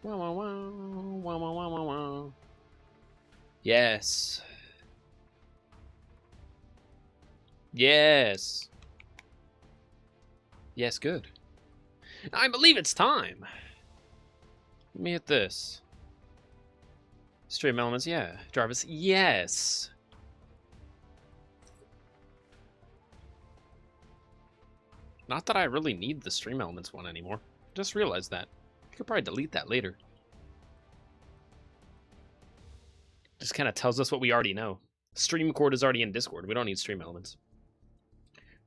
Wow, wow, wow, wow, wow, wow, wow, wow. Yes. Yes. Yes, good. I believe it's time. Let me hit this. Stream elements, yeah. Jarvis, yes. Not that I really need the stream elements one anymore. Just realized that. I could probably delete that later. Just kind of tells us what we already know. Stream cord is already in Discord. We don't need stream elements.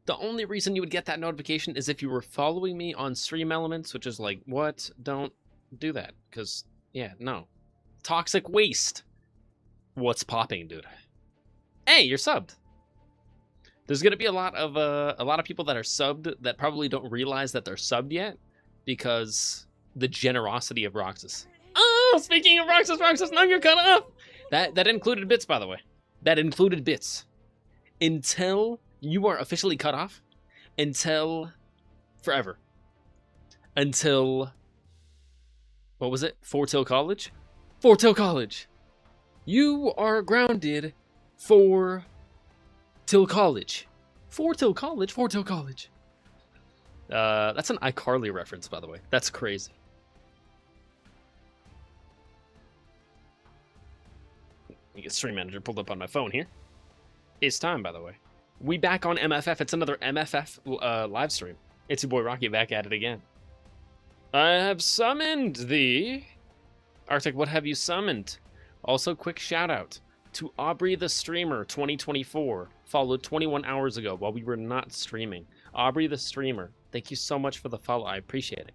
The only reason you would get that notification is if you were following me on stream elements, which is like, what? Don't do that. Because, yeah, no. Toxic waste. What's popping, dude? Hey, you're subbed. There's gonna be a lot of people that are subbed that probably don't realize that they're subbed yet because the generosity of Roxas. Oh, speaking of Roxas, now you're cut off. That included bits, by the way. That included bits. Until you are officially cut off, until forever. Until what was it? 4 till college? 4 till college. You are grounded for till college. 4 till college, 4 till college. That's an iCarly reference, by the way. That's crazy. You get Stream Manager pulled up on my phone here. It's time, by the way. We back on MFF. It's another MFF live stream. It's your boy Rocky back at it again. I have summoned thee. Arctic, what have you summoned? Also, quick shout out to Aubrey the Streamer 2024, followed 21 hours ago while we were not streaming. Aubrey the Streamer, thank you so much for the follow. I appreciate it.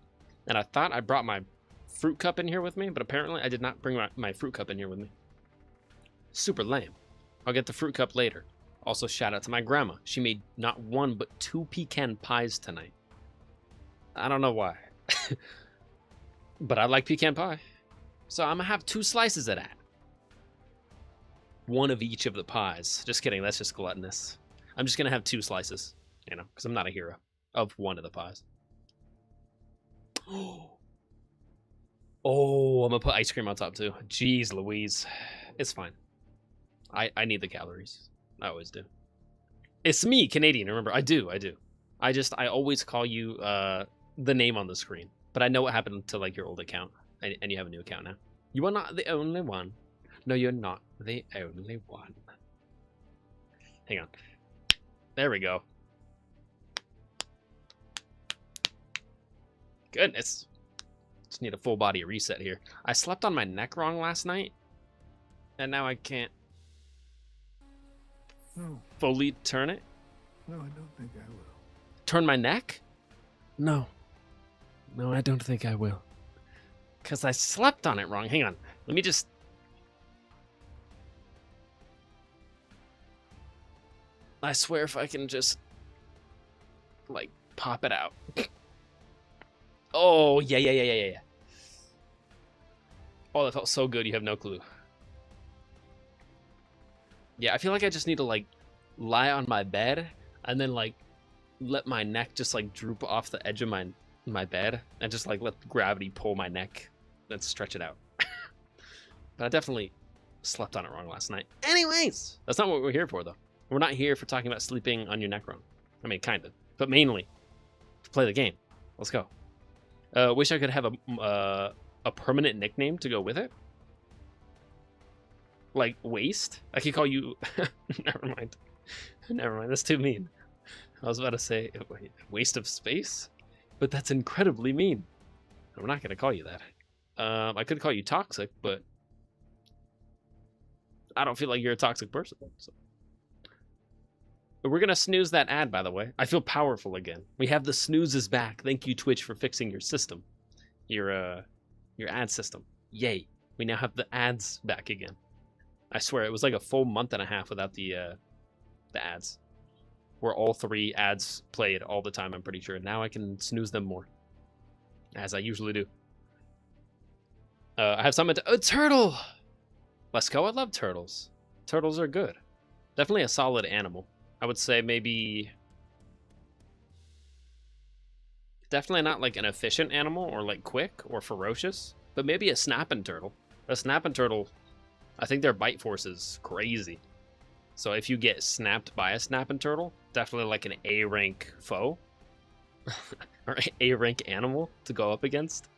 And I thought I brought my fruit cup in here with me, but apparently I did not bring my fruit cup in here with me. Super lame. I'll get the fruit cup later. Also, shout out to my grandma. She made not 1, but 2 pecan pies tonight. I don't know why. But I like pecan pie. So I'm going to have 2 slices of that. 1 of each of the pies. Just kidding, that's just gluttonous. I'm just going to have 2 slices, you know, because I'm not a hero of 1 of the pies. Oh, I'm going to put ice cream on top too. Jeez Louise. It's fine. I need the calories. I always do. It's me, Canadian, remember? I do. I always call you the name on the screen. But I know what happened to like your old account. And you have a new account now. You are not the only one. No, you're not the only one. Hang on. There we go. Goodness. Just need a full body reset here. I slept on my neck wrong last night. And now I can't fully turn it. No, I don't think I will. Turn my neck? No. No, I don't think I will. Because I slept on it wrong. Hang on. Let me just... I swear if I can just... like, pop it out. Oh, yeah. Oh, that felt so good. You have no clue. Yeah, I feel like I just need to, like, lie on my bed and then, like, let my neck just, like, droop off the edge of my bed and just, like, let gravity pull my neck and stretch it out. But I definitely slept on it wrong last night. Anyways, that's not what we're here for, though. We're not here for talking about sleeping on your neck wrong. I mean, kind of. But mainly to play the game. Let's go. Wish I could have a permanent nickname to go with it. Like waste? I could call you... Never mind. That's too mean. I was about to say waste of space, but that's incredibly mean. I'm not going to call you that. I could call you toxic, but I don't feel like you're a toxic person. So. But we're going to snooze that ad, by the way. I feel powerful again. We have the snoozes back. Thank you, Twitch, for fixing your system. Your ad system. Yay. We now have the ads back again. I swear, it was like a full month and a half without the ads. Where all 3 ads played all the time, I'm pretty sure. Now I can snooze them more. As I usually do. I have summoned a turtle! Let's go, I love turtles. Turtles are good. Definitely a solid animal. I would say maybe... Definitely not like an efficient animal or like quick or ferocious. But maybe a snapping turtle. A snapping turtle, I think their bite force is crazy. So if you get snapped by a snapping turtle, definitely like an A rank foe or A rank animal to go up against.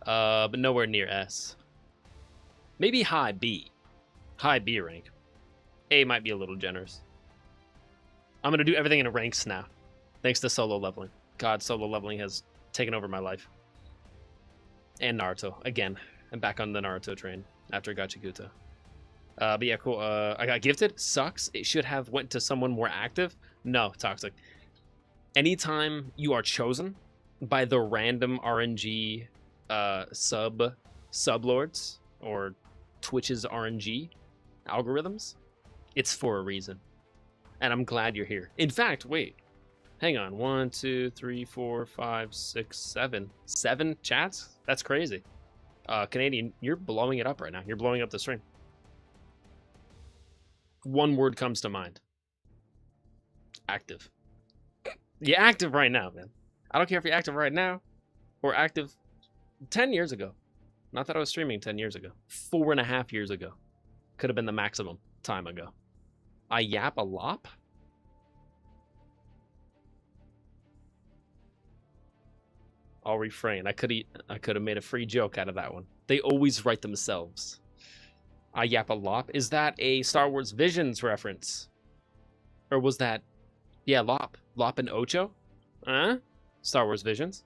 But nowhere near S. Maybe high B. High B rank. A might be a little generous. I'm gonna do everything in ranks now, thanks to solo leveling. God, solo leveling has taken over my life. And Naruto again. I'm back on the Naruto train after Gachiguta. But yeah, cool. I got gifted. Sucks. It should have went to someone more active. No, toxic. Anytime you are chosen by the random RNG sublords or Twitch's RNG algorithms, it's for a reason. And I'm glad you're here. In fact, wait. Hang on. 1, 2, 3, 4, 5, 6, 7. 7 chats? That's crazy. Canadian, you're blowing it up right now. You're blowing up the stream. One word comes to mind. Active. You're active right now, man. I don't care if you're active right now or active 10 years ago. Not that I was streaming 10 years ago. 4.5 years ago. Could have been the maximum time ago. I yap a lop? I'll refrain. I could have made a free joke out of that one. They always write themselves. I yap a lop. Is that a Star Wars Visions reference? Or was that... Yeah, Lop. Lop and Ocho? Star Wars Visions.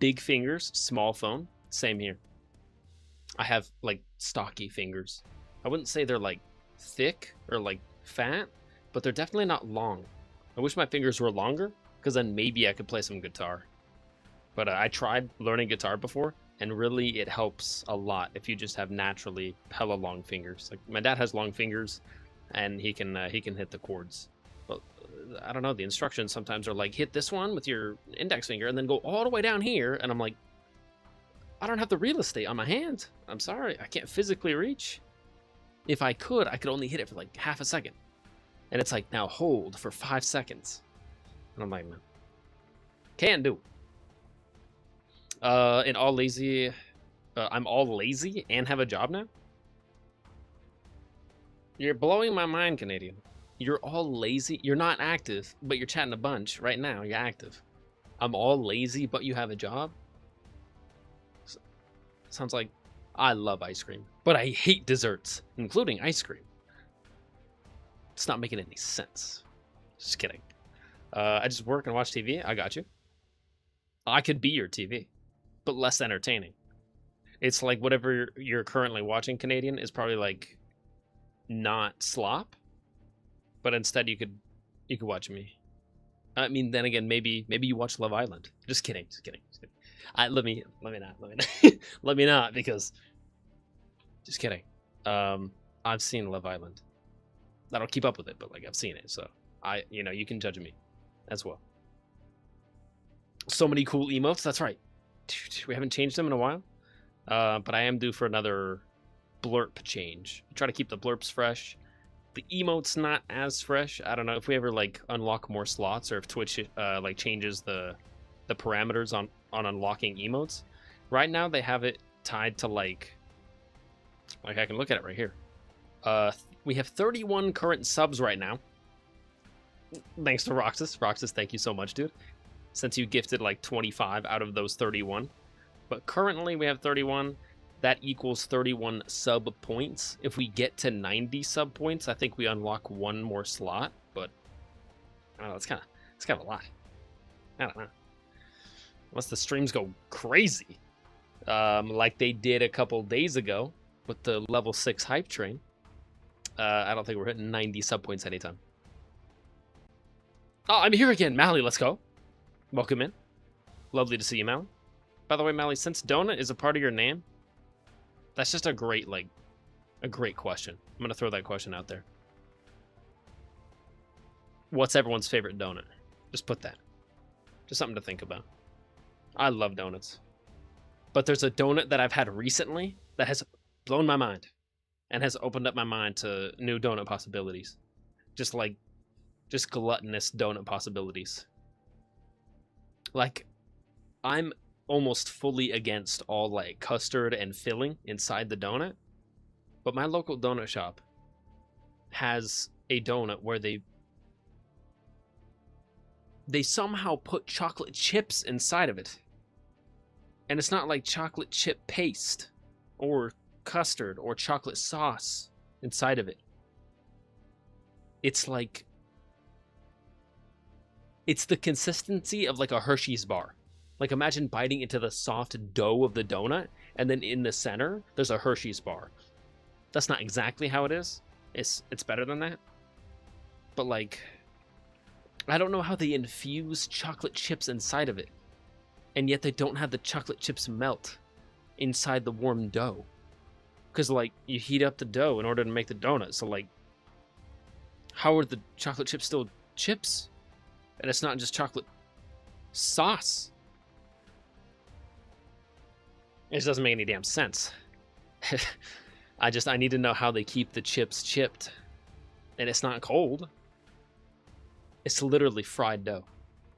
Big fingers, small phone. Same here. I have, like, stocky fingers. I wouldn't say they're, like, thick or, like, fat, but they're definitely not long. I wish my fingers were longer, because then maybe I could play some guitar. But I tried learning guitar before, and really it helps a lot if you just have naturally hella long fingers. Like, my dad has long fingers, and he can hit the chords. But I don't know, the instructions sometimes are like, hit this one with your index finger, and then go all the way down here, and I'm like, I don't have the real estate on my hand. I'm sorry, I can't physically reach. If I could only hit it for like half a second. And it's like, now hold for 5 seconds. And I'm like, man, can't do. And all lazy, I'm all lazy and have a job now? You're blowing my mind, Canadian. You're all lazy. You're not active, but you're chatting a bunch right now. You're active. I'm all lazy, but you have a job? Sounds like I love ice cream, but I hate desserts, including ice cream. It's not making any sense. Just kidding. I just work and watch TV. I got you. I could be your TV, but less entertaining. It's like whatever you're currently watching, Canadian, is probably like not slop, but instead you could watch me. I mean, then again, maybe you watch Love Island. Just kidding. Just kidding. Let me not, because just kidding. I've seen Love Island. I don't keep up with it, but like I've seen it, so you can judge me as well. So many cool emotes. That's right. We haven't changed them in a while, but I am due for another blurp change. I try to keep the blurps fresh. The emote's not as fresh. I don't know if we ever like unlock more slots, or if Twitch like changes the parameters on unlocking emotes. Right now they have it tied to like I can look at it right here. We have 31 current subs right now. Thanks to Roxas. Roxas, thank you so much, dude. Since you gifted like 25 out of those 31. But currently we have 31. That equals 31 sub points. If we get to 90 sub points, I think we unlock one more slot. But I don't know, it's kind of a lot. I don't know. Unless the streams go crazy, like they did a couple days ago with the level 6 hype train. I don't think we're hitting 90 sub points anytime. Oh, I'm here again, Mally. Let's go. Welcome in. Lovely to see you, Mally. By the way, Mally, since donut is a part of your name, that's just a great question. I'm gonna throw that question out there. What's everyone's favorite donut? Just put that. Just something to think about. I love donuts. But there's a donut that I've had recently that has blown my mind and has opened up my mind to new donut possibilities. Just gluttonous donut possibilities. Like, I'm almost fully against all like custard and filling inside the donut. But my local donut shop has a donut where they somehow put chocolate chips inside of it. And it's not like chocolate chip paste or custard or chocolate sauce inside of it. It's like, it's the consistency of like a Hershey's bar. Like imagine biting into the soft dough of the donut, and then in the center, there's a Hershey's bar. That's not exactly how it is. It's better than that. But like, I don't know how they infuse chocolate chips inside of it, and yet they don't have the chocolate chips melt inside the warm dough. Because like, you heat up the dough in order to make the donut, so like, how are the chocolate chips still chips? And it's not just chocolate sauce. It just doesn't make any damn sense. I need to know how they keep the chips chipped. And it's not cold. It's literally fried dough.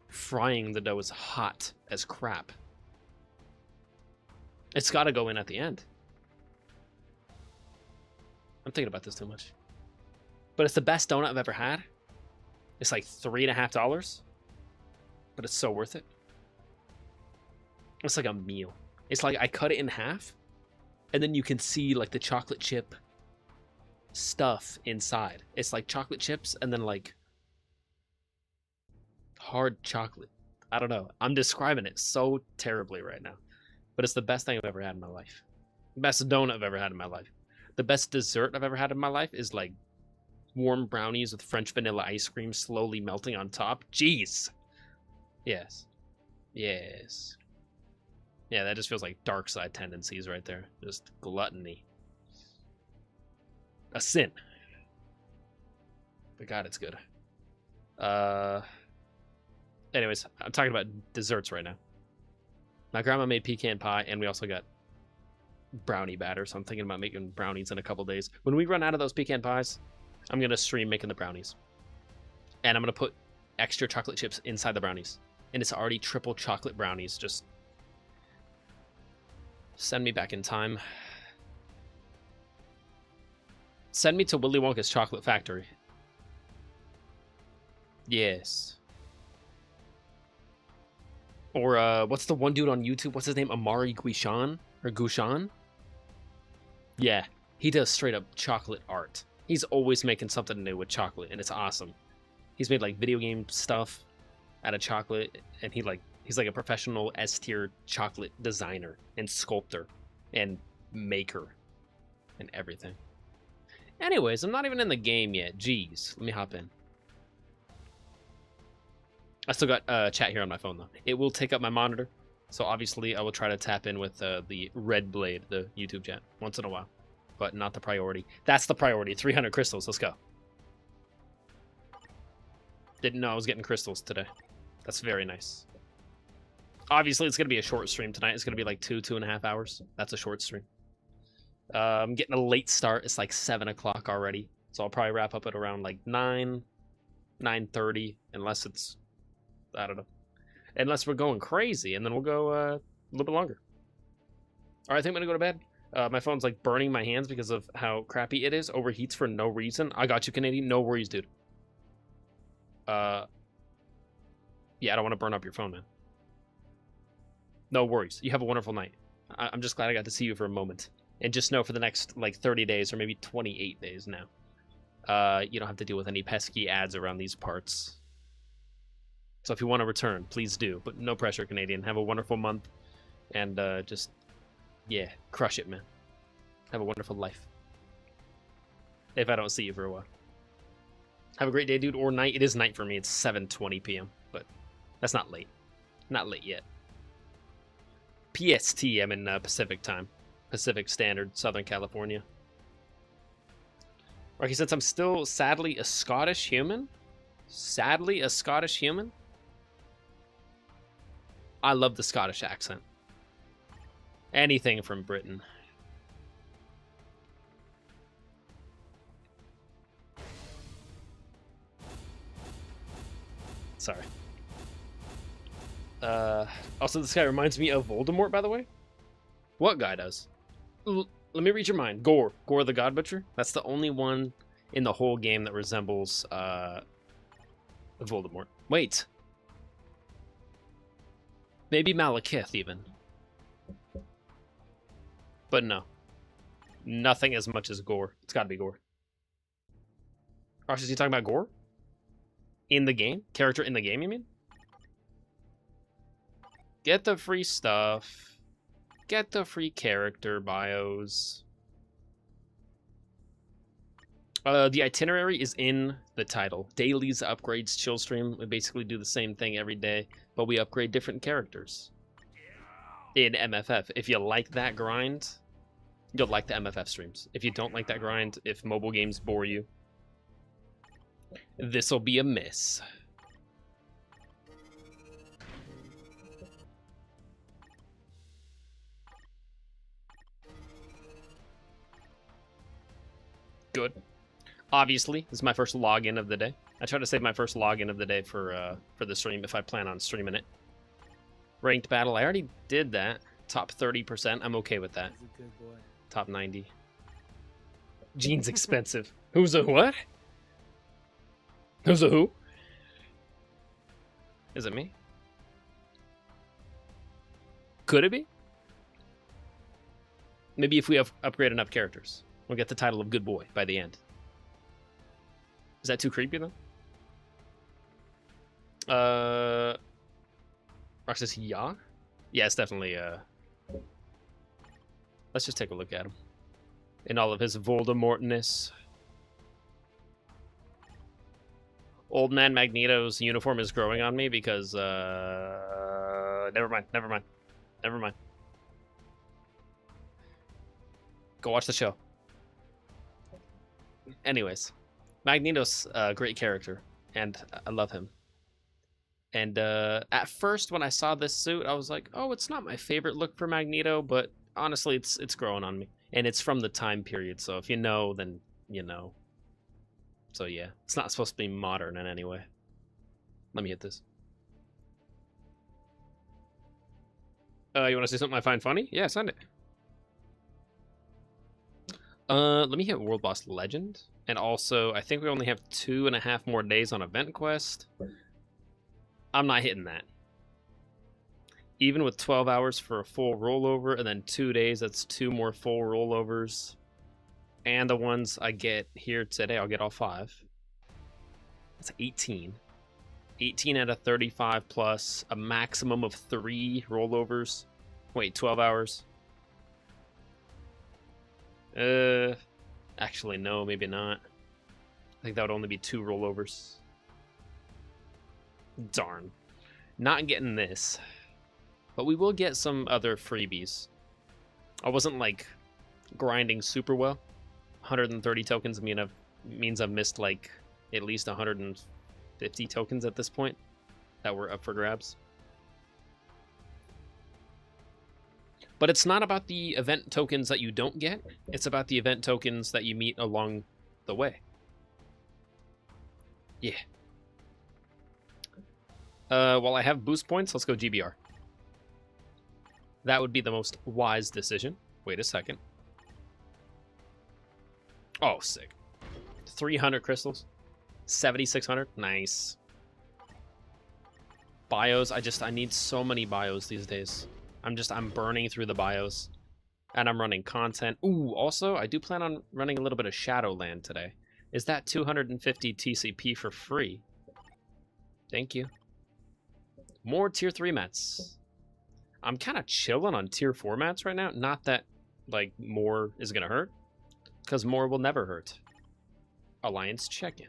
Frying the dough is hot as crap. It's got to go in at the end. I'm thinking about this too much. But it's the best donut I've ever had. It's like $3.50. But it's so worth it. It's like a meal. It's like I cut it in half, and then you can see like the chocolate chip stuff inside. It's like chocolate chips and then like hard chocolate. I don't know. I'm describing it so terribly right now. But it's the best thing I've ever had in my life. Best donut I've ever had in my life. The best dessert I've ever had in my life is like warm brownies with French vanilla ice cream slowly melting on top. Jeez. Yes. Yes. Yeah, that just feels like dark side tendencies right there. Just gluttony. A sin. But God, it's good. Anyways, I'm talking about desserts right now. My grandma made pecan pie, and we also got brownie batter, so I'm thinking about making brownies in a couple days. When we run out of those pecan pies, I'm going to stream making the brownies. And I'm going to put extra chocolate chips inside the brownies. And it's already triple chocolate brownies. Just send me back in time. Send me to Willy Wonka's chocolate factory. Yes. Or what's the one dude on YouTube? What's his name? Amari Guishan? Or Gushan? Yeah, he does straight up chocolate art. He's always making something new with chocolate, and it's awesome. He's made like video game stuff out of chocolate, and he's like a professional S-tier chocolate designer and sculptor and maker and everything. Anyways, I'm not even in the game yet. Jeez, let me hop in. I still got chat here on my phone though. It will take up my monitor, so obviously I will try to tap in with the Red Blade, the YouTube chat, once in a while, but not the priority. That's the priority. 300 crystals. Let's go. Didn't know I was getting crystals today. That's very nice. Obviously, it's going to be a short stream tonight. It's going to be like 2.5 hours. That's a short stream. I'm getting a late start. It's like 7 o'clock already. So I'll probably wrap up at around like 9:30, unless it's, I don't know. Unless we're going crazy, and then we'll go a little bit longer. All right, I think I'm going to go to bed. My phone's like burning my hands because of how crappy it is. Overheats for no reason. I got you, Canadian. No worries, dude. Yeah, I don't want to burn up your phone, man. No worries. You have a wonderful night. I'm just glad I got to see you for a moment. And just know for the next, like, 30 days, or maybe 28 days now, you don't have to deal with any pesky ads around these parts. So if you want to return, please do. But no pressure, Canadian. Have a wonderful month. And just, yeah, crush it, man. Have a wonderful life. If I don't see you for a while. Have a great day, dude, or night. It is night for me. It's 7:20 p.m., but that's not late. Not late yet. PST, I'm in Pacific time. Pacific Standard, Southern California. Rocky, since I'm still sadly a Scottish human, I love the Scottish accent. Anything from Britain. Sorry. Also, this guy reminds me of Voldemort, by the way. What guy does? Let me read your mind. Gore the God Butcher. That's the only one in the whole game that resembles Voldemort. Wait. Maybe Malekith, even. But no. Nothing as much as Gore. It's gotta be Gore. Or is he talking about Gore? In the game? Character in the game, you mean? Get the free stuff. Get the free character bios. The itinerary is in the title. Dailies, upgrades, chillstream. We basically do the same thing every day, but we upgrade different characters in MFF. If you like that grind, you'll like the MFF streams. If you don't like that grind, if mobile games bore you, this'll be a miss. Good. Obviously, this is my first login of the day. I try to save my first login of the day for the stream if I plan on streaming it. Ranked battle, I already did that. Top 30%, I'm okay with that. He's a good boy. Top 90. Gene's expensive. Who's a what? Who's a who? Is it me? Could it be? Maybe if we upgrade enough characters, we'll get the title of good boy by the end. Is that too creepy though? Roxas, yeah? Yeah, it's definitely let's just take a look at him. In all of his Voldemortness. Old man Magneto's uniform is growing on me because never mind. Go watch the show. Anyways, Magneto's a great character, and I love him. And at first, when I saw this suit, I was like, "Oh, it's not my favorite look for Magneto," but honestly, it's growing on me, and it's from the time period. So if you know, then you know. So yeah, it's not supposed to be modern in any way. Let me hit this. You want to say something I find funny? Yeah, send it. Let me hit World Boss Legend. And also, I think we only have 2.5 more days on Event Quest. I'm not hitting that. Even with 12 hours for a full rollover, and then 2 days, that's 2 more full rollovers. And the ones I get here today, I'll get all 5. That's 18. 18 out of 35 plus a maximum of 3 rollovers. Wait, 12 hours. Actually, no, maybe not. I think that would only be 2 rollovers. Darn. Not getting this. But we will get some other freebies. I wasn't, like, grinding super well. 130 tokens means I've missed, like, at least 150 tokens at this point that were up for grabs. But it's not about the event tokens that you don't get. It's about the event tokens that you meet along the way. Yeah. While I have boost points, let's go GBR. That would be the most wise decision. Wait a second. Oh, sick. 300 crystals. 7,600. Nice. Bios. I need so many bios these days. I'm burning through the bios. And I'm running content. Ooh, also, I do plan on running a little bit of Shadowland today. Is that 250 TCP for free? Thank you. More tier 3 mats. I'm kind of chilling on tier 4 mats right now. Not that, like, more is going to hurt. Because more will never hurt. Alliance check-in.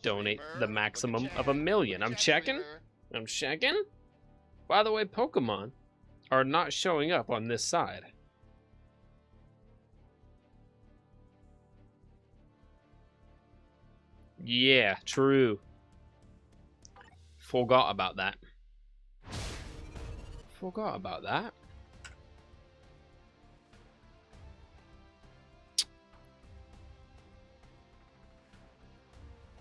Donate the maximum of 1 million. I'm checking. I'm checking. By the way, Pokemon are not showing up on this side. Yeah, true. Forgot about that. Forgot about that.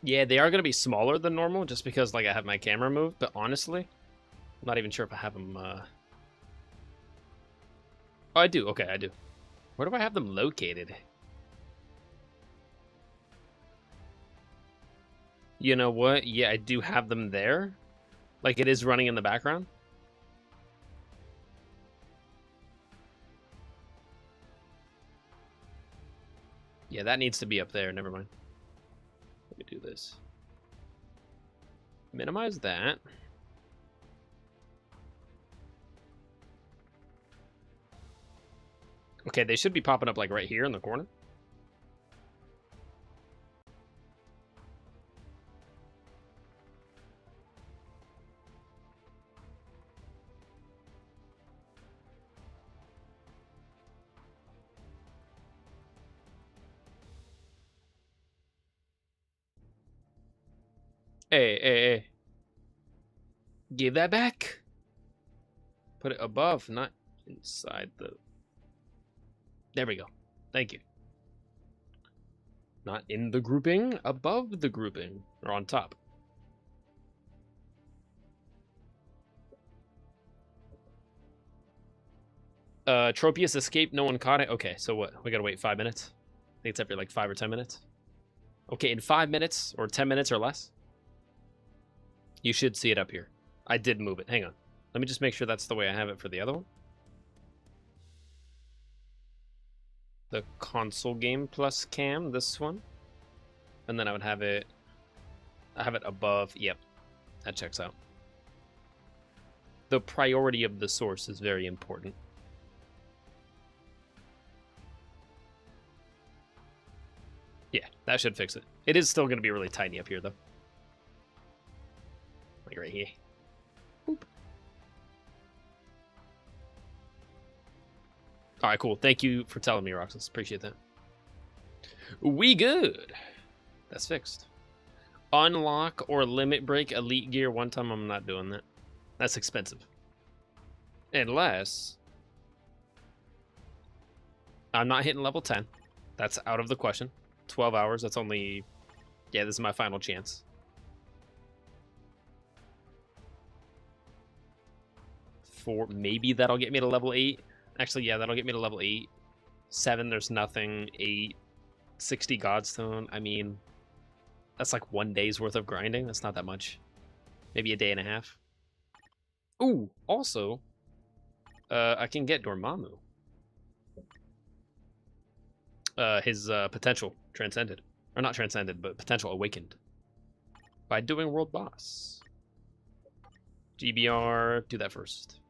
Yeah, they are going to be smaller than normal just because, like, I have my camera moved. But honestly, not even sure if I have them. Oh, I do. Okay, I do. Where do I have them located? You know what? Yeah, I do have them there. Like, it is running in the background. Yeah, that needs to be up there. Never mind. Let me do this. Minimize that. Okay, they should be popping up like right here in the corner. Hey, hey, hey. Give that back. Put it above, not inside the... There we go. Thank you. Not in the grouping, above the grouping, or on top. Tropius escaped, no one caught it. Okay, so what? We gotta wait 5 minutes? I think it's every like 5 or 10 minutes. Okay, in 5 minutes, or 10 minutes or less, you should see it up here. I did move it. Hang on. Let me just make sure that's the way I have it for the other one. The console game plus cam, this one. And then I would have it... I have it above. Yep, that checks out. The priority of the source is very important. Yeah, that should fix it. It is still going to be really tiny up here, though. Like right here. Boop. All right, cool. Thank you for telling me, Roxas. Appreciate that. We good. That's fixed. Unlock or limit break elite gear one time. I'm not doing that. That's expensive. Unless I'm not hitting level 10. That's out of the question. 12 hours. That's only... Yeah, this is my final chance. Maybe that'll get me to level 8. Actually, yeah, that'll get me to level 8. 7, there's nothing. 8, 60 Godstone. I mean, that's like 1 day's worth of grinding. That's not that much. Maybe a day and a half. Ooh, also, I can get Dormammu. His potential transcended. Or not transcended, but potential awakened. By doing World Boss. GBR, do that first.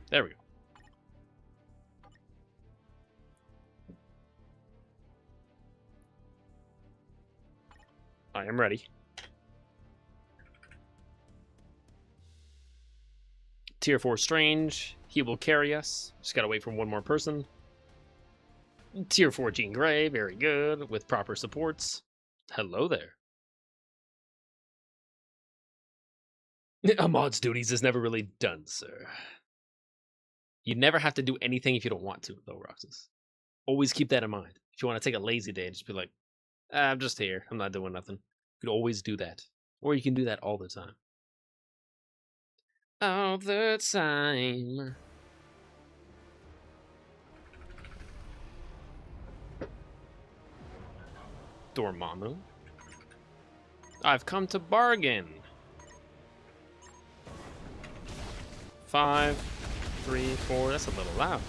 There we go. I am ready. Tier 4 Strange. He will carry us. Just gotta wait for one more person. Tier 4 Jean Grey. Very good. With proper supports. Hello there. A mod's duties is never really done, sir. You never have to do anything if you don't want to, though, Roxas. Always keep that in mind. If you want to take a lazy day, just be like, I'm just here. I'm not doing nothing. You could always do that. Or you can do that all the time. All the time. Dormammu. I've come to bargain. 5, 3, 4. That's a little loud.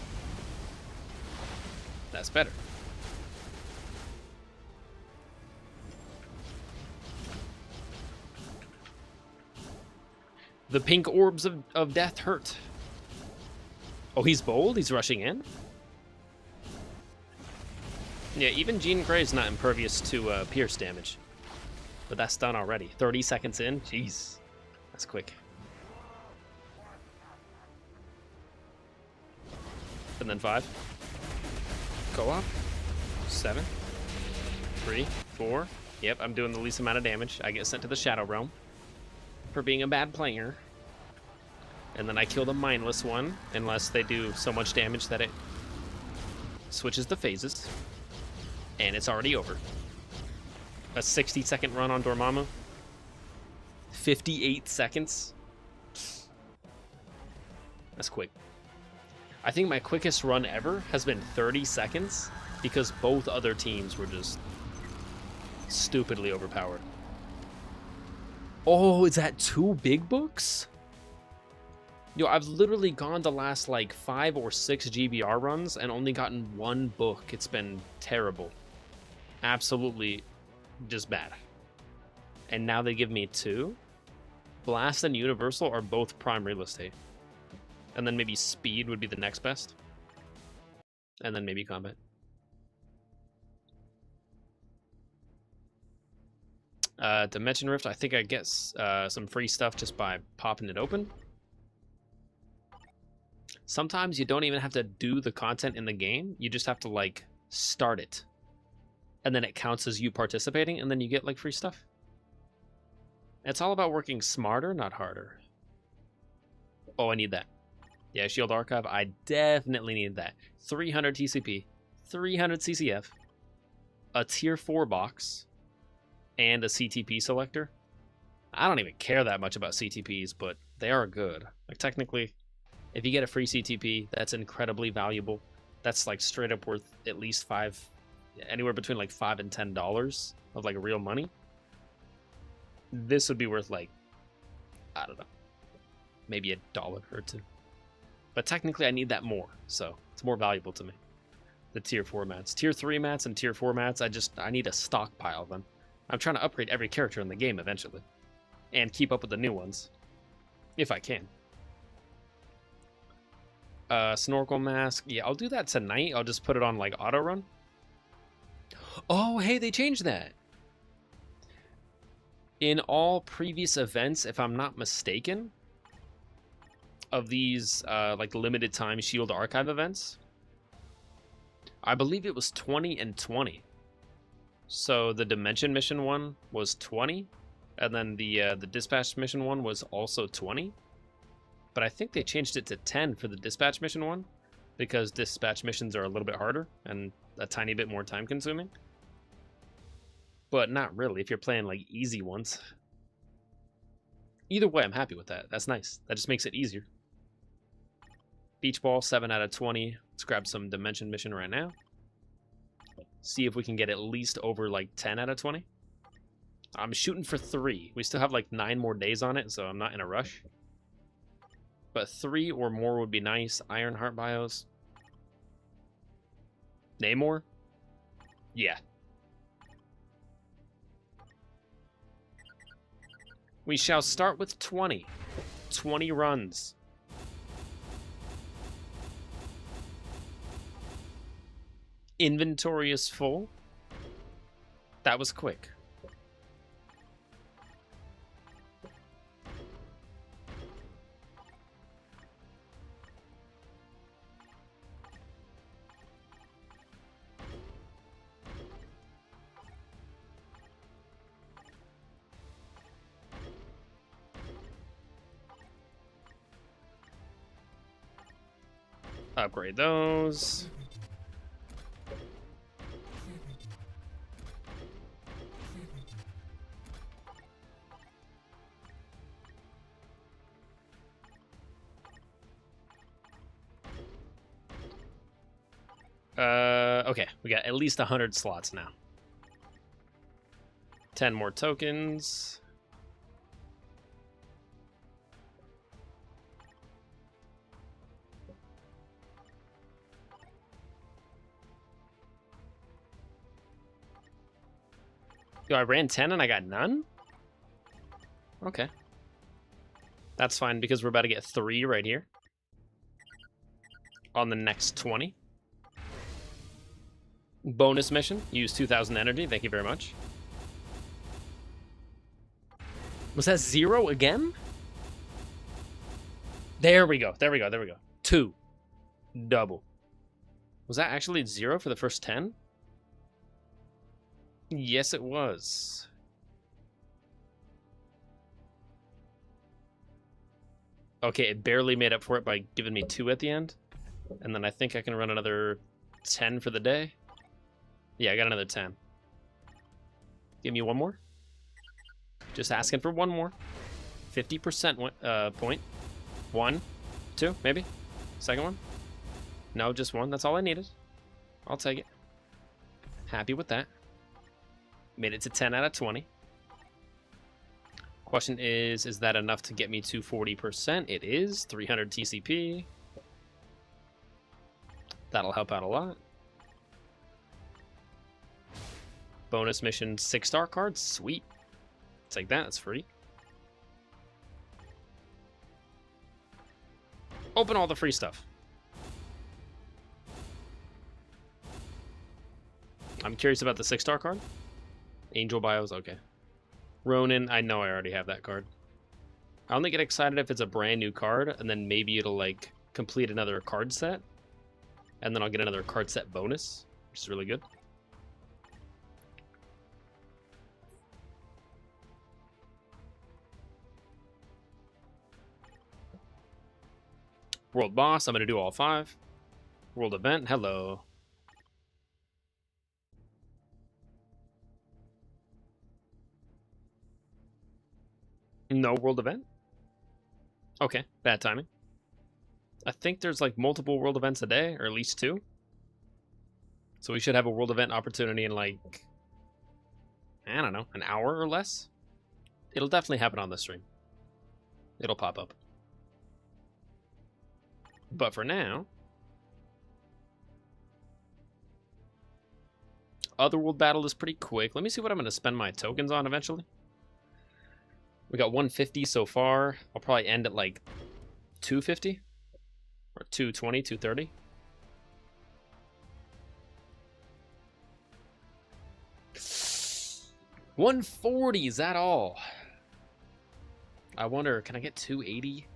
That's better. The pink orbs of death hurt. Oh, he's bold? He's rushing in? Yeah, even Jean Grey is not impervious to pierce damage. But that's done already. 30 seconds in? Jeez. That's quick. And then 5. Go up. 7. 3, 4. Yep, I'm doing the least amount of damage. I get sent to the Shadow Realm for being a bad player. And then I kill the mindless one, unless they do so much damage that it switches the phases, and it's already over. A 60-second run on Dormammu. 58 seconds. That's quick. I think my quickest run ever has been 30 seconds because both other teams were just stupidly overpowered. Oh, is that 2 big books? Yo, I've literally gone the last like 5 or 6 GBR runs and only gotten 1 book. It's been terrible. Absolutely just bad. And now they give me 2. Blast and Universal are both prime real estate. And then maybe Speed would be the next best. And then maybe Combat. Dimension Rift, I think I get some free stuff just by popping it open. Sometimes you don't even have to do the content in the game. You just have to, like, start it. And then it counts as you participating, and then you get, like, free stuff. It's all about working smarter, not harder. Oh, I need that. Yeah, Shield Archive, I definitely need that. 300 TCP, 300 CCF, a Tier 4 box, and a CTP selector. I don't even care that much about CTPs, but they are good. Like, technically, if you get a free CTP, that's incredibly valuable. That's, like, straight up worth at least anywhere between, like, $5 and $10 of, like, real money. This would be worth, like, I don't know, maybe $1 or $2. But technically, I need that more, so it's more valuable to me. The Tier 4 mats. Tier 3 mats and Tier 4 mats, I need a stockpile of them. I'm trying to upgrade every character in the game eventually. And keep up with the new ones. If I can. Snorkel mask. Yeah, I'll do that tonight. I'll just put it on, like, auto run. Oh, hey, they changed that. In all previous events, if I'm not mistaken, of these, like, limited time Shield Archive events, I believe it was 20 and 20. So the Dimension Mission one was 20, and then the Dispatch Mission one was also 20. But I think they changed it to 10 for the Dispatch Mission one, because Dispatch missions are a little bit harder and a tiny bit more time consuming. But not really if you're playing, like, easy ones. Either way, I'm happy with that. That's nice. That just makes it easier. Beach Ball, 7 out of 20. Let's grab some Dimension Mission right now. See if we can get at least over, like, 10 out of 20. I'm shooting for 3. We still have, like, 9 more days on it, so I'm not in a rush. But 3 or more would be nice. Ironheart bios. Namor? Yeah. We shall start with 20. 20 runs. Inventory is full. That was quick. Upgrade those. Okay, we got at least 100 slots now. 10 more tokens. Yo, I ran 10 and I got none? Okay. That's fine because we're about to get 3 right here. On the next 20. Bonus mission. Use 2,000 energy. Thank you very much. Was that 0 again? There we go. There we go. There we go. 2. Double. Was that actually 0 for the first 10? Yes, it was. Okay, it barely made up for it by giving me 2 at the end. And then I think I can run another 10 for the day. Yeah, I got another 10. Give me one more. Just asking for one more. 50% point. 1, 2, maybe. Second one. No, just one. That's all I needed. I'll take it. Happy with that. Made it to 10 out of 20. Question is that enough to get me to 40%? It is. 300 TCP. That'll help out a lot. Bonus mission 6-star cards. Sweet. Take that. It's free. Open all the free stuff. I'm curious about the 6-star card. Angel Bios. Okay. Ronin. I know I already have that card. I only get excited if it's a brand new card, and then maybe it'll, like, complete another card set. And then I'll get another card set bonus, which is really good. World Boss, I'm going to do all 5. World Event, hello. No World Event? Okay, bad timing. I think there's like multiple world events a day, or at least 2. So we should have a world event opportunity in like, I don't know, an hour or less? It'll definitely happen on the stream. It'll pop up. But for now, Otherworld Battle is pretty quick. Let me see what I'm going to spend my tokens on eventually. We got 150 so far. I'll probably end at like 250 or 220, 230. $140, is that all? I wonder, can I get 280?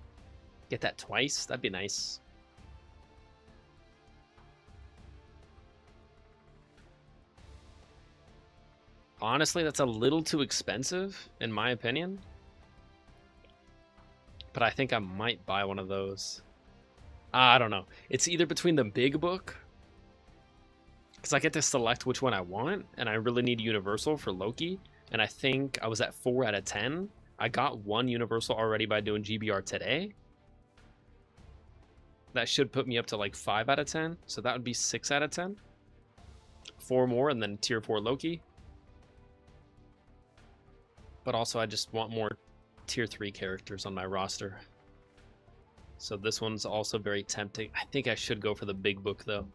Get that twice? That'd be nice. Honestly, that's a little too expensive, in my opinion. But I think I might buy one of those. I don't know. It's either between the big book, because I get to select which one I want, and I really need Universal for Loki, and I think I was at 4 out of 10. I got 1 Universal already by doing GBR today. That should put me up to like 5 out of 10, so that would be 6 out of 10. 4 more, and then Tier 4 Loki. But also, I just want more Tier 3 characters on my roster. So this one's also very tempting. I think I should go for the big book, though.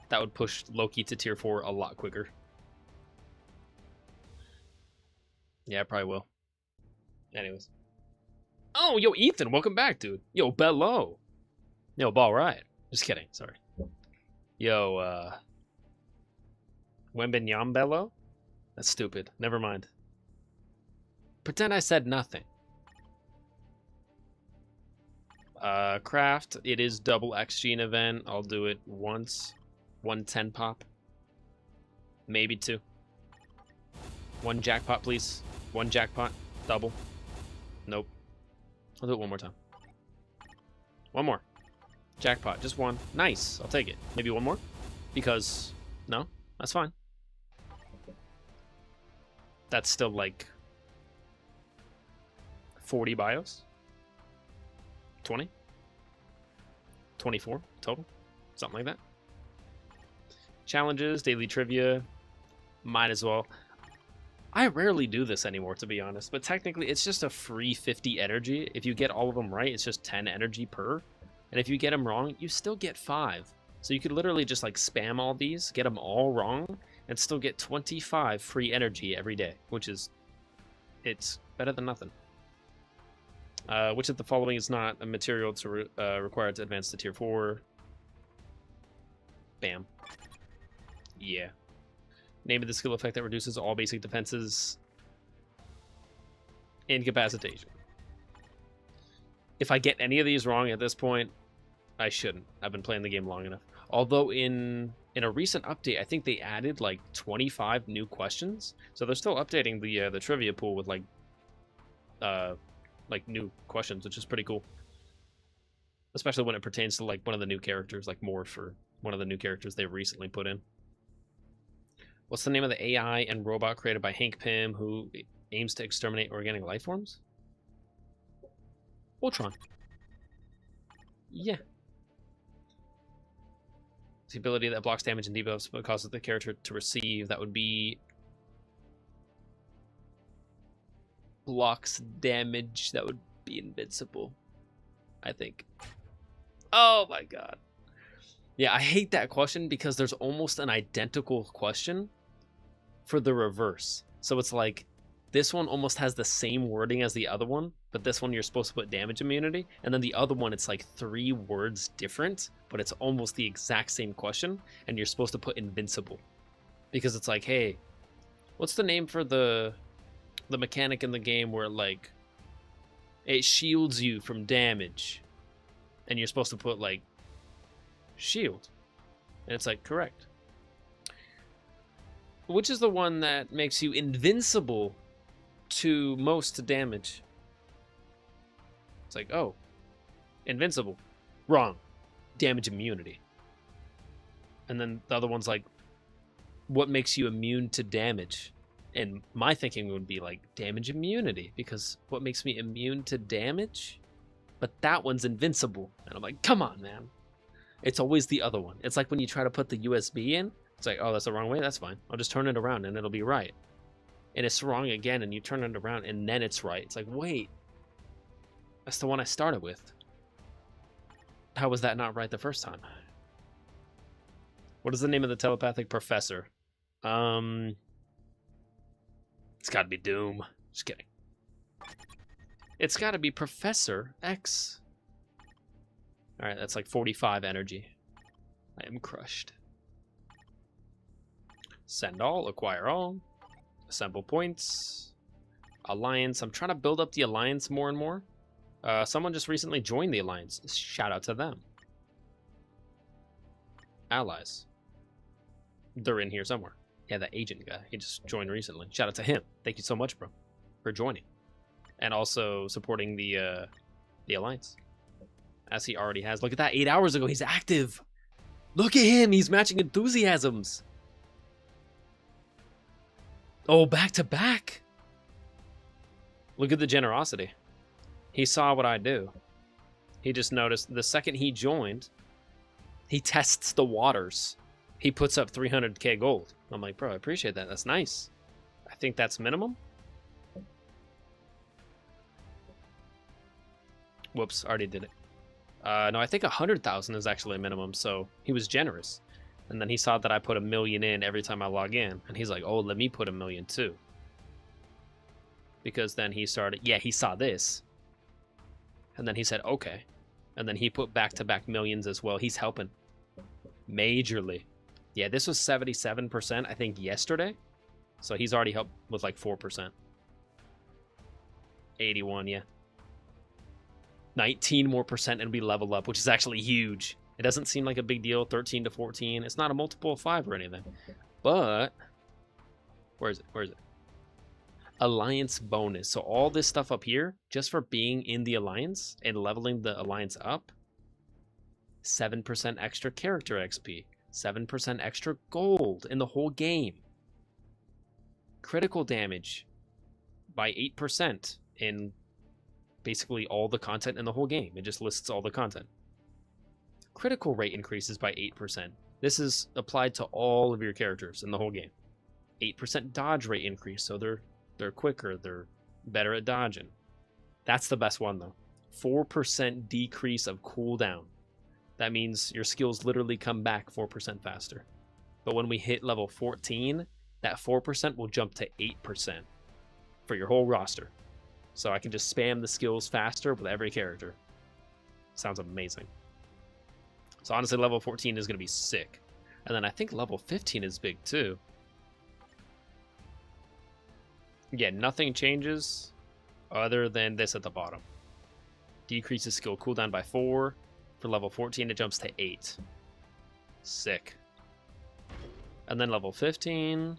That would push Loki to Tier 4 a lot quicker. Yeah, I probably will. Anyways. Oh, yo, Ethan, welcome back, dude. Yo, Bello. Yo, Ball Right. Just kidding, sorry. Yo, Wembenyam Bello? That's stupid. Never mind. Pretend I said nothing. Craft, it is double X Gene event. I'll do it once. 110 pop. Maybe 2. 1 jackpot, please. 1 jackpot. Double. Nope. I'll do it one more time. 1 more. Jackpot. Just 1. Nice. I'll take it. Maybe 1 more? Because... No? That's fine. That's still like... 40 bios? 20? 24 total? Something like that. Challenges, daily trivia. Might as well. I rarely do this anymore, to be honest, but technically it's just a free 50 energy. If you get all of them right, it's just 10 energy per. And if you get them wrong, you still get 5. So you could literally just like spam all these, get them all wrong, and still get 25 free energy every day, which is... it's better than nothing. Which of the following is not a material to required to advance to Tier 4? Bam. Yeah. Name of the skill effect that reduces all basic defenses. Incapacitation. If I get any of these wrong at this point, I shouldn't. I've been playing the game long enough. Although in a recent update, I think they added like 25 new questions. So they're still updating the trivia pool with like new questions, which is pretty cool. Especially when it pertains to like one of the new characters, like Morph or one of the new characters they recently put in. What's the name of the AI and robot created by Hank Pym who aims to exterminate organic life forms? Ultron. Yeah. It's the ability that blocks damage and debuffs but causes the character to receive. That would be... blocks damage. That would be invincible, I think. Oh my god. Yeah, I hate that question because there's almost an identical question for the reverse. So it's like, this one almost has the same wording as the other one, but this one you're supposed to put damage immunity, and then the other one it's like 3 words different, but it's almost the exact same question, and you're supposed to put invincible. Because it's like, hey, what's the name for the mechanic in the game where like it shields you from damage? And you're supposed to put like shield. And it's like, correct. Which is the one that makes you invincible to most damage? It's like, oh, invincible. Wrong. Damage immunity. And then the other one's like, what makes you immune to damage? And my thinking would be like damage immunity, because what makes me immune to damage? But that one's invincible. And I'm like, come on, man. It's always the other one. It's like when you try to put the USB in, it's like, oh, that's the wrong way? That's fine. I'll just turn it around and it'll be right. And it's wrong again, and you turn it around and then it's right. It's like, wait, that's the one I started with. How was that not right the first time? What is the name of the telepathic professor? It's gotta be Doom. Just kidding. It's gotta be Professor X. Alright, that's like 45 energy. I am crushed. Send all, acquire all. Assemble points. Alliance. I'm trying to build up the Alliance more and more. Someone just recently joined the Alliance. Shout out to them. Allies. They're in here somewhere. Yeah, that agent guy. He just joined recently. Shout out to him. Thank you so much, bro, for joining. And also supporting the Alliance. As he already has. Look at that. 8 hours ago, he's active. Look at him. He's matching enthusiasms. Oh, back to back. Look at the generosity. He saw what I do. He just noticed the second he joined, he tests the waters. He puts up 300k gold. I'm like, bro, I appreciate that. That's nice. I think that's minimum. Whoops, already did it. No, I think 100,000 is actually a minimum, so he was generous. And then he saw that I put 1 million in every time I log in. And he's like, oh, let me put 1 million too. Because then he started, yeah, he saw this. And then he said, okay. And then he put back-to-back millions as well. He's helping. Majorly. Yeah, this was 77%, I think, yesterday. So he's already helped with like 4%. 81, yeah. 19 more percent and we level up, which is actually huge. It doesn't seem like a big deal, 13 to 14. It's not a multiple of 5 or anything. But, where is it? Where is it? Alliance bonus. So all this stuff up here, just for being in the Alliance and leveling the Alliance up, 7% extra character XP, 7% extra gold in the whole game. Critical damage by 8% in basically all the content in the whole game. It just lists all the content. Critical rate increases by 8%. This is applied to all of your characters in the whole game. 8% dodge rate increase, so they're quicker, they're better at dodging. That's the best one though. 4% decrease of cooldown. That means your skills literally come back 4% faster. But when we hit level 14, that 4% will jump to 8% for your whole roster. So I can just spam the skills faster with every character. Sounds amazing. So honestly, level 14 is going to be sick. And then I think level 15 is big too. Yeah, nothing changes other than this at the bottom. Decreases skill cooldown by 4. For level 14, it jumps to 8. Sick. And then level 15.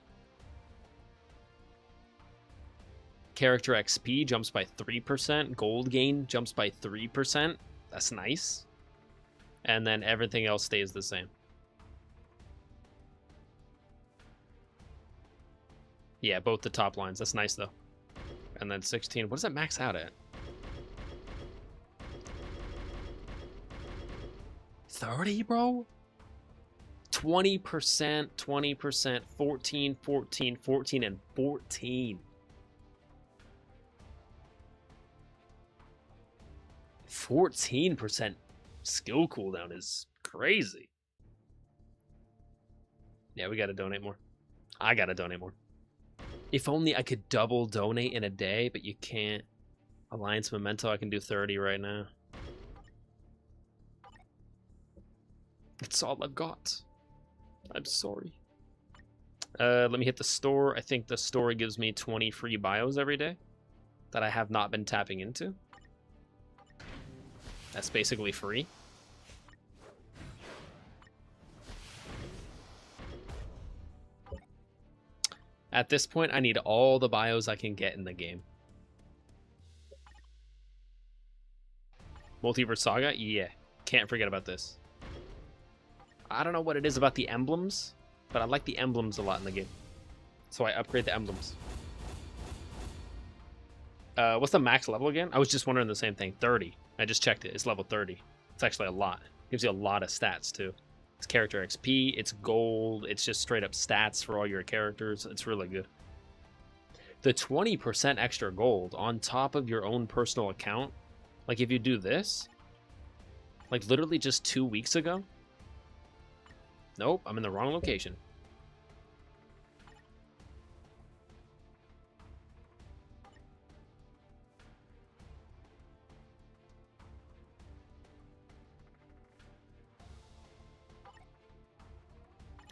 Character XP jumps by 3%. Gold gain jumps by 3%. That's nice. And then everything else stays the same. Yeah, both the top lines. That's nice, though. And then 16. What does that max out at? 30, bro? 20%, 20%, 14, 14, 14, and 14. 14% skill cooldown is crazy. Yeah, we gotta donate more. I gotta donate more. If only I could double donate in a day, but you can't. Alliance Memento, I can do 30 right now. It's all I've got. I'm sorry. Let me hit the store. I think the store gives me 20 free bios every day that I have not been tapping into. That's basically free. At this point, I need all the bios I can get in the game. Multiverse Saga? Yeah. Can't forget about this. I don't know what it is about the emblems, but I like the emblems a lot in the game. So I upgrade the emblems. What's the max level again? I was just wondering the same thing. 30. I just checked it. It's level 30. It's actually a lot. Gives you a lot of stats, too. It's character XP, it's gold, it's just straight up stats for all your characters. It's really good. The 20% extra gold on top of your own personal account, like if you do this, like literally just 2 weeks ago. Nope, I'm in the wrong location.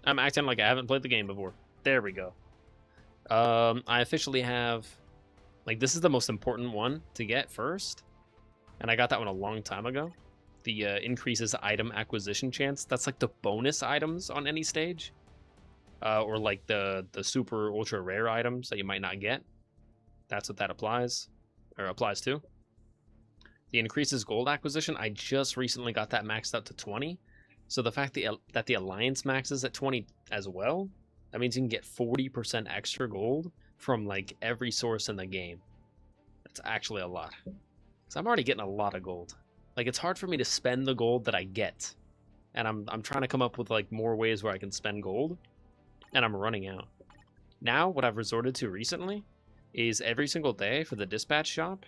I'm acting like I haven't played the game before. There we go. I officially have... Like, this is the most important one to get first. And I got that one a long time ago. The increases item acquisition chance. That's like the bonus items on any stage. Or like the super ultra rare items that you might not get. That's what that applies. Or applies to. The increases gold acquisition. I just recently got that maxed out to 20. So the fact that the Alliance maxes at 20 as well, that means you can get 40% extra gold from like every source in the game. That's actually a lot. So I'm already getting a lot of gold. Like, it's hard for me to spend the gold that I get. And I'm trying to come up with like more ways where I can spend gold. And I'm running out. Now what I've resorted to recently is every single day for the dispatch shop,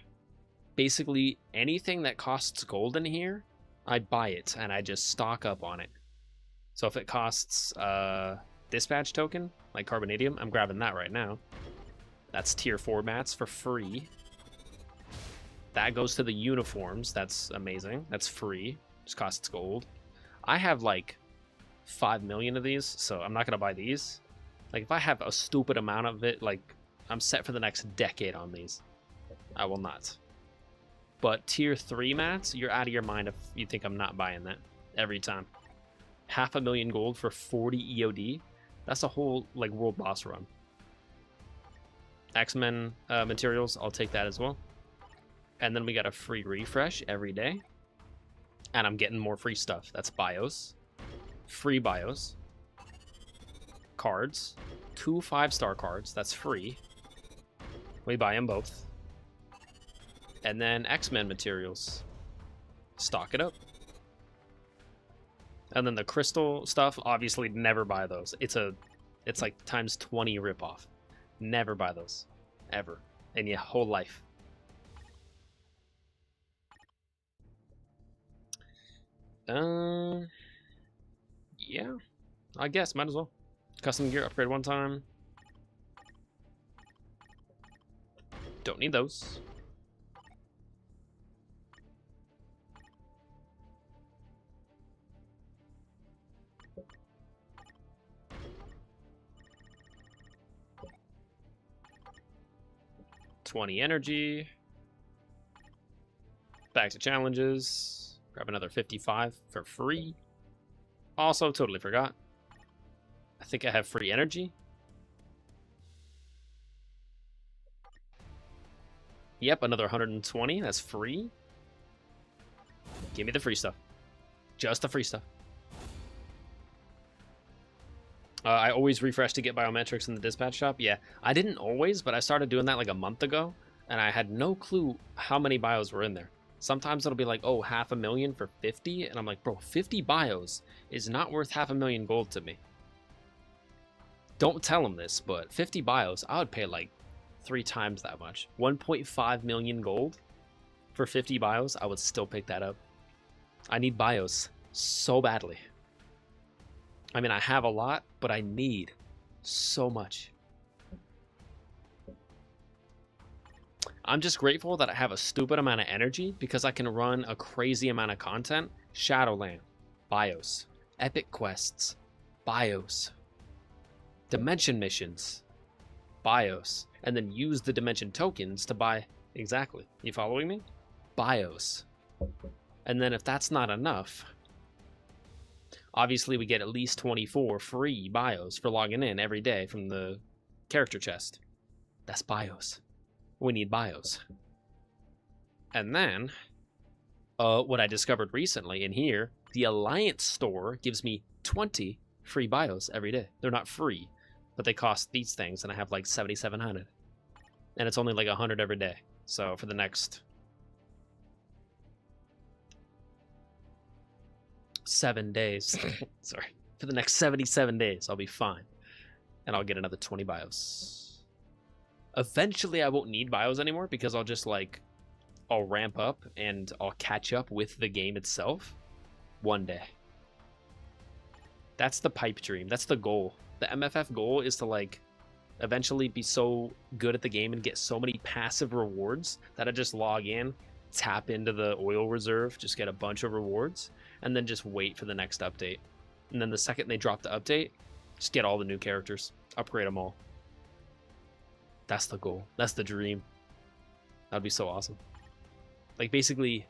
basically anything that costs gold in here, I buy it and I just stock up on it. So if it costs dispatch token, like carbonadium, I'm grabbing that right now. That's tier 4 mats for free. That goes to the uniforms. That's amazing. That's free. Just costs gold. I have like 5 million of these, so I'm not going to buy these. Like, if I have a stupid amount of it, like, I'm set for the next decade on these. I will not. But tier 3 mats, you're out of your mind if you think I'm not buying that every time. 500,000 gold for 40 EOD. That's a whole like world boss run. X-Men materials, I'll take that as well. And then we got a free refresh every day. And I'm getting more free stuff. That's bios. Free bios. Cards. 2 5-star cards. That's free. We buy them both. And then X-Men materials. Stock it up. And then the crystal stuff, obviously never buy those. It's like times 20 ripoff. Never buy those. Ever. In your whole life. Yeah. I guess, might as well. Custom gear upgrade one time. Don't need those. $20 energy. Back to challenges. Grab another 55 for free. Also, totally forgot. I think I have free energy. Yep, another 120. That's free. Give me the free stuff. Just the free stuff. I always refresh to get biometrics in the dispatch shop. Yeah, I didn't always, but I started doing that like a month ago, and I had no clue how many bios were in there. Sometimes it'll be like, oh, 500,000 for 50, and I'm like, bro, 50 bios is not worth 500,000 gold to me. Don't tell them this, but 50 bios, I would pay like 3 times that much. 1.5 million gold for 50 bios, I would still pick that up. I need bios so badly. I mean, I have a lot, but I need so much. I'm just grateful that I have a stupid amount of energy because I can run a crazy amount of content. Shadowland, bios, epic quests, bios, dimension missions, bios, and then use the dimension tokens to buy. Exactly. You following me? Bios. And then if that's not enough, obviously we get at least 24 free bios for logging in every day from the character chest. That's bios. We need bios. And then, what I discovered recently in here, the Alliance store gives me 20 free bios every day. They're not free, but they cost these things, and I have like 7,700. And it's only like 100 every day. So for the next 7 days, sorry, for the next 77 days, I'll be fine. And I'll get another 20 bios. Eventually, I won't need bios anymore because I'll just like, I'll ramp up and I'll catch up with the game itself one day. That's the pipe dream. That's the goal. The MFF goal is to like eventually be so good at the game and get so many passive rewards that I just log in, tap into the oil reserve, just get a bunch of rewards, and then just wait for the next update. And then the second they drop the update, just get all the new characters, upgrade them all. That's the goal. That's the dream. That'd be so awesome. Like basically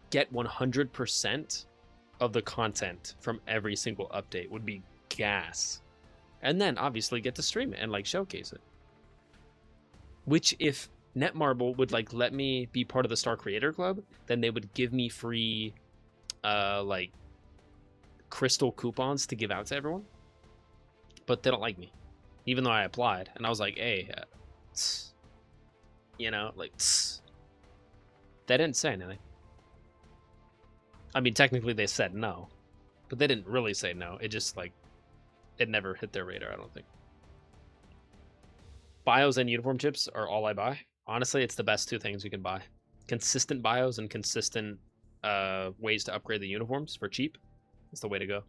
get 100% of the content from every single update would be gas. And then obviously get to stream it and like showcase it. Which if Netmarble would like let me be part of the Star Creator Club, then they would give me free like crystal coupons to give out to everyone. But they don't like me. Even though I applied and I was like, hey, you know, like they didn't say anything. I mean, technically they said no, but they didn't really say no. It just like it never hit their radar, I don't think. Bios and uniform chips are all I buy. Honestly, it's the best 2 things you can buy. Consistent bios and consistent ways to upgrade the uniforms for cheap. It's the way to go.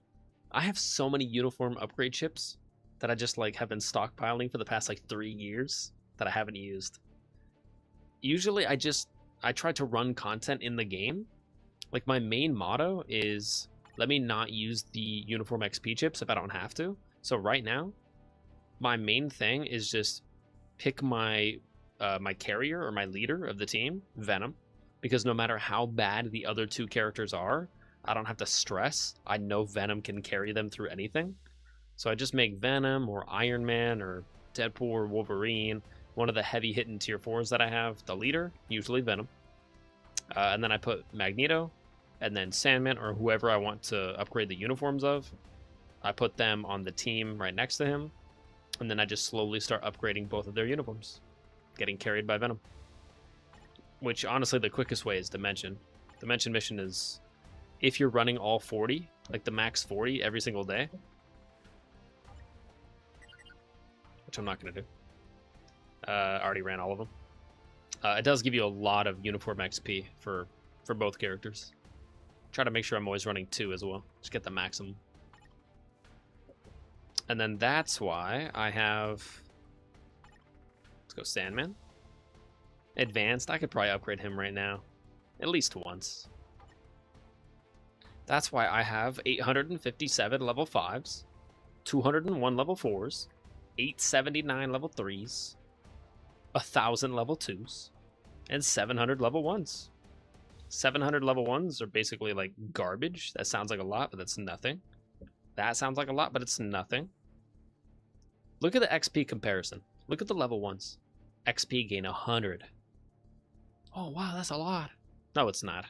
I have so many uniform upgrade chips that I just like have been stockpiling for the past like 3 years that I haven't used. Usually I try to run content in the game. Like my main motto is let me not use the uniform XP chips if I don't have to. So right now, my main thing is just pick my my carrier or my leader of the team, Venom, because no matter how bad the other 2 characters are, I don't have to stress. I know Venom can carry them through anything. So I just make Venom or Iron Man or Deadpool or Wolverine, one of the heavy hitting tier 4s that I have, the leader, usually Venom. And then I put Magneto, and then Sandman or whoever I want to upgrade the uniforms of. I put them on the team right next to him, and then I just slowly start upgrading both of their uniforms, getting carried by Venom. Which, honestly, the quickest way is Dimension. Dimension mission is, if you're running all 40, like the max 40 every single day, which I'm not going to do. I already ran all of them. It does give you a lot of uniform XP for both characters. Try to make sure I'm always running 2 as well. Just get the maximum. And then that's why I have... Let's go Sandman. Advanced. I could probably upgrade him right now. At least once. That's why I have 857 level 5s. 201 level 4s. 879 level 3s. 1,000 level 2s. And 700 level 1s. 700 level 1s are basically like garbage. That sounds like a lot, but that's nothing. That sounds like a lot, but it's nothing. Look at the XP comparison. Look at the level 1s. XP gain 100. Oh, wow, that's a lot. No, it's not.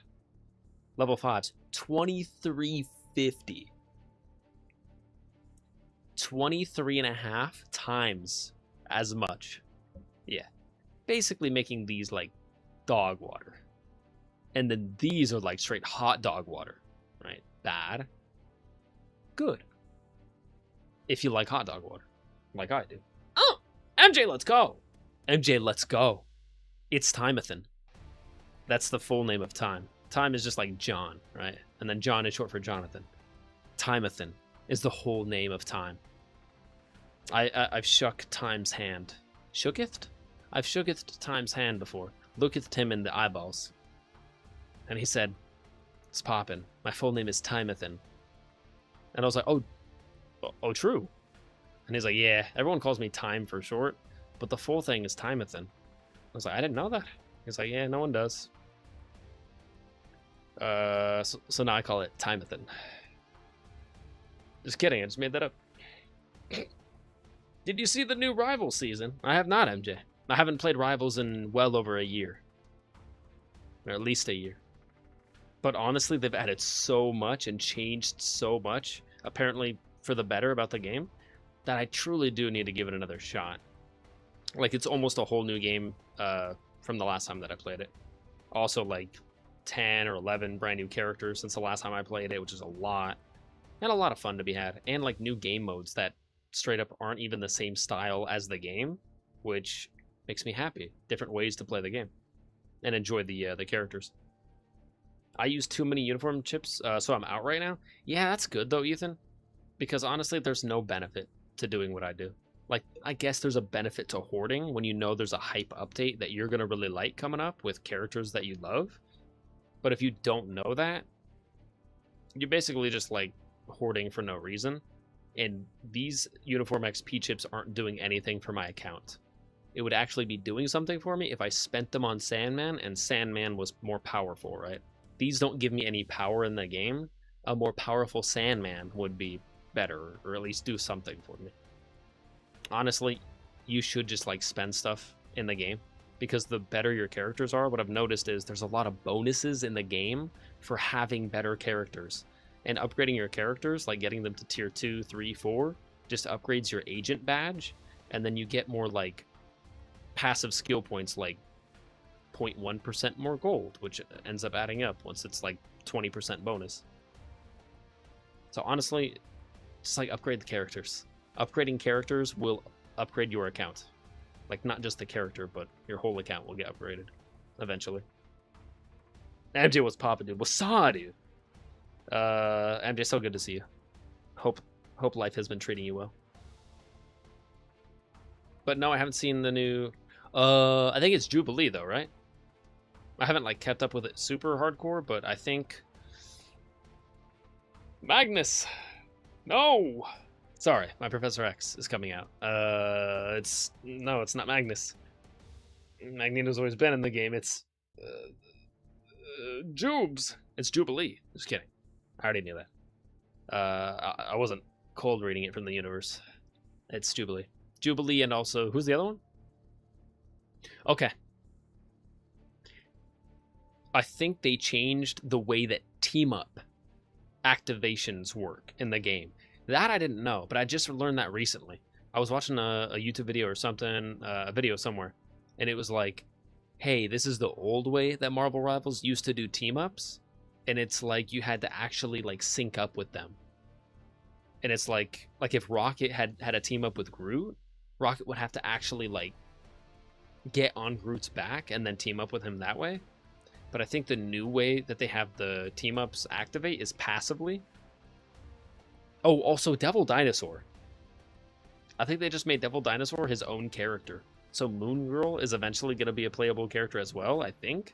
Level 5s, 2350. 23.5 times as much. Yeah. Basically making these like dog water. And then these are like straight hot dog water. Right? Bad. Good. If you like hot dog water. Like I do. Oh! MJ, let's go! MJ, let's go. It's Timothy. That's the full name of Time. Time is just like John, right? And then John is short for Jonathan. Timothy is the whole name of Time. I've shook Time's hand. Shooketh? I've shooketh Time's hand before. Looketh him in the eyeballs. And he said, it's poppin'. My full name is Timothy. And I was like, oh, true. And he's like, yeah, everyone calls me Time for short, but the full thing is Timothy. I was like, I didn't know that. He's like, yeah, no one does. So now I call it Timothy. Just kidding, I just made that up. Did you see the new Rivals season? I have not, MJ. I haven't played Rivals in well over a year. Or at least a year. But honestly, they've added so much and changed so much, apparently for the better about the game, that I truly do need to give it another shot. Like, it's almost a whole new game from the last time that I played it. Also, like, 10 or 11 brand new characters since the last time I played it, which is a lot. And a lot of fun to be had. And, like, new game modes that straight up aren't even the same style as the game, which makes me happy. Different ways to play the game. And enjoy the characters. I use too many uniform chips, so I'm out right now. Yeah, that's good, though, Ethan. Because, honestly, there's no benefit to doing what I do. Like, I guess there's a benefit to hoarding when you know there's a hype update that you're going to really like coming up with characters that you love. But if you don't know that, you're basically just, like, hoarding for no reason. And these Uniform XP chips aren't doing anything for my account. It would actually be doing something for me if I spent them on Sandman, and Sandman was more powerful, right? These don't give me any power in the game. A more powerful Sandman would be better, or at least do something for me. Honestly, you should just, like, spend stuff in the game, because the better your characters are, what I've noticed is there's a lot of bonuses in the game for having better characters. And upgrading your characters, like getting them to tier 2, 3, 4, just upgrades your agent badge, and then you get more, like, passive skill points, like 0.1% more gold, which ends up adding up once it's, like, 20% bonus. So honestly, just, like, upgrade the characters. Upgrading characters will upgrade your account. Like, not just the character, but your whole account will get upgraded eventually. MJ was popping, dude. What's up, dude? MJ, so good to see you. Hope life has been treating you well. But no, I haven't seen the new... I think it's Jubilee, though, right? I haven't, like, kept up with it super hardcore, but I think... Magnus! No! Sorry, my Professor X is coming out. No, it's not Magnus. Magneto's always been in the game. It's... Jubes! It's Jubilee. Just kidding. I already knew that. I wasn't cold reading it from the universe. It's Jubilee. Jubilee, and also... Who's the other one? Okay. I think they changed the way that team-up activations work in the game. That I didn't know, but I just learned that recently. I was watching a YouTube video or something, a video somewhere, and it was like, hey, this is the old way that Marvel Rivals used to do team-ups, and it's like you had to actually, like, sync up with them. And it's like if Rocket had a team-up with Groot, Rocket would have to actually, like, get on Groot's back and then team up with him that way. But I think the new way that they have the team-ups activate is passively. Oh, also Devil Dinosaur. I think they just made Devil Dinosaur his own character. So Moon Girl is eventually going to be a playable character as well, I think.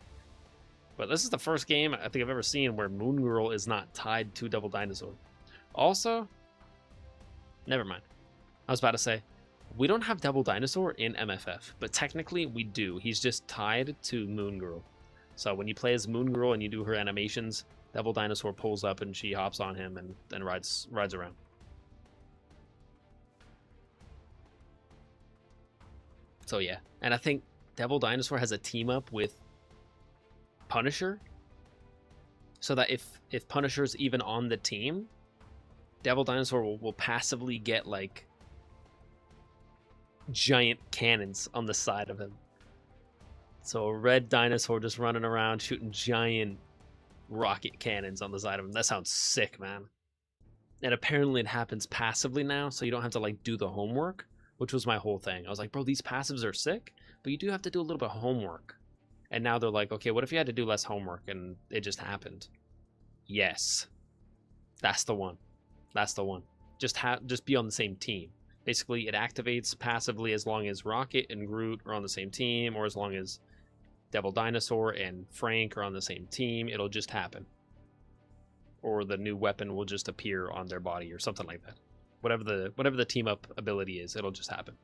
But this is the first game I think I've ever seen where Moon Girl is not tied to Devil Dinosaur. Also, never mind. I was about to say, we don't have Devil Dinosaur in MFF, but technically we do. He's just tied to Moon Girl. So when you play as Moon Girl and you do her animations, Devil Dinosaur pulls up and she hops on him and then rides around. So yeah, and I think Devil Dinosaur has a team up with Punisher, so that if Punisher's even on the team, Devil Dinosaur will passively get like giant cannons on the side of him. So a red dinosaur just running around shooting giant rocket cannons on the side of him. That sounds sick, man. And apparently it happens passively now, so you don't have to like do the homework, which was my whole thing. I was like, bro, these passives are sick, but you do have to do a little bit of homework. And now they're like, okay, what if you had to do less homework and it just happened? Yes. That's the one. That's the one. Just be on the same team. Basically, it activates passively as long as Rocket and Groot are on the same team, or as long as Devil Dinosaur and Frank are on the same team. It'll just happen. Or the new weapon will just appear on their body or something like that. Whatever the team up ability is, it'll just happen.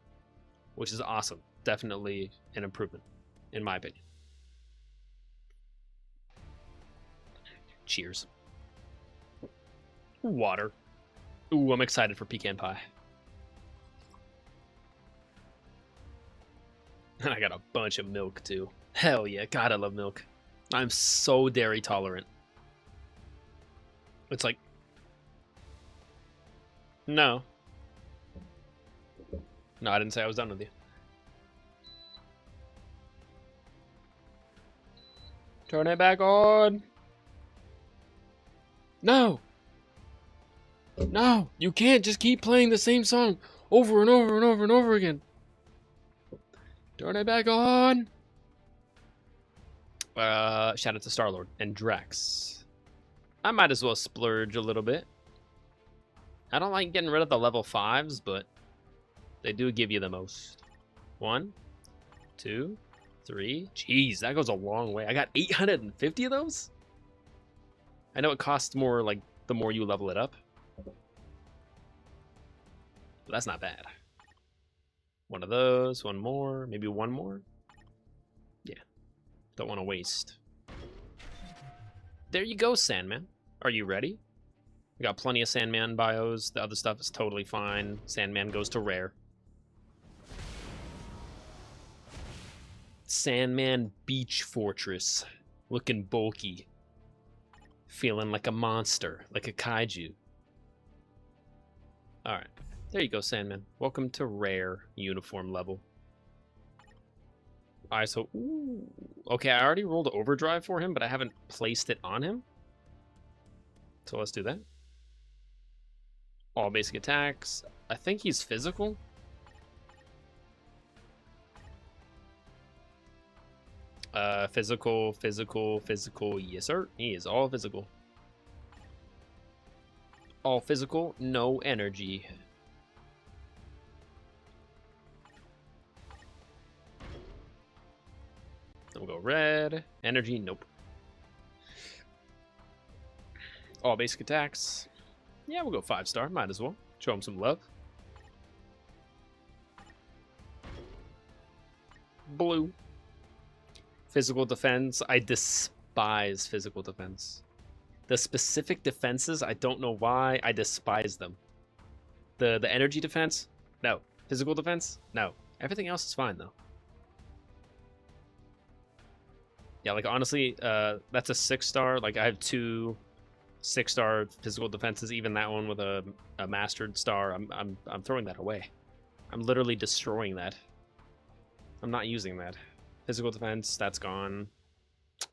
Which is awesome. Definitely an improvement, in my opinion. Cheers. Water. Ooh, I'm excited for pecan pie. And I got a bunch of milk, too. Hell yeah, God, I love milk. I'm so dairy tolerant. It's like... No. No, I didn't say I was done with you. Turn it back on! No! No! You can't just keep playing the same song over and over and over and over again. Turn it back on! Shout out to Star-Lord and Drax. I might as well splurge a little bit. I don't like getting rid of the level 5s, but they do give you the most. 1, 2, 3. Jeez, that goes a long way. I got 850 of those? I know it costs more, like, the more you level it up. But that's not bad. One of those, one more, maybe one more. Yeah. Don't want to waste. There you go, Sandman. Are you ready? We got plenty of Sandman bios. The other stuff is totally fine. Sandman goes to rare. Sandman Beach Fortress. Looking bulky. Feeling like a monster. Like a kaiju. Alright. There you go, Sandman. Welcome to rare uniform level. Alright, so... Ooh, okay, I already rolled overdrive for him, but I haven't placed it on him. So let's do that. All basic attacks. I think he's physical. Physical, physical, physical. Yes, sir. He is all physical. All physical, no energy. Then we'll go red. Energy, nope. All basic attacks. Yeah, we'll go 5-star. Might as well. Show him some love. Blue. Physical defense. I despise physical defense. The specific defenses, I don't know why. I despise them. The energy defense? No. Physical defense? No. Everything else is fine, though. Yeah, like, honestly, that's a 6-star. Like, I have 2 6-star physical defenses. Even that one with a mastered star, I'm throwing that away. I'm literally destroying that. I'm not using that. Physical defense, that's gone.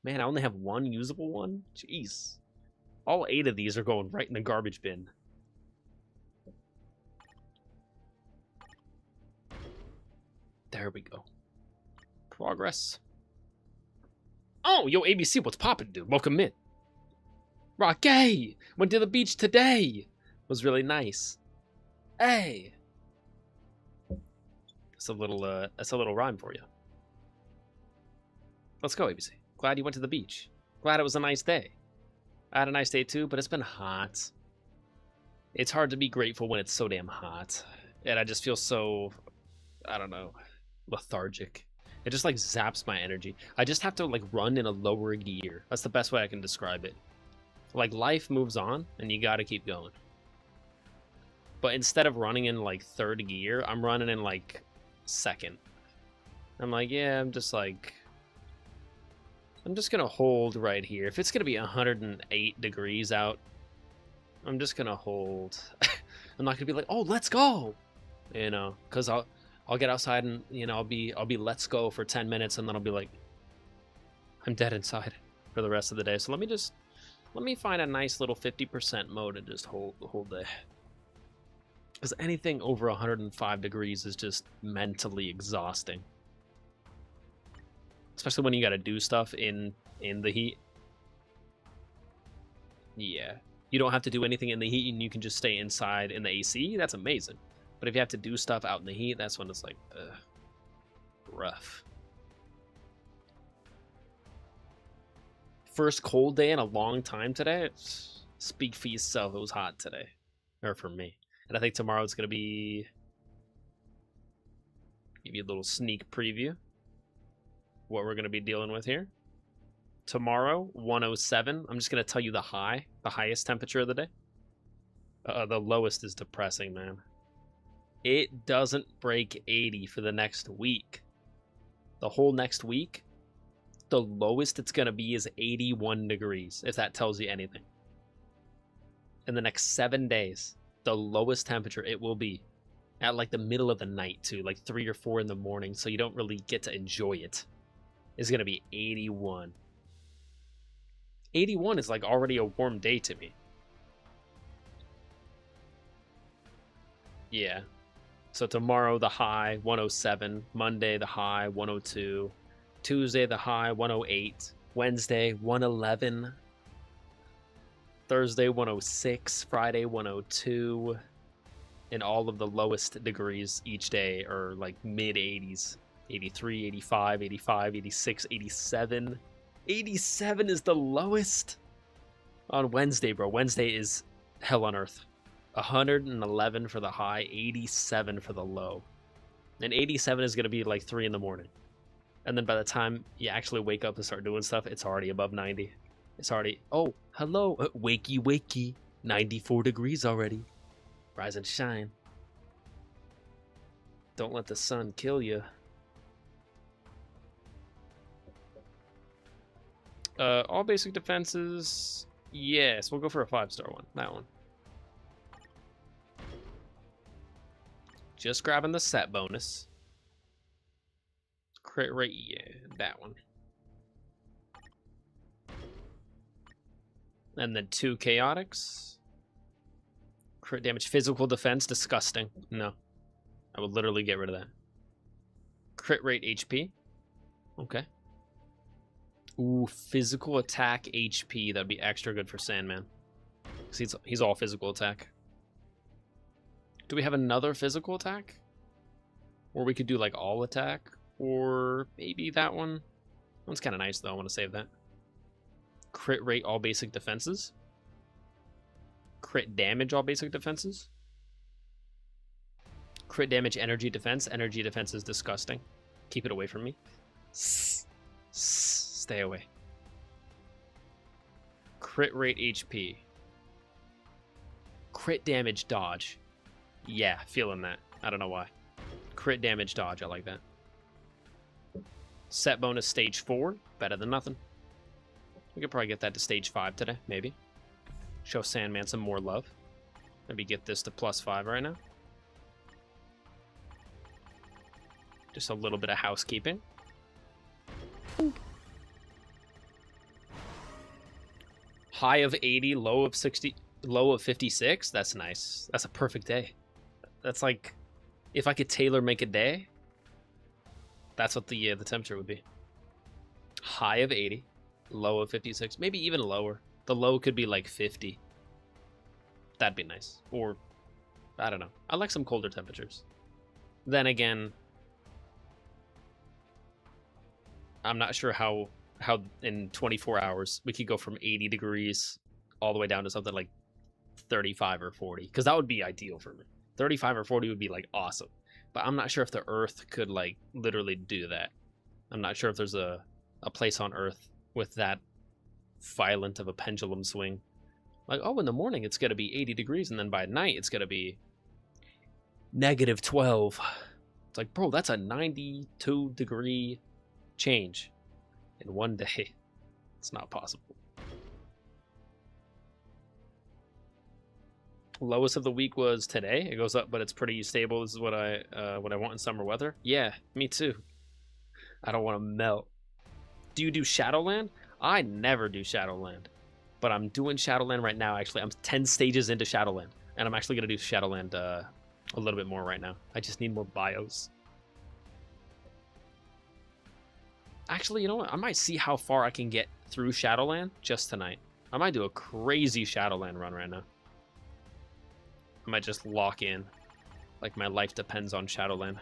Man, I only have 1 usable one? Jeez. All 8 of these are going right in the garbage bin. There we go. Progress. Oh, yo, ABC, what's poppin', dude? Welcome in. Rocky! Went to the beach today! Was really nice. Hey! That's a little rhyme for you. Let's go, ABC. Glad you went to the beach. Glad it was a nice day. I had a nice day too, but it's been hot. It's hard to be grateful when it's so damn hot. And I just feel so, I don't know, lethargic. It just like zaps my energy. I just have to like run in a lower gear. That's the best way I can describe it. Like life moves on and you gotta keep going. But instead of running in like 3rd gear, I'm running in like 2nd. I'm like, yeah, I'm just gonna hold right here. If it's gonna be 108 degrees out, I'm just gonna hold. I'm not gonna be like, oh, let's go, you know, because I'll get outside and you know I'll be let's go for 10 minutes and then I'll be like, I'm dead inside for the rest of the day. So let me find a nice little 50% mode and just hold the whole day. Because anything over 105 degrees is just mentally exhausting, especially when you got to do stuff in the heat. Yeah. You don't have to do anything in the heat and you can just stay inside in the AC. That's amazing. But if you have to do stuff out in the heat, that's when it's like, rough. First cold day in a long time today. Speak for yourself. It was hot today. Or for me. And I think tomorrow it's going to be... Give you a little sneak preview. What we're going to be dealing with here. Tomorrow, 107. I'm just going to tell you the highest temperature of the day. The lowest is depressing, man. It doesn't break 80 for the next week. The whole next week, the lowest it's going to be is 81 degrees, if that tells you anything. In the next 7 days, the lowest temperature it will be at like the middle of the night too, like 3 or 4 in the morning, so you don't really get to enjoy it, is going to be 81. 81 is like already a warm day to me. Yeah. So tomorrow the high 107, Monday the high 102, Tuesday the high 108, Wednesday 111, Thursday 106, Friday 102, and all of the lowest degrees each day are like mid 80s. 83, 85, 85, 86, 87. 87 is the lowest on Wednesday, bro. Wednesday is hell on earth. 111 for the high, 87 for the low. And 87 is going to be like 3 in the morning. And then by the time you actually wake up and start doing stuff, it's already above 90. It's already, oh, hello, wakey, wakey. 94 degrees already. Rise and shine. Don't let the sun kill you. All basic defenses. Yes, we'll go for a 5-star one. That one. Just grabbing the set bonus. Crit rate, yeah, that one. And then 2 chaotics. Crit damage, physical defense, disgusting. No. I would literally get rid of that. Crit rate HP. Okay. Ooh, physical attack HP. That'd be extra good for Sandman. Because he's all physical attack. Do we have another physical attack? Or we could do like all attack? Or maybe that one? That one's kind of nice though. I want to save that. Crit rate all basic defenses. Crit damage all basic defenses. Crit damage energy defense. Energy defense is disgusting. Keep it away from me. Stay away. Crit rate HP. Crit damage dodge. Yeah, feeling that. I don't know why. Crit damage dodge. I like that. Set bonus stage 4. Better than nothing. We could probably get that to stage 5 today. Maybe. Show Sandman some more love. Maybe get this to +5 right now. Just a little bit of housekeeping. High of 80, low of 60, low of 56. That's nice. That's a perfect day. That's like, if I could tailor make a day, that's what the temperature would be. High of 80, low of 56, maybe even lower. The low could be like 50. That'd be nice. Or, I don't know. I like some colder temperatures. Then again, I'm not sure how in 24 hours we could go from 80 degrees all the way down to something like 35 or 40, because that would be ideal for me. 35 or 40 would be like awesome, but I'm not sure if the Earth could like literally do that. I'm not sure if there's a place on Earth with that violent of a pendulum swing. Like, oh, in the morning it's gonna be 80 degrees, and then by night it's gonna be -12. It's like, bro, that's a 92 degree change in one day. It's not possible. Lowest of the week was today. It goes up, but it's pretty stable. This is what I want in summer weather. Yeah, me too. I don't want to melt. Do you do Shadowland? I never do Shadowland, but I'm doing Shadowland right now. Actually, I'm 10 stages into Shadowland, and I'm actually gonna do Shadowland a little bit more right now. I just need more bios. Actually, you know what? I might see how far I can get through Shadowland just tonight. I might do a crazy Shadowland run right now. I might just lock in. Like, my life depends on Shadowland.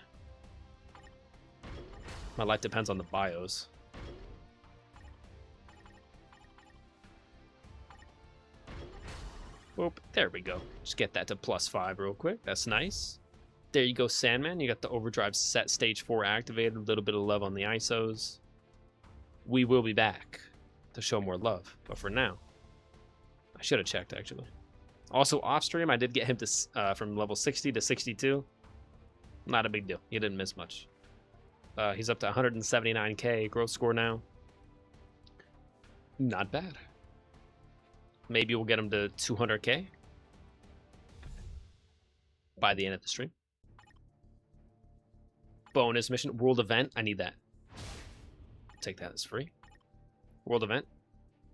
My life depends on the bios. Whoop, there we go. Just get that to +5 real quick. That's nice. There you go, Sandman. You got the overdrive set, stage 4 activated. A little bit of love on the ISOs. We will be back to show more love. But for now, I should have checked, actually. Also, off stream, I did get him to from level 60 to 62. Not a big deal. He didn't miss much. He's up to 179k growth score now. Not bad. Maybe we'll get him to 200k by the end of the stream. Bonus mission, world event. I need that. Take that as free. World event.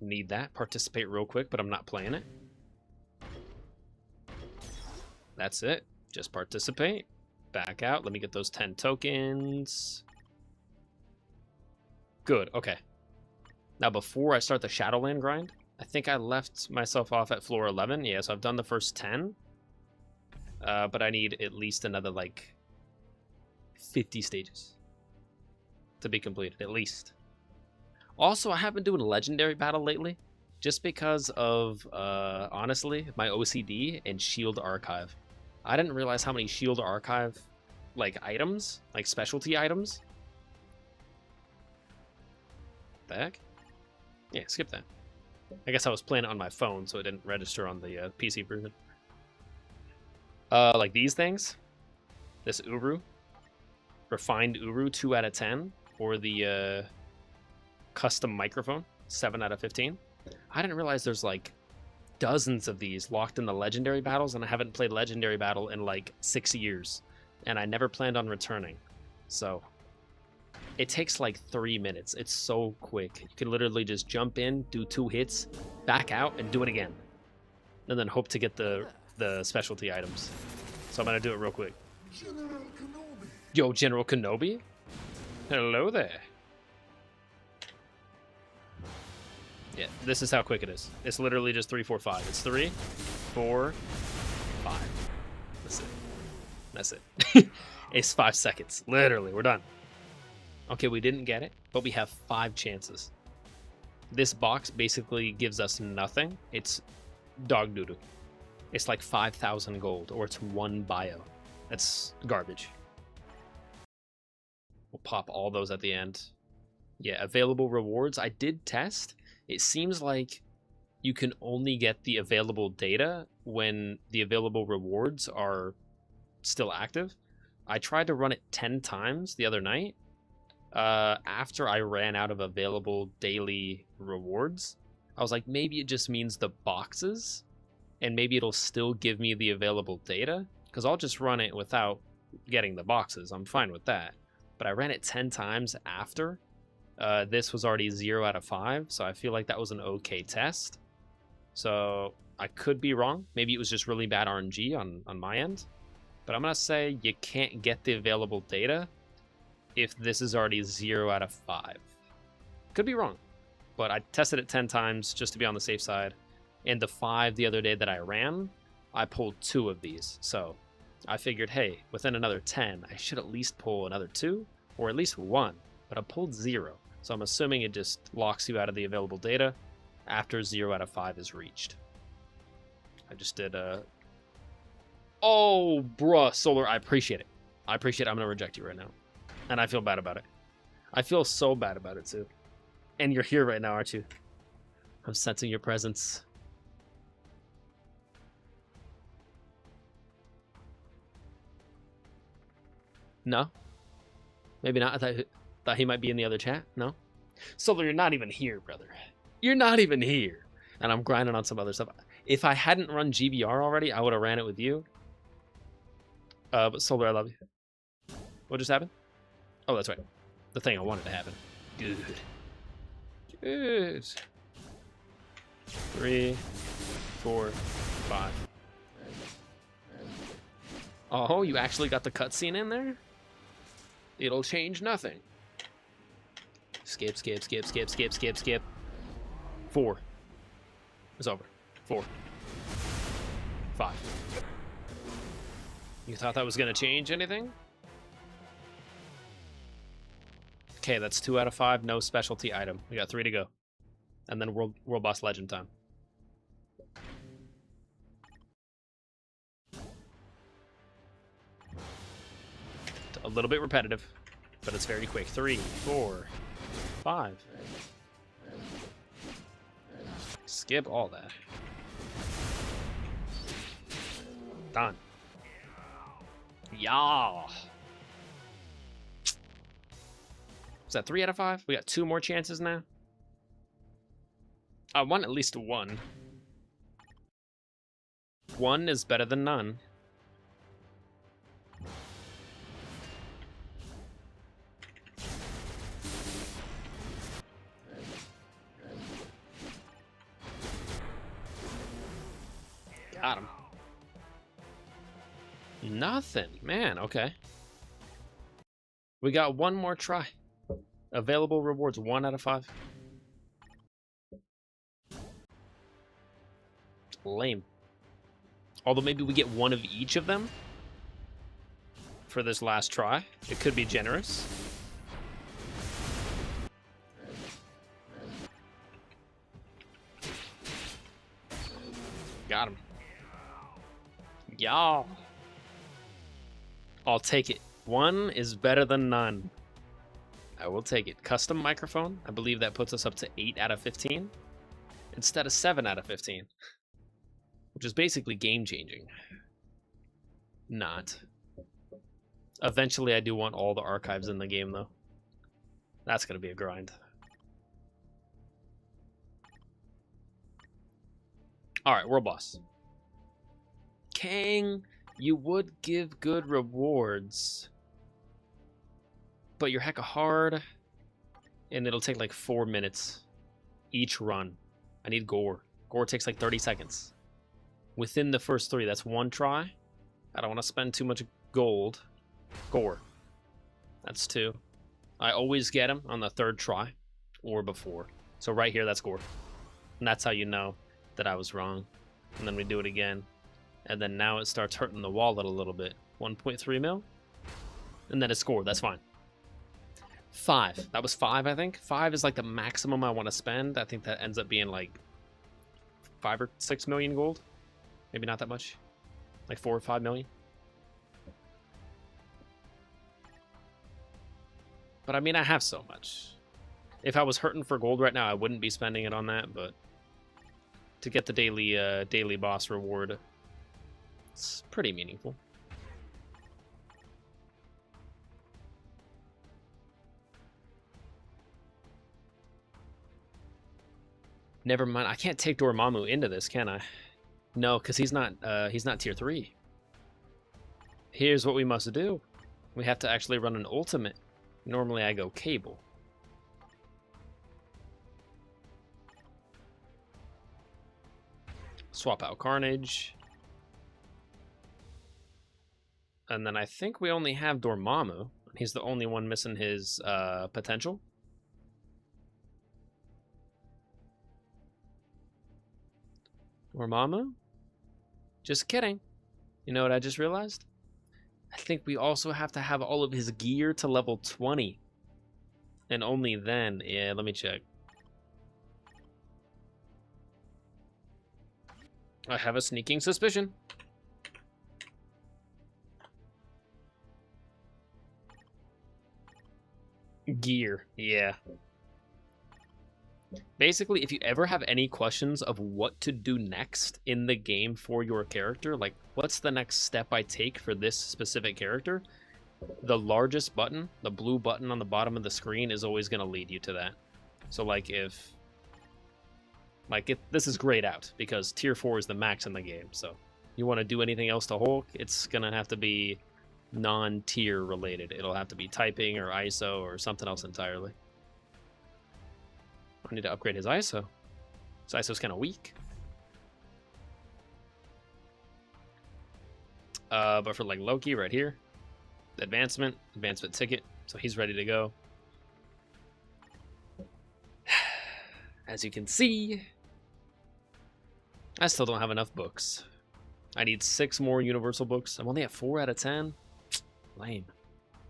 Need that. Participate real quick, but I'm not playing it. That's it. Just participate. Back out. Let me get those 10 tokens. Good. Okay. Now, before I start the Shadowland grind, I think I left myself off at floor 11. Yeah, so I've done the first 10. But I need at least another, like, 50 stages to be completed, at least. Also, I have been doing a legendary battle lately, just because of, honestly, my OCD and Shield Archive. I didn't realize how many Shield Archive, like, items, like specialty items. The heck? Yeah, skip that. I guess I was playing it on my phone, so it didn't register on the PC version. Like these things. This Uru. Refined Uru, 2 out of 10. Or the custom microphone, 7 out of 15. I didn't realize there's like dozens of these locked in the legendary battles, and I haven't played legendary battle in like 6 years. And I never planned on returning. So it takes like 3 minutes. It's so quick. You can literally just jump in, do 2 hits, back out, and do it again. And then hope to get the specialty items. So I'm going to do it real quick. General Kenobi. Yo, General Kenobi? Hello there. Yeah, this is how quick it is. It's literally just 3, 4, 5. It's 3, 4, 5. That's it. That's it. It's 5 seconds. Literally, we're done. Okay, we didn't get it, but we have 5 chances. This box basically gives us nothing. It's dog doo-doo. It's like 5,000 gold, or it's 1 bio. That's garbage. We'll pop all those at the end. Yeah, available rewards. I did test. It seems like you can only get the available data when the available rewards are still active. I tried to run it 10 times the other night. After I ran out of available daily rewards, I was like, maybe it just means the boxes, and maybe it'll still give me the available data, because I'll just run it without getting the boxes. I'm fine with that. But I ran it 10 times after. This was already 0 out of 5, so I feel like that was an okay test. So I could be wrong. Maybe it was just really bad RNG on my end. But I'm going to say you can't get the available data if this is already 0 out of 5. Could be wrong, but I tested it 10 times just to be on the safe side. And the 5 the other day that I ran, I pulled 2 of these. So I figured, hey, within another 10, I should at least pull another 2 or at least 1, but I pulled 0. So I'm assuming it just locks you out of the available data after 0 out of 5 is reached. I just did Oh, bruh, Solar, I appreciate it. I appreciate it. I'm going to reject you right now. And I feel bad about it. I feel so bad about it, too. And you're here right now, aren't you? I'm sensing your presence. No? Maybe not. I thought he might be in the other chat. No? Solar, you're not even here, brother. You're not even here. And I'm grinding on some other stuff. If I hadn't run GBR already, I would have ran it with you. But Solar, I love you. What just happened? Oh, that's right. The thing I wanted to happen. Good. Good. 3, 4, 5. Oh, you actually got the cutscene in there? It'll change nothing. Skip, skip, skip, skip, skip, skip, skip. 4. It's over. 4. 5. You thought that was going to change anything? Okay, that's 2 out of 5. No specialty item. We got 3 to go. And then World Boss Legend time. A little bit repetitive, but it's very quick. 3, 4, 5. Skip all that. Done. Yeah. Is that 3 out of 5? We got 2 more chances now. I want at least 1. 1 is better than none. Got him. Nothing. Man, okay. We got 1 more try. Available rewards 1 out of 5. Lame. Although maybe we get 1 of each of them for this last try. It could be generous. Got him. Y'all. I'll take it. 1 is better than none. I will take it. Custom microphone. I believe that puts us up to 8 out of 15 instead of 7 out of 15, which is basically game changing. Not. Eventually, I do want all the archives in the game, though. That's going to be a grind. All right, world boss. Kang, you would give good rewards, but you're hecka hard, and it'll take like 4 minutes each run. I need gore. Gore takes like 30 seconds. Within the first 3, that's 1 try. I don't want to spend too much gold. Gore. That's 2. I always get him on the 3rd try or before. So right here, that's gore. And that's how you know that I was wrong. And then we do it again. And then now it starts hurting the wallet a little bit. 1.3 mil. And then it's scored. That's fine. 5. That was 5, I think. 5 is like the maximum I want to spend. I think that ends up being like 5 or 6 million gold. Maybe not that much. Like 4 or 5 million. But I mean, I have so much. If I was hurting for gold right now, I wouldn't be spending it on that. But to get the daily boss reward, it's pretty meaningful. Never mind. I can't take Dormammu into this, can I? No, because he's not tier 3. Here's what we must do. We have to actually run an ultimate. Normally I go cable. Swap out Carnage. And then I think we only have Dormammu. He's the only one missing his potential. Dormammu? Just kidding. You know what I just realized? I think we also have to have all of his gear to level 20. And only then. Yeah, let me check. I have a sneaking suspicion. Gear, yeah. Basically, if you ever have any questions of what to do next in the game for your character, like what's the next step I take for this specific character, the largest button, the blue button on the bottom of the screen, is always going to lead you to that. So like if Like, this is grayed out because tier 4 is the max in the game. So you want to do anything else to Hulk, it's going to have to be non-tier related. It'll have to be typing or ISO or something else entirely. I need to upgrade his ISO. His ISO's kind of weak. But for like Loki right here, advancement ticket, so he's ready to go. As you can see, I still don't have enough books. I need 6 more universal books. I'm only at 4 out of 10. Lame.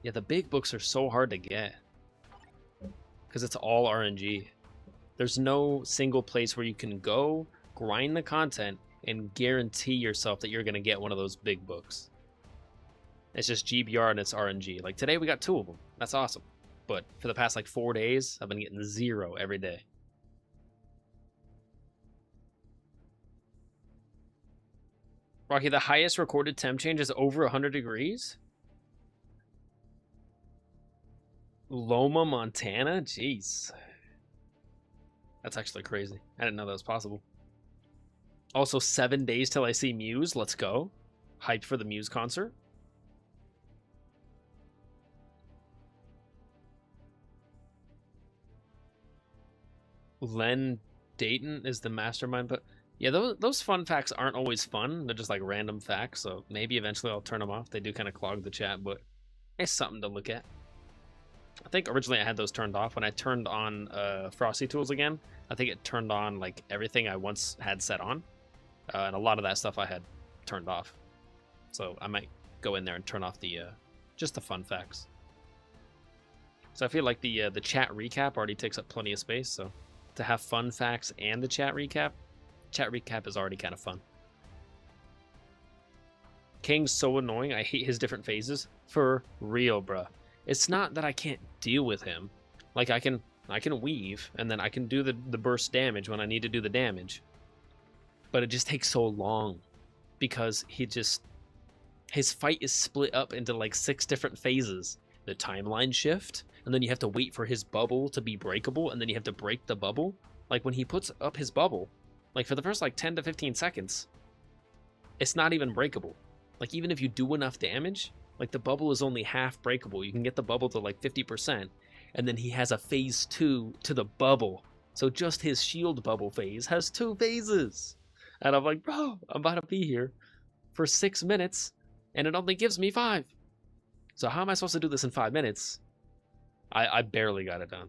Yeah, the big books are so hard to get because it's all RNG. There's no single place where you can go, grind the content, and guarantee yourself that you're going to get one of those big books. It's just GBR and it's RNG. Like today we got 2 of them. That's awesome. But for the past like 4 days, I've been getting 0 every day. Rocky, the highest recorded temp change is over 100 degrees? Loma, Montana? Jeez. That's actually crazy. I didn't know that was possible. Also, 7 days till I see Muse. Let's go. Hyped for the Muse concert. Len Dayton is the mastermind, but yeah, those fun facts aren't always fun. They're just like random facts, so maybe eventually I'll turn them off. They do kind of clog the chat, but it's something to look at. I think originally I had those turned off. When I turned on Frosty Tools again, I think it turned on like everything I once had set on. And a lot of that stuff I had turned off. So I might go in there and turn off the just the fun facts. So I feel like the chat recap already takes up plenty of space, so to have fun facts and the chat recap is already kind of fun. King's so annoying. I hate his different phases. For real, bruh. It's not that I can't deal with him. Like I can weave and then I can do the burst damage when I need to do the damage. But it just takes so long because his fight is split up into like 6 different phases. The timeline shift, and then you have to wait for his bubble to be breakable, and then you have to break the bubble. Like when he puts up his bubble, like for the first like 10 to 15 seconds, it's not even breakable. Like even if you do enough damage, like the bubble is only half breakable. You can get the bubble to like 50%, and then he has a phase 2 to the bubble. So just his shield bubble phase has 2 phases. And I'm like, bro, I'm about to be here for 6 minutes, and it only gives me 5. So how am I supposed to do this in 5 minutes? I barely got it done.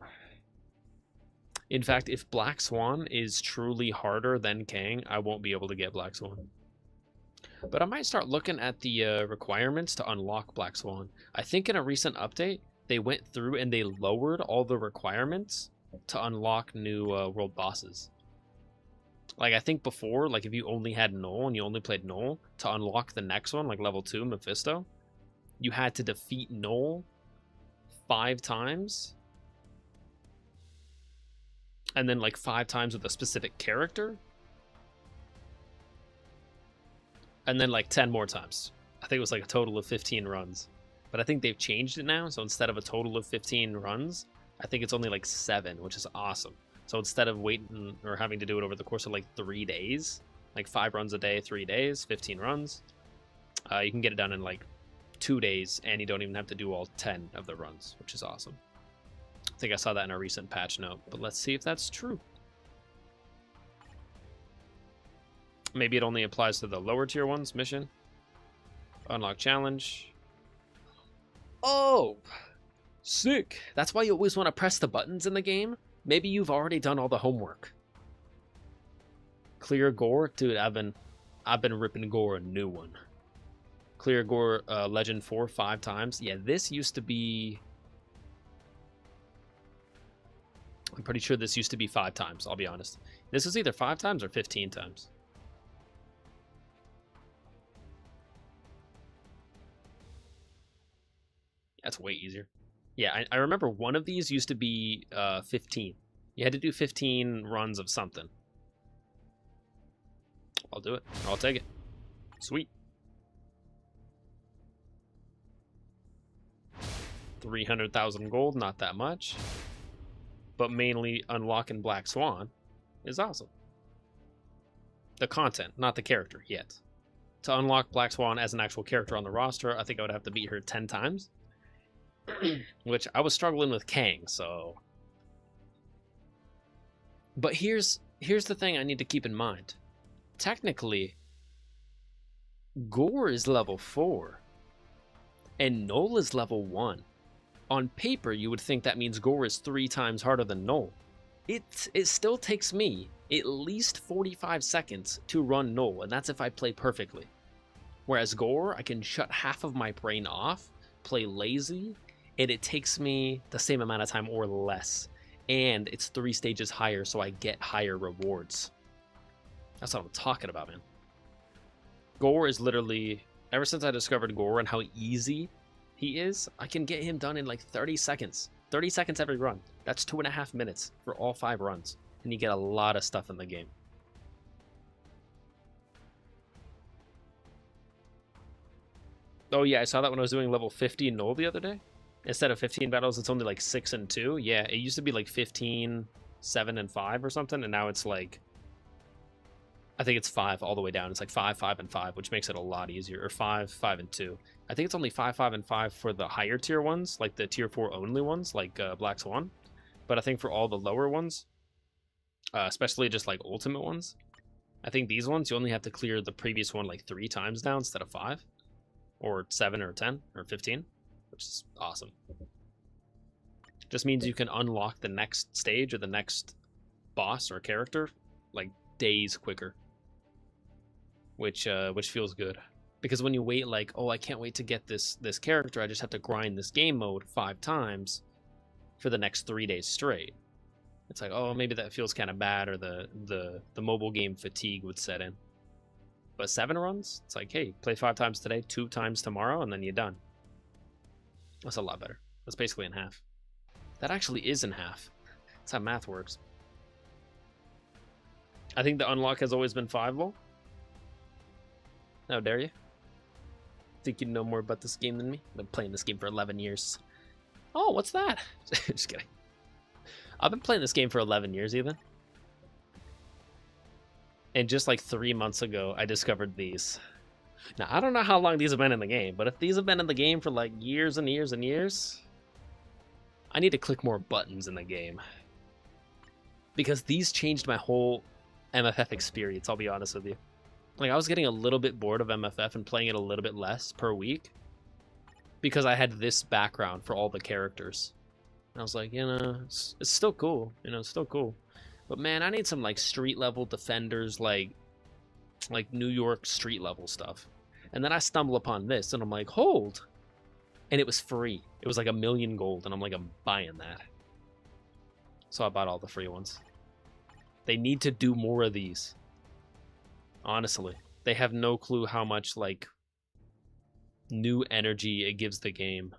In fact, if Black Swan is truly harder than Kang, I won't be able to get Black Swan. But I might start looking at the requirements to unlock Black Swan. I think in a recent update, they went through and they lowered all the requirements to unlock new world bosses. Like, I think before, like, if you only had Null and you only played Null, to unlock the next one, like level 2, Mephisto, you had to defeat Null 5 times. And then, like, 5 times with a specific character. And then, like, 10 more times. I think it was, like, a total of 15 runs. But I think they've changed it now, so instead of a total of 15 runs, I think it's only, like, 7, which is awesome. So instead of waiting or having to do it over the course of like 3 days, like 5 runs a day, 3 days, 15 runs, you can get it done in like 2 days, and you don't even have to do all 10 of the runs, which is awesome. I think I saw that in a recent patch note, but let's see if that's true. Maybe it only applies to the lower tier ones. Mission. Unlock challenge. Oh! Sick! That's why you always want to press the buttons in the game. Maybe you've already done all the homework. Clear Gore? Dude, I've been ripping Gore a new one. Clear Gore Legend 4 5 times. Yeah, this used to be... I'm pretty sure this used to be 5 times, I'll be honest. This is either 5 times or 15 times. That's way easier. Yeah, I remember one of these used to be 15. You had to do 15 runs of something. I'll do it. I'll take it. Sweet. 300,000 gold, not that much. But mainly unlocking Black Swan is awesome. The content, not the character yet. To unlock Black Swan as an actual character on the roster, I think I would have to beat her 10 times. Which I was struggling with Kang, so... But here's the thing I need to keep in mind. Technically, Gore is level 4. And Null is level 1. On paper, you would think that means Gore is 3 times harder than Null. It still takes me at least 45 seconds to run Null, and that's if I play perfectly. Whereas Gore, I can shut half of my brain off, play lazy, and it takes me the same amount of time or less. And it's 3 stages higher, so I get higher rewards. That's what I'm talking about, man. Gore is literally... Ever since I discovered Gore and how easy he is, I can get him done in like 30 seconds. 30 seconds every run. That's 2.5 minutes for all 5 runs. And you get a lot of stuff in the game. Oh yeah, I saw that when I was doing level 50 Null the other day. Instead of 15 battles, it's only like 6 and 2. Yeah, it used to be like 15, 7 and 5 or something, and now it's like... I think it's 5 all the way down. It's like 5, 5, and 5, which makes it a lot easier. Or 5, 5, and 2. I think it's only 5, 5, and 5 for the higher tier ones, like the tier 4 only ones, like Black Swan. But I think for all the lower ones, especially just like ultimate ones, I think these ones, you only have to clear the previous one like 3 times now instead of 5. Or 7 or 10 or 15, which is awesome. Just means you can unlock the next stage or the next boss or character like days quicker. Which feels good. Because when you wait like, oh, I can't wait to get this character, I just have to grind this game mode 5 times for the next 3 days straight. It's like, oh, maybe that feels kind of bad, or the mobile game fatigue would set in. But 7 runs, it's like, hey, play 5 times today, 2 times tomorrow, and then you're done. That's a lot better. That's basically in half. That actually is in half. That's how math works. I think the unlock has always been 5 though. How dare you? Think you know more about this game than me? I've been playing this game for 11 years. Oh, what's that? Just kidding. I've been playing this game for 11 years even. And just like 3 months ago, I discovered these. Now, I don't know how long these have been in the game, but if these have been in the game for like years and years and years, I need to click more buttons in the game. Because these changed my whole MFF experience, I'll be honest with you. Like, I was getting a little bit bored of MFF and playing it a little bit less per week because I had this background for all the characters. And I was like, you know, it's still cool. You know, it's still cool. But man, I need some like street level defenders, like New York street level stuff. And then I stumble upon this and I'm like, hold. And it was free. It was like 1,000,000 gold. And I'm like, I'm buying that. So I bought all the free ones. They need to do more of these. Honestly, they have no clue how much like new energy it gives the game,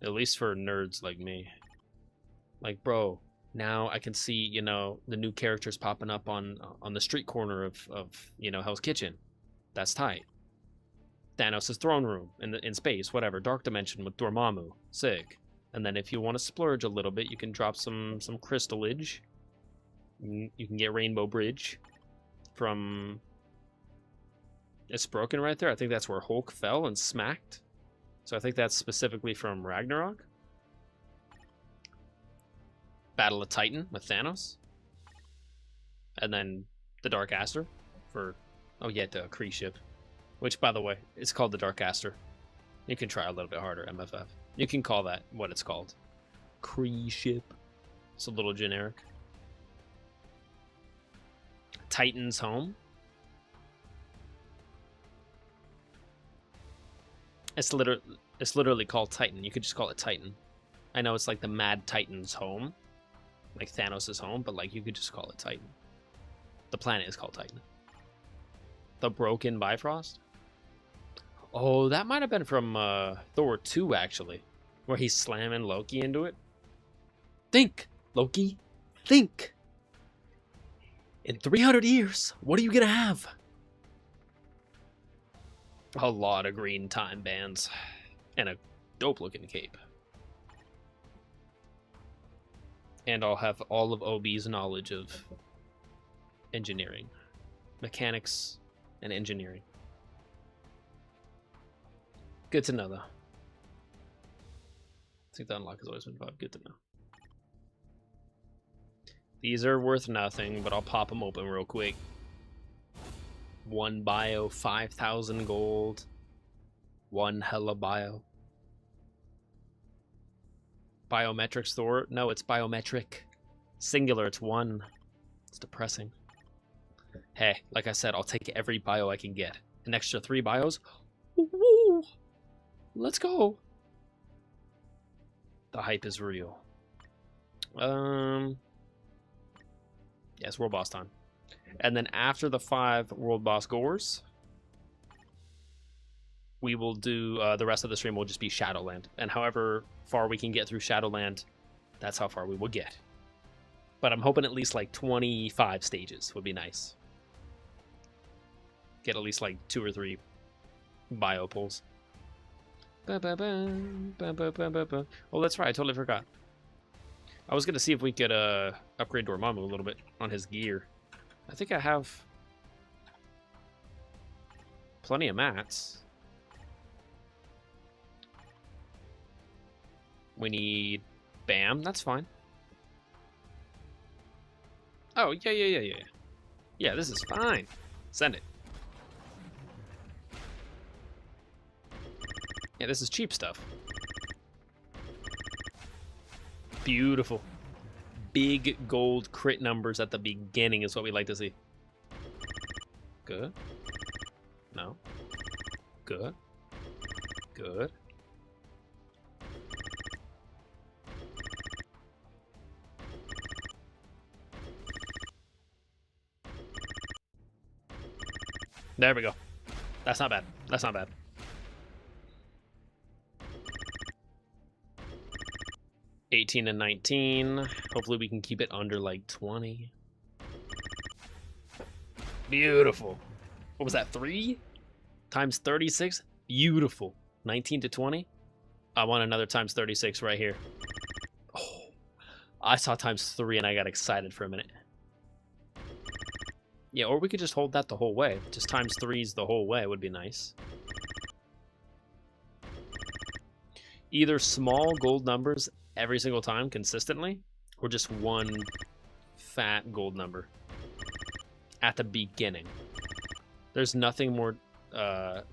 at least for nerds like me. Like, bro, now I can see, you know, the new characters popping up on the street corner of you know, Hell's Kitchen. That's tight. Thanos' throne room in space, whatever. Dark Dimension with Dormammu, sick. And then if you want to splurge a little bit, you can drop some crystallage. You can get Rainbow Bridge from... It's broken right there. I think that's where Hulk fell and smacked. So I think that's specifically from Ragnarok. Battle of Titan with Thanos. And then the Dark Aster for... Oh yeah, the Kree ship. Which, by the way, it's called the Dark Aster. You can try a little bit harder, MFF. You can call that what it's called. Kree ship. It's a little generic. Titan's home. It's literally called Titan. You could just call it Titan. I know it's like the Mad Titan's home. Like Thanos' home, but like you could just call it Titan. The planet is called Titan. The Broken Bifrost? Oh, that might have been from Thor 2, actually. Where he's slamming Loki into it. Think, Loki. Think. In 300 years, what are you gonna have? A lot of green time bands. And a dope-looking cape. And I'll have all of OB's knowledge of engineering. mechanics, and engineering. Good to know, though. I think the unlock has always been 5. Good to know. These are worth nothing, but I'll pop them open real quick. 1 bio, 5,000 gold. 1 hella bio. Biometric store? No, it's biometric. Singular, it's 1. It's depressing. Hey, like I said, I'll take every bio I can get. An extra 3 bios? Woo! Let's go! The hype is real. Yes, world boss time. And then after the 5 world boss gores, we will do the rest of the stream will just be Shadowland. And however far we can get through Shadowland, that's how far we will get. But I'm hoping at least like 25 stages would be nice. Get at least like 2 or 3 bio pulls. Oh, that's right. I totally forgot. I was going to see if we could upgrade Dormammu a little bit on his gear. I think I have plenty of mats. We need Bam. That's fine. Oh, yeah. Yeah, this is fine. Send it. Yeah, this is cheap stuff. Beautiful. Big gold crit numbers at the beginning is what we like to see. Good. No. Good. Good. There we go. That's not bad. That's not bad. $18 and $19. Hopefully we can keep it under like 20. Beautiful. What was that? 3 times 36? Beautiful. 19 to 20. I want another times 36 right here. Oh, I saw times 3 and I got excited for a minute. Yeah, or we could just hold that the whole way. Just times 3s the whole way would be nice. Either small gold numbers every single time consistently, or just 1 fat gold number at the beginning. There's nothing more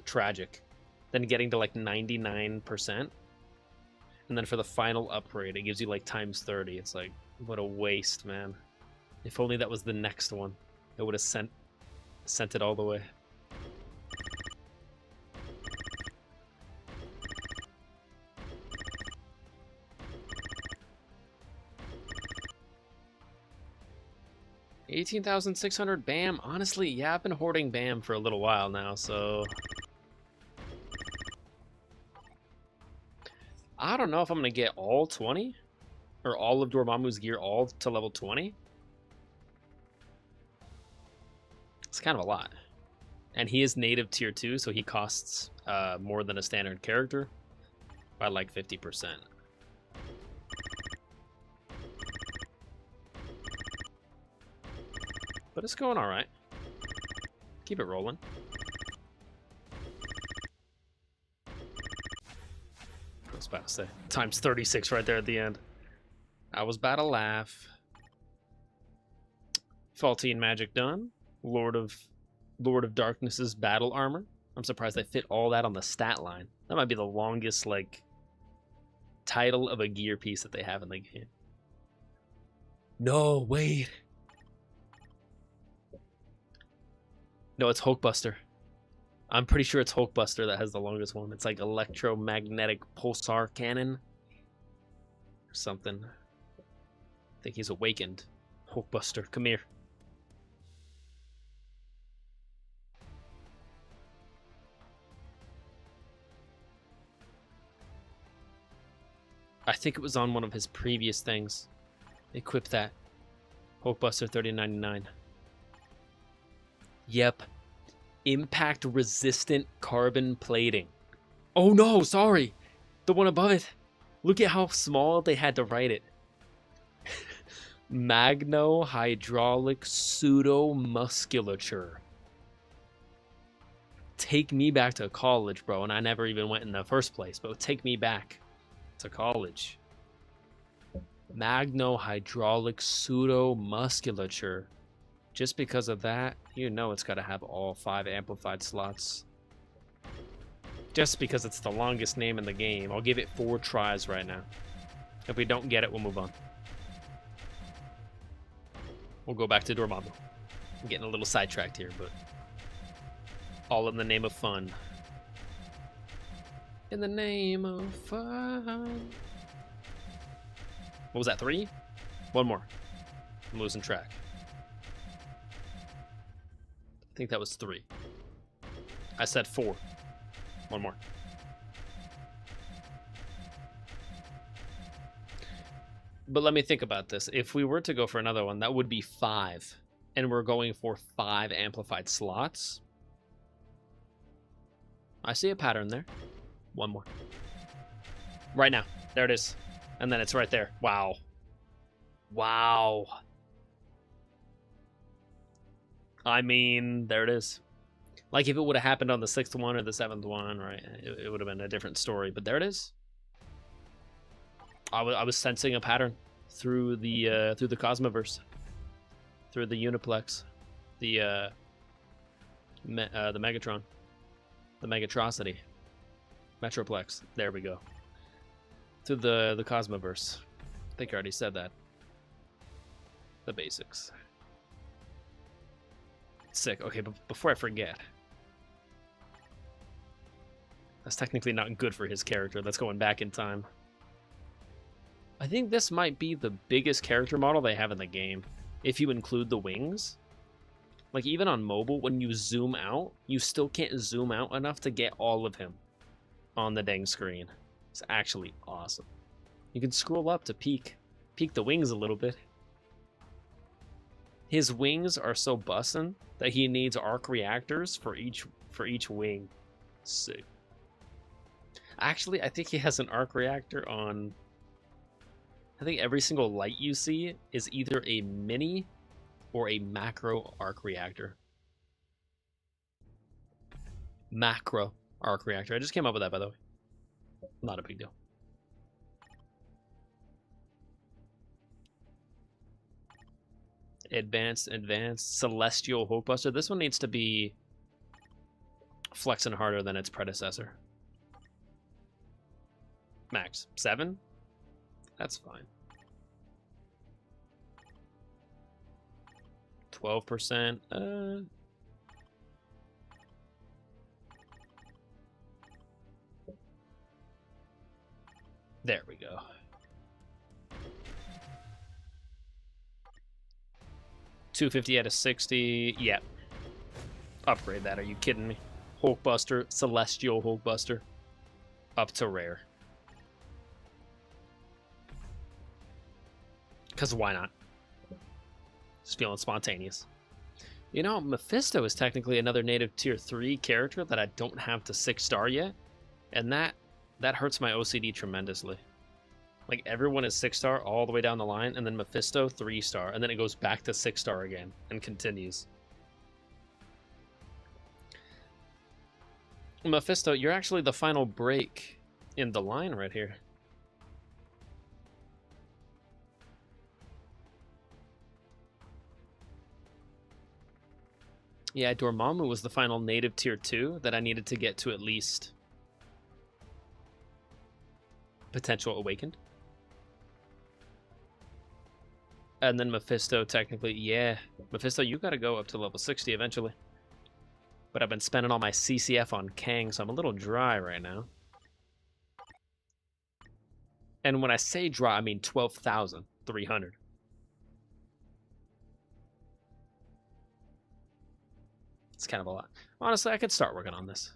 tragic than getting to like 99%, and then for the final upgrade it gives you like times 30. It's like, what a waste, man. If only that was the next one. It would have sent it all the way. $18,600 BAM. Honestly, yeah, I've been hoarding BAM for a little while now, so I don't know if I'm gonna get all 20 or all of Dormammu's gear all to level 20. It's kind of a lot. And he is native tier 2, so he costs more than a standard character by like 50%. But it's going alright. Keep it rolling. I was about to say. Times 36 right there at the end. I was about to laugh. Faulty and magic done. Lord of Darkness's battle armor. I'm surprised they fit all that on the stat line. That might be the longest, like, title of a gear piece that they have in the game. No, wait. No, it's Hulkbuster. I'm pretty sure it's Hulkbuster that has the longest one. It's like electromagnetic pulsar cannon or something. I think he's awakened. Hulkbuster, come here. I think it was on one of his previous things. Equip that. Hulkbuster 3099. Yep. Impact resistant carbon plating. Oh no, sorry. The one above it. Look at how small they had to write it. Magno hydraulic pseudo musculature. Take me back to college, bro, and I never even went in the first place, but take me back to college. Magno-hydraulic pseudo-musculature. Just because of that, you know it's got to have all 5 amplified slots. Just because it's the longest name in the game. I'll give it 4 tries right now. If we don't get it, we'll move on. We'll go back to Dormammu. I'm getting a little sidetracked here, but all in the name of fun. In the name of fun. What was that, 3? One more. I'm losing track. I think that was 3. I said 4. One more. But let me think about this. If we were to go for another one, that would be 5. And we're going for 5 amplified slots. I see a pattern there. One more. Right now. There it is. And then it's right there. Wow. Wow. I mean, there it is. Like, if it would have happened on the 6th one or the 7th one, right, it would have been a different story. But there it is. I was sensing a pattern through the Cosmoverse, through the Uniplex, the Megatron, the Megatrocity, Metroplex. There we go. Through the Cosmoverse. I think I already said that. The basics. Sick. Okay, but before I forget, that's technically not good for his character. That's going back in time. I think this might be the biggest character model they have in the game, if you include the wings. Like, even on mobile, when you zoom out, you still can't zoom out enough to get all of him on the dang screen. It's actually awesome. You can scroll up to peek the wings a little bit. His wings are so bussin' that he needs arc reactors for each wing. Sick. Actually, I think he has an arc reactor on... I think every single light you see is either a mini or a macro arc reactor. Macro arc reactor. I just came up with that, by the way. Not a big deal. Advanced Celestial Hulkbuster. This one needs to be flexing harder than its predecessor. Max 7? That's fine. 12%. There we go. $250 out of 60. Yep. Upgrade that. Are you kidding me? Hulkbuster, Celestial Hulkbuster. Up to rare. Because why not? Just feeling spontaneous. You know, Mephisto is technically another native tier 3 character that I don't have to 6-star yet. And that hurts my OCD tremendously. Like, everyone is 6-star all the way down the line, and then Mephisto 3-star, and then it goes back to 6-star again and continues. Mephisto, you're actually the final break in the line right here. Yeah, Dormammu was the final native tier 2 that I needed to get to at least potential awakened. And then Mephisto, technically, yeah. Mephisto, you gotta go up to level 60 eventually. But I've been spending all my CCF on Kang, so I'm a little dry right now. And when I say dry, I mean 12,300. It's kind of a lot. Honestly, I could start working on this.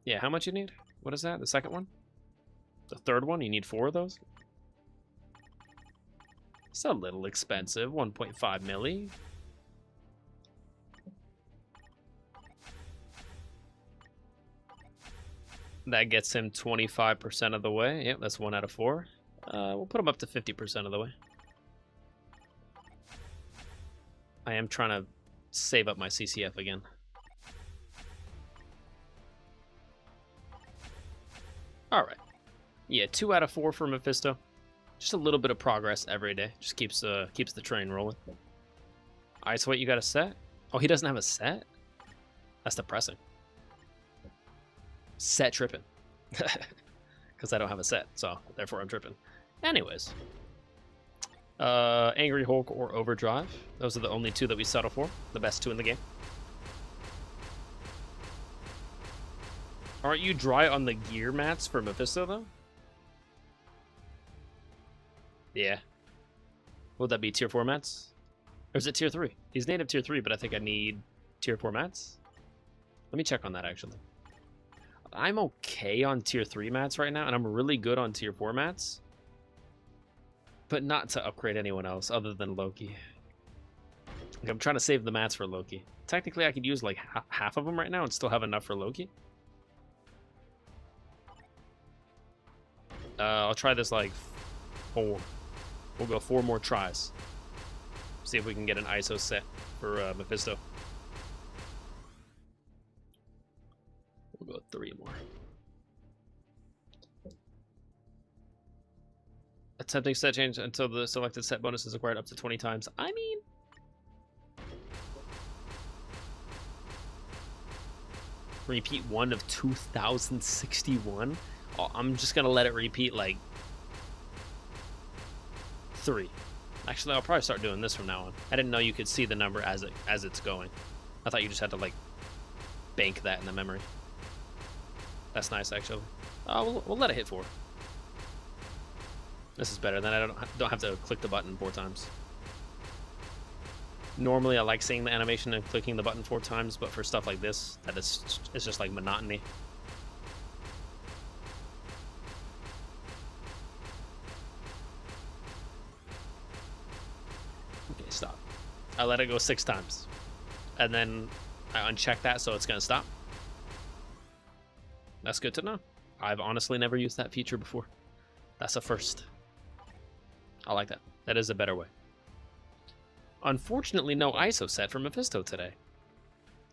Yeah, how much you need? What is that? The second one? The third one? You need 4 of those? It's a little expensive. 1.5 milli. That gets him 25% of the way. Yep, that's 1 out of 4. We'll put him up to 50% of the way. I am trying to save up my CCF again. Yeah, 2 out of 4 for Mephisto. Just a little bit of progress every day. Just keeps the train rolling. Ice Weight, you got a set? Oh, he doesn't have a set? That's depressing. Set tripping. Because I don't have a set, so therefore I'm tripping. Anyways. Angry Hulk or Overdrive. Those are the only 2 that we settle for. The best 2 in the game. Aren't you dry on the gear mats for Mephisto, though? Yeah. Would that be tier 4 mats? Or is it tier 3? He's native tier 3, but I think I need tier 4 mats. Let me check on that, actually. I'm okay on tier 3 mats right now, and I'm really good on tier 4 mats. But not to upgrade anyone else other than Loki. Like, I'm trying to save the mats for Loki. Technically, I could use like half of them right now and still have enough for Loki. I'll try this like 4. We'll go 4 more tries. See if we can get an ISO set for Mephisto. We'll go 3 more. Attempting set change until the selected set bonus is acquired up to 20 times. I mean... Repeat 1 of 2061? Oh, I'm just gonna let it repeat like 3. Actually, I'll probably start doing this from now on. I didn't know you could see the number as it's going. I thought you just had to like bank that in the memory. That's nice, actually. We'll let it hit 4. This is better. Then I don't have to click the button 4 times. Normally, I like seeing the animation and clicking the button 4 times, but for stuff like this, it's just like monotony. Okay, stop. I let it go 6 times, and then I uncheck that, so it's gonna stop. That's good to know. I've honestly never used that feature before. That's a first. I like that. That is a better way. Unfortunately, no ISO set for Mephisto today.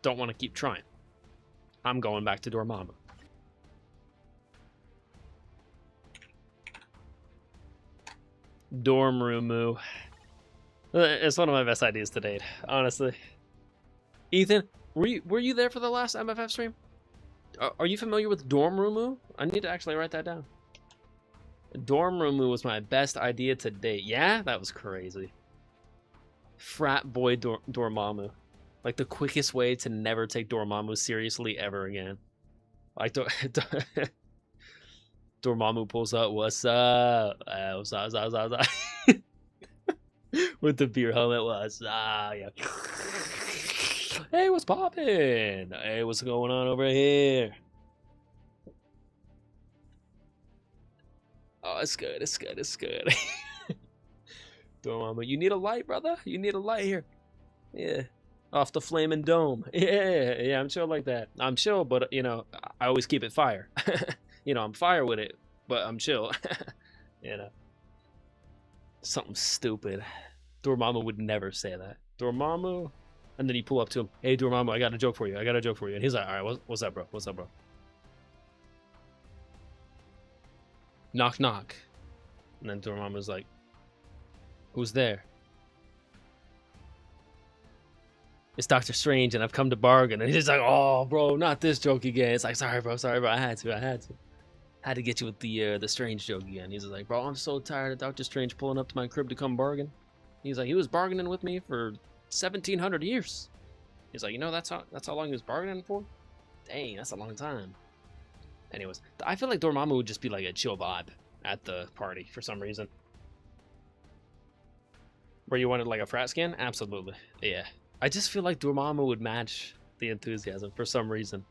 Don't want to keep trying. I'm going back to Dormammu. Dormammu. It's one of my best ideas to date, honestly. Ethan, were you there for the last MFF stream? Are you familiar with Dormammu? I need to actually write that down. Dormammu was my best idea to date. Yeah, that was crazy. Frat boy Dormammu. Like the quickest way to never take Dormammu seriously ever again. Like Dormammu pulls up, what's up? What's up? With the beer helmet, what's up? Yeah. Hey, what's poppin'? Hey, what's going on over here? Oh, it's good, it's good, it's good. Dormammu, you need a light, brother? You need a light here. Yeah. Off the flaming dome. Yeah, I'm chill like that. I'm chill, but, you know, I always keep it fire. You know, I'm fire with it, but I'm chill. You know. Something stupid. Dormammu would never say that. Dormammu, and then you pull up to him. Hey, Dormammu, I got a joke for you. I got a joke for you. And he's like, all right, what's up, bro? What's up, bro? Knock, knock. And then Dormammu's like, who's there? It's Doctor Strange, and I've come to bargain. And he's like, oh, bro, not this joke again. It's like, sorry, bro, I had to get you with the Strange joke again. He's like, bro, I'm so tired of Doctor Strange pulling up to my crib to come bargain. He's like, he was bargaining with me for 1,700 years. He's like, you know, that's how long he was bargaining for? Dang, that's a long time. Anyways, I feel like Dormammu would just be like a chill vibe at the party for some reason. Where you wanted like a frat skin? Absolutely. Yeah. I just feel like Dormammu would match the enthusiasm for some reason.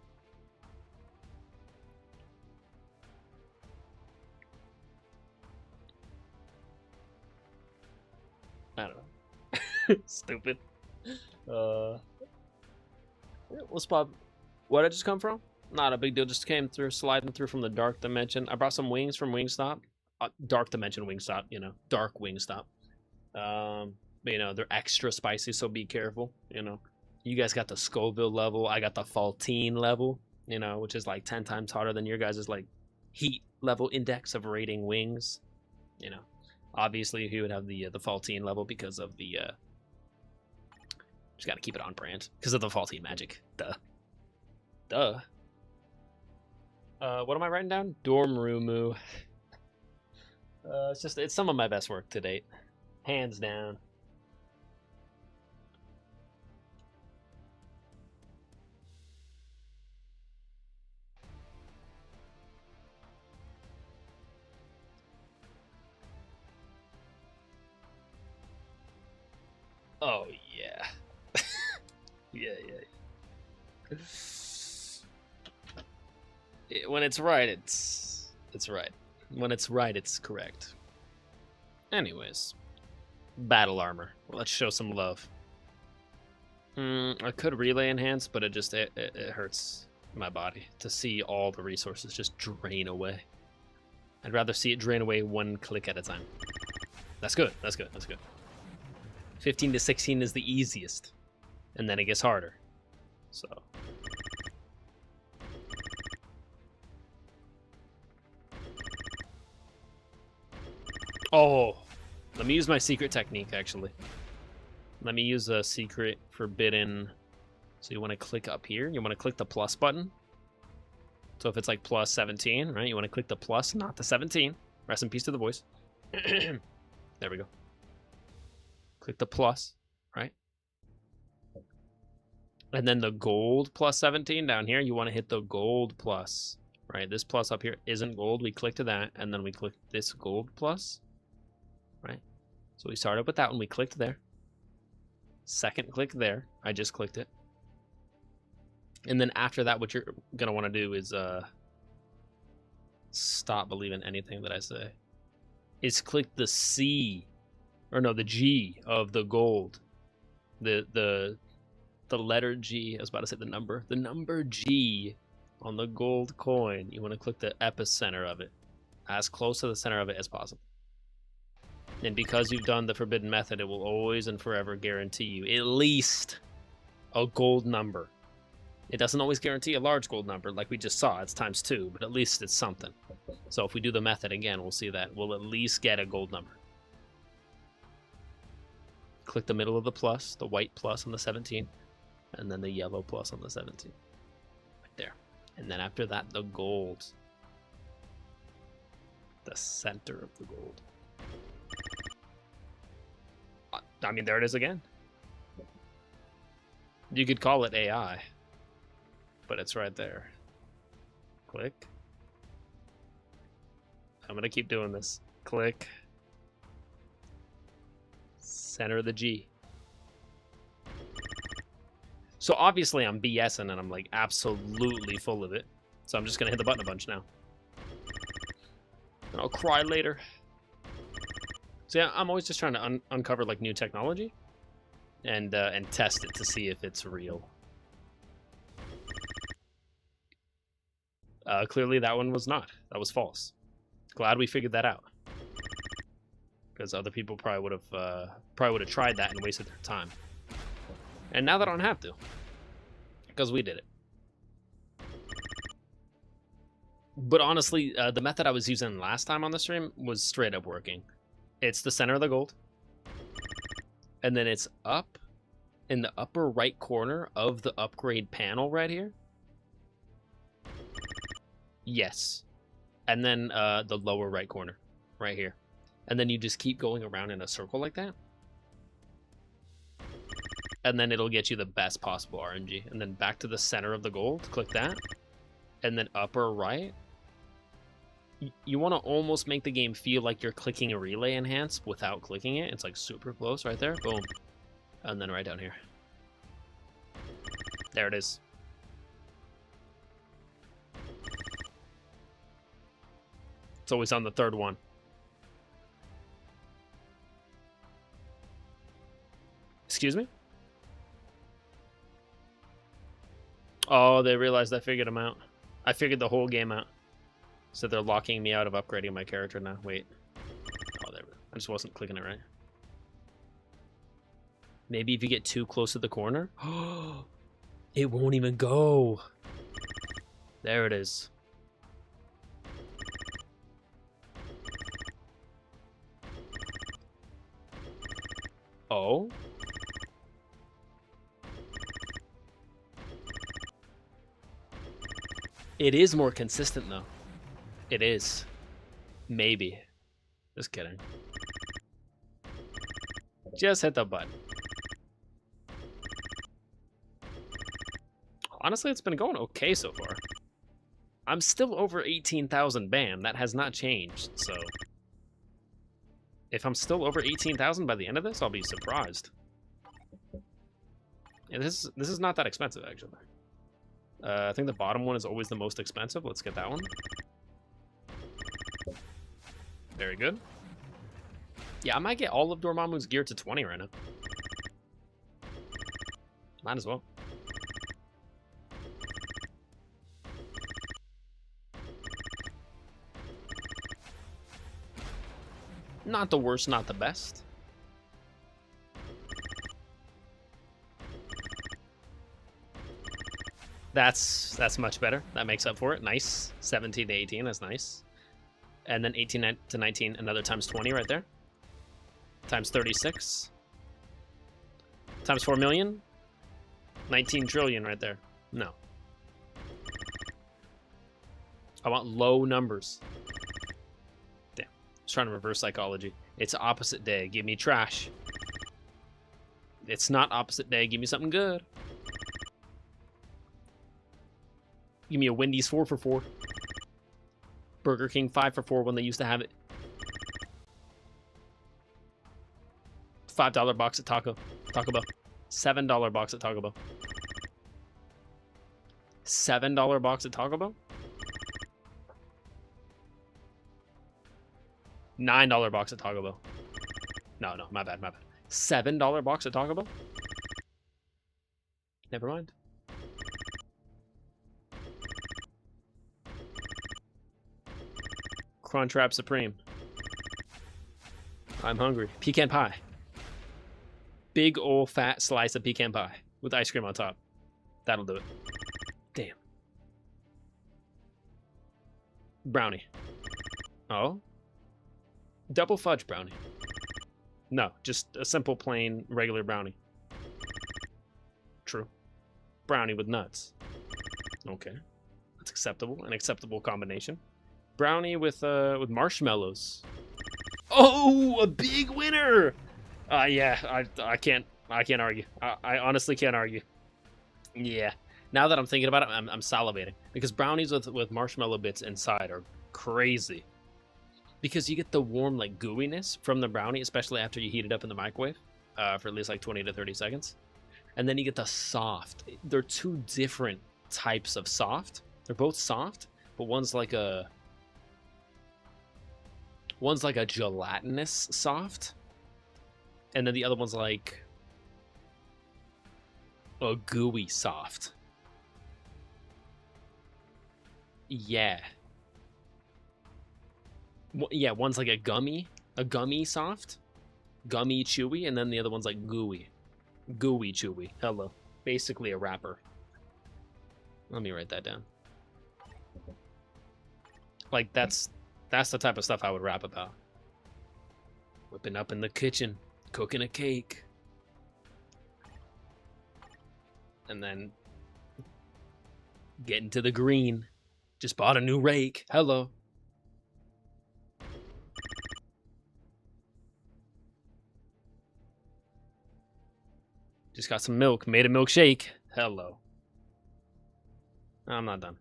I don't know. Stupid. What's pop? Where'd I just come from? Not a big deal. Just came through, sliding through from the dark dimension. I brought some wings from Wingstop. Dark dimension Wingstop, you know, dark Wingstop. But, you know, they're extra spicy, so be careful. You know, you guys got the Scoville level. I got the Faltine level. You know, which is like 10 times hotter than your guys' like heat level index of rating wings. You know, obviously he would have the faultine level because of the. Just got to keep it on brand because of the faultine magic. Duh. What am I writing down? Dormrumu. It's some of my best work to date, hands down. Oh yeah. yeah. When it's right, it's right. When it's right, it's correct. Anyways, battle armor. Well, let's show some love. I could relay enhance, but it hurts my body to see all the resources just drain away. I'd rather see it drain away one click at a time. That's good. 15 to 16 is the easiest, and then it gets harder. So. Oh, let me use my secret technique, actually. Let me use a secret forbidden. So you want to click up here. You want to click the plus button. So if it's like plus 17, right? You want to click the plus, not the 17. Rest in peace to the voice. There we go. Click the plus, right? And then the gold plus 17 down here, you want to hit the gold plus, right? This plus up here isn't gold. We click to that, and then we click this gold plus, right? So we started with that one. We clicked there. Second click there. I just clicked it. And then after that, what you're going to want to do is stop believing anything that I say. Is click the C, or no, the G of the gold. The letter G. I was about to say the number. The number G on the gold coin. You want to click the epicenter of it, as close to the center of it as possible. And because you've done the forbidden method, it will always and forever guarantee you at least a gold number. It doesn't always guarantee a large gold number like we just saw. It's times 2, but at least it's something. So if we do the method again, we'll see that we'll at least get a gold number. Click the middle of the plus, the white plus on the 17, and then the yellow plus on the 17. Right there. And then after that, the gold. The center of the gold. I mean, there it is again. You could call it AI, but it's right there. Click. I'm going to keep doing this. Click. Center of the G. So obviously I'm BSing and I'm like absolutely full of it. So I'm just going to hit the button a bunch now. And I'll cry later. So yeah, I'm always just trying to uncover like new technology and test it to see if it's real. Clearly that one was not. That was false. Glad we figured that out. Because other people probably would have tried that and wasted their time. And now they don't have to. Because we did it. But honestly, the method I was using last time on the stream was straight up working. It's the center of the gold. And then it's up in the upper right corner of the upgrade panel right here. Yes. And then the lower right corner right here. And then you just keep going around in a circle like that. And then it'll get you the best possible RNG. And then back to the center of the gold. Click that. And then upper right. You want to almost make the game feel like you're clicking a relay enhance without clicking it. It's like super close right there. Boom. And then right down here. There it is. It's always on the third one. Excuse me? Oh, they realized I figured them out. I figured the whole game out. So they're locking me out of upgrading my character now. Wait. Oh, there we go. I just wasn't clicking it right. Maybe if you get too close to the corner. It won't even go. There it is. Oh. It is more consistent, though. It is. Maybe. Just kidding. Just hit the button. Honestly, it's been going okay so far. I'm still over 18,000 BAM. That has not changed, so... If I'm still over 18,000 by the end of this, I'll be surprised. Yeah, this is not that expensive, actually. I think the bottom one is always the most expensive. Let's get that one. Very good. Yeah, I might get all of Dormammu's gear to 20 right now. Might as well. Not the worst, not the best. That's much better. That makes up for it. Nice. 17 to 18, that's nice. And then 18 to 19, another times 20 right there. Times 36. Times 4 million. 19 trillion right there. No. I want low numbers. Damn. I was trying to reverse psychology. It's opposite day. Give me trash. It's not opposite day. Give me something good. Give me a Wendy's 4 for 4. Burger King 5 for 4 when they used to have it. $5 box at Taco Bell. $7 box at Taco Bell. $7 box at Taco Bell? $9 box at Taco Bell. No, my bad. $7 box at Taco Bell? Never mind. Crunchwrap Supreme. I'm hungry. Pecan pie. Big ol' fat slice of pecan pie with ice cream on top. That'll do it. Damn. Brownie. Oh? Double fudge brownie. No, just a simple plain regular brownie. True. Brownie with nuts. Okay. That's acceptable. An acceptable combination. Brownie with marshmallows. Oh, a big winner! Yeah, I can't argue. I honestly can't argue. Yeah. Now that I'm thinking about it, I'm salivating because brownies with marshmallow bits inside are crazy. Because you get the warm like gooiness from the brownie, especially after you heat it up in the microwave for at least like 20 to 30 seconds. And then you get the soft. They're two different types of soft. They're both soft, but one's like a gelatinous soft. And then the other one's like a gooey soft. Yeah. Yeah, one's like a gummy soft, gummy chewy, and then the other one's like gooey chewy. Hello. Basically a wrapper. Let me write that down. Like that's the type of stuff I would rap about. Whipping up in the kitchen, cooking a cake. And then getting to the green. Just bought a new rake. Hello. Just got some milk. Made a milkshake. Hello. I'm not done.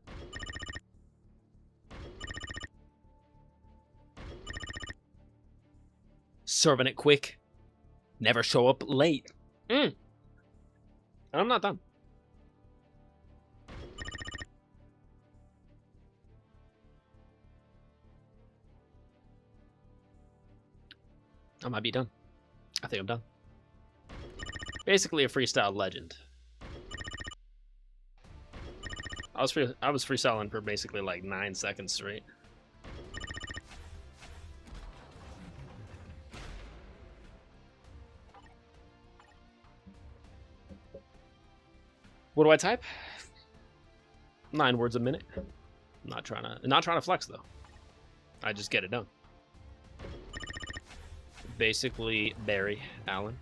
Serving it quick. Never show up late. I'm not done. I might be done. I think I'm done. Basically a freestyle legend. I was freestyling for basically like 9 seconds straight. What do I type? 9 words a minute. Not trying to flex though. I just get it done. Basically Barry Allen.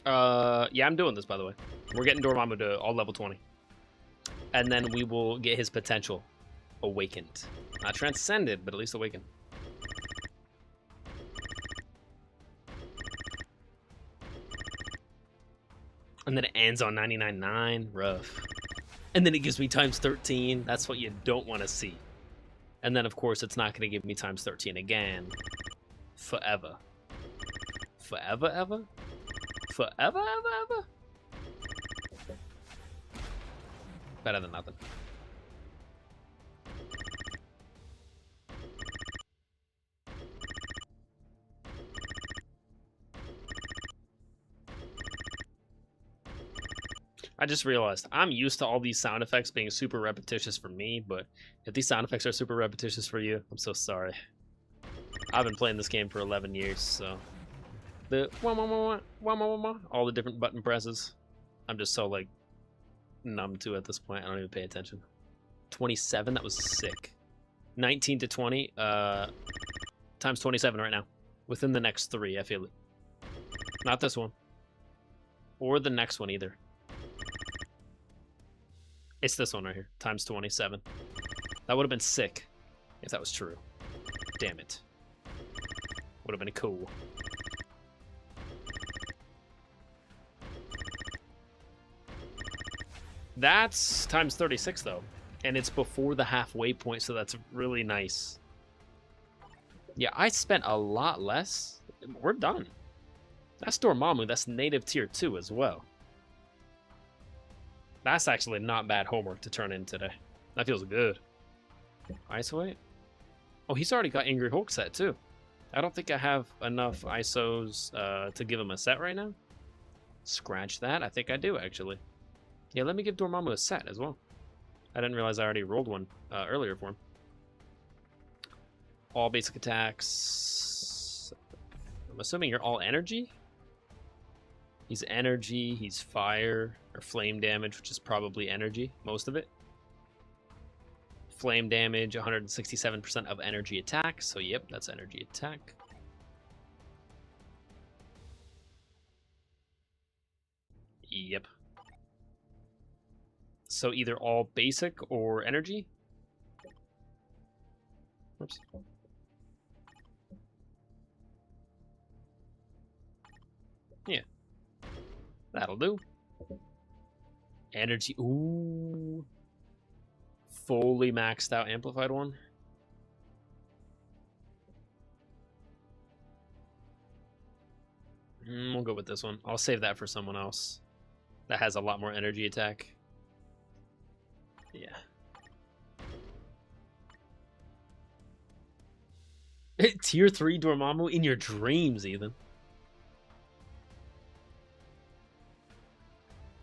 Yeah, I'm doing this, by the way. We're getting Dormammu to all level 20. And then we will get his potential awakened. Not transcended, but at least awakened. And then it ends on 99.9. Rough. And then it gives me times 13. That's what you don't want to see. And then, of course, it's not going to give me times 13 again. Forever. Forever, ever? Forever, ever, ever? Better than nothing. I just realized I'm used to all these sound effects being super repetitious for me, but if these sound effects are super repetitious for you, I'm so sorry. I've been playing this game for 11 years, so the all the different button presses, I'm just so like numb to at this point. I don't even pay attention. 27, that was sick. 19 to 20, times 27 right now. Within the next 3, I feel it. Not this one. Or the next one either. It's this one right here, times 27. That would have been sick if that was true. Damn it. Would have been cool. That's times 36 though, and it's before the halfway point, so that's really nice. Yeah, I spent a lot less. We're done. That's Dormammu. That's native tier 2 as well. That's actually not bad homework to turn in today. That feels good. Ice Weight? Oh, he's already got Angry Hulk set too. I don't think I have enough ISOs to give him a set right now. Scratch that. I think I do, actually. Yeah, let me give Dormammu a set as well. I didn't realize I already rolled one earlier for him. All basic attacks. I'm assuming you're all energy? He's energy, he's fire, or flame damage, which is probably energy, most of it. Flame damage, 167% of energy attack, so yep, that's energy attack. Yep. So either all basic or energy? Whoops. Yeah. That'll do. Energy. Ooh. Fully maxed out amplified one. We'll go with this one. I'll save that for someone else. That has a lot more energy attack. Yeah. Tier 3 Dormammu in your dreams, even.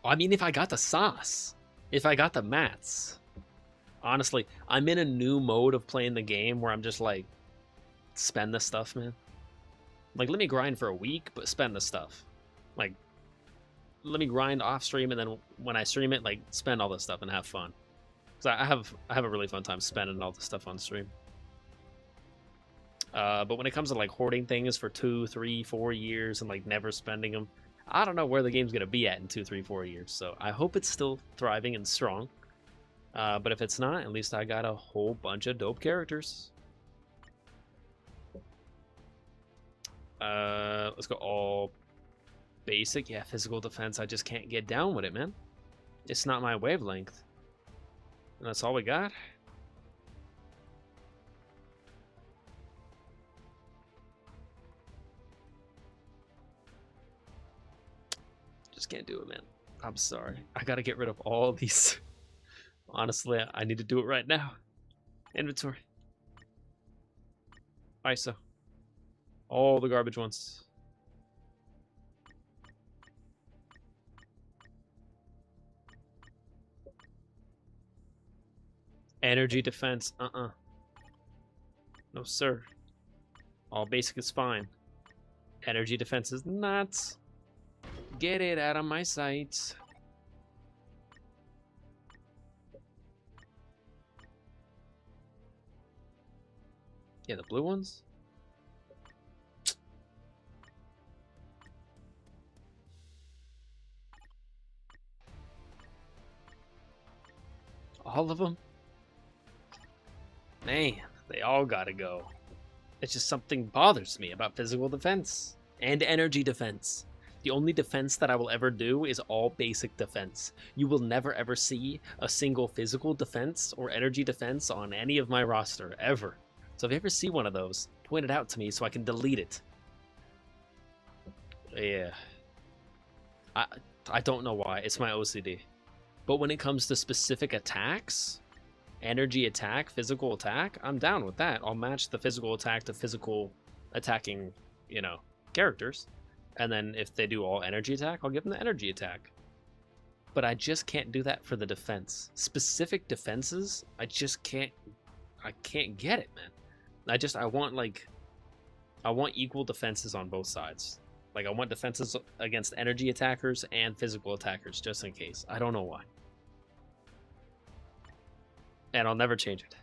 I mean, if I got the sauce. If I got the mats. Honestly, I'm in a new mode of playing the game where I'm just like, spend the stuff, man. Like, let me grind for a week, but spend the stuff. Like, let me grind off stream, and then when I stream it, like, spend all this stuff and have fun. Because I have a really fun time spending all the stuff on stream. But when it comes to like hoarding things for 2, 3, 4 years and like never spending them, I don't know where the game's gonna be at in 2, 3, 4 years. So I hope it's still thriving and strong. But if it's not, at least I got a whole bunch of dope characters. Let's go all basic. Yeah, physical defense. I just can't get down with it, man. It's not my wavelength. And that's all we got. Just can't do it, man. I'm sorry. I gotta get rid of all these. Honestly, I need to do it right now. Inventory. ISO. All the garbage ones. Energy defense. No, sir. All basic is fine. Energy defense is nuts. Get it out of my sight. Yeah, the blue ones? All of them? Man, they all gotta go. It's just something bothers me about physical defense and energy defense. The only defense that I will ever do is all basic defense. You will never ever see a single physical defense or energy defense on any of my roster, ever. So if you ever see one of those, point it out to me so I can delete it. Yeah. I don't know why, it's my OCD. But when it comes to specific attacks, energy attack, physical attack, I'm down with that. I'll match the physical attack to physical attacking, you know, characters. And then if they do all energy attack, I'll give them the energy attack. But I just can't do that for the defense. Specific defenses, I can't get it, man. I want equal defenses on both sides. Like, I want defenses against energy attackers and physical attackers, just in case. I don't know why. And I'll never change it.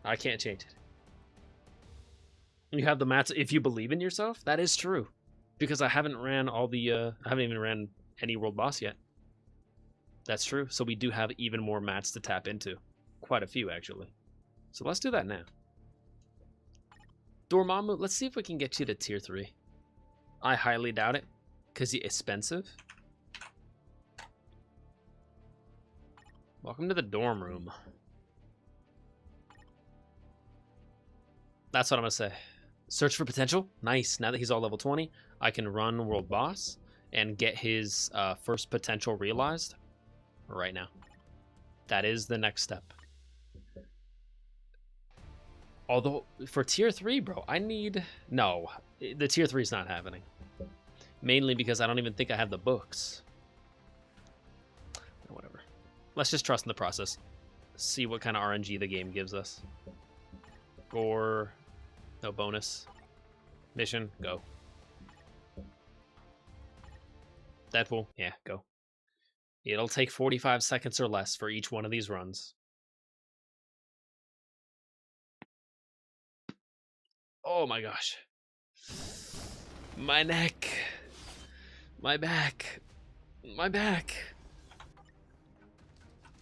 I can't change it. You have the mats. If you believe in yourself, that is true. Because I haven't ran all the, I haven't even ran any world boss yet. That's true. So we do have even more mats to tap into. Quite a few, actually. So let's do that now. Dormammu, let's see if we can get you to tier 3. I highly doubt it, because he's expensive. Welcome to the dorm room. That's what I'm going to say. Search for potential. Nice. Now that he's all level 20, I can run world boss and get his first potential realized right now. That is the next step. Although, for tier 3, bro, I need... No, the tier 3 is not happening. Mainly because I don't even think I have the books. Whatever. Let's just trust in the process. See what kind of RNG the game gives us. Or... No bonus. Mission, go. Deadpool, yeah, go. It'll take 45 seconds or less for each one of these runs. Oh my gosh. My neck. My back. My back.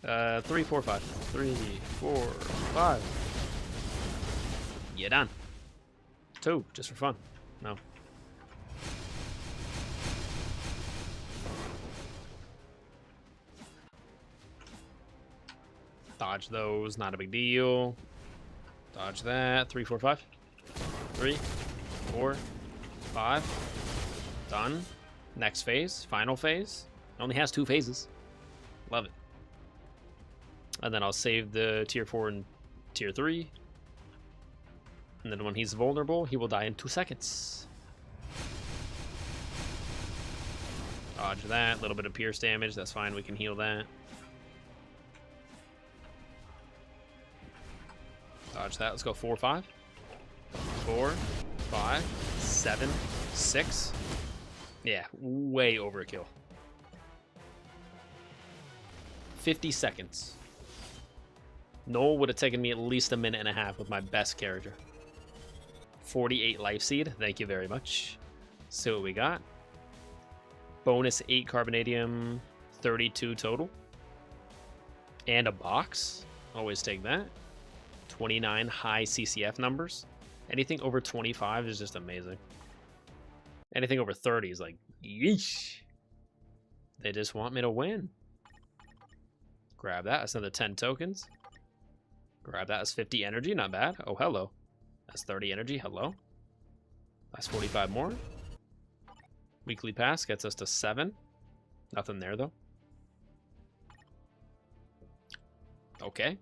3, 4, 5. 3, 4, 5. You're done. 2, just for fun. No. Dodge those, not a big deal. Dodge that. 3, 4, 5. 3, 4, 5. Done. Next phase, final phase. Only has 2 phases. Love it. And then I'll save the tier 4 and tier 3. And then when he's vulnerable, he will die in 2 seconds. Dodge that. A little bit of pierce damage. That's fine. We can heal that. Dodge that. Let's go 4, 5. 4, 5, 7, 6. Yeah, way overkill. 50 seconds. Noel would have taken me at least a minute and a half with my best character. 48 life seed. Thank you very much. See what we got. Bonus 8 carbonadium, 32 total. And a box. Always take that. 29 high CCF numbers. Anything over 25 is just amazing. Anything over 30 is like, yeesh. They just want me to win. Grab that. That's another 10 tokens. Grab that. That's 50 energy. Not bad. Oh, hello. That's 30 energy. Hello. That's 45 more. Weekly pass gets us to 7. Nothing there, though. Okay.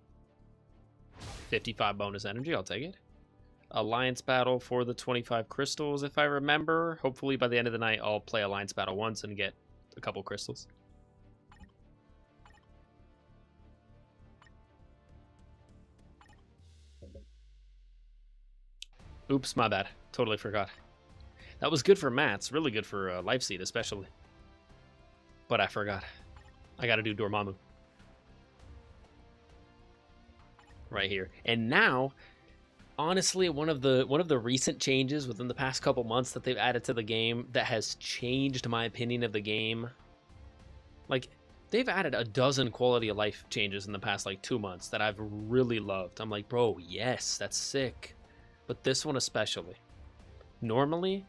55 bonus energy. I'll take it. Alliance battle for the 25 crystals, if I remember. Hopefully by the end of the night, I'll play Alliance battle once and get a couple crystals. Oops, my bad. Totally forgot. That was good for mats. Really good for life seed, especially. But I forgot. I gotta do Dormammu. Right here. And now... Honestly, one of the recent changes within the past couple months that they've added to the game that has changed my opinion of the game. Like, They've added a dozen quality of life changes in the past like 2 months that I've really loved. I'm like, bro, yes, that's sick. But this one especially. Normally,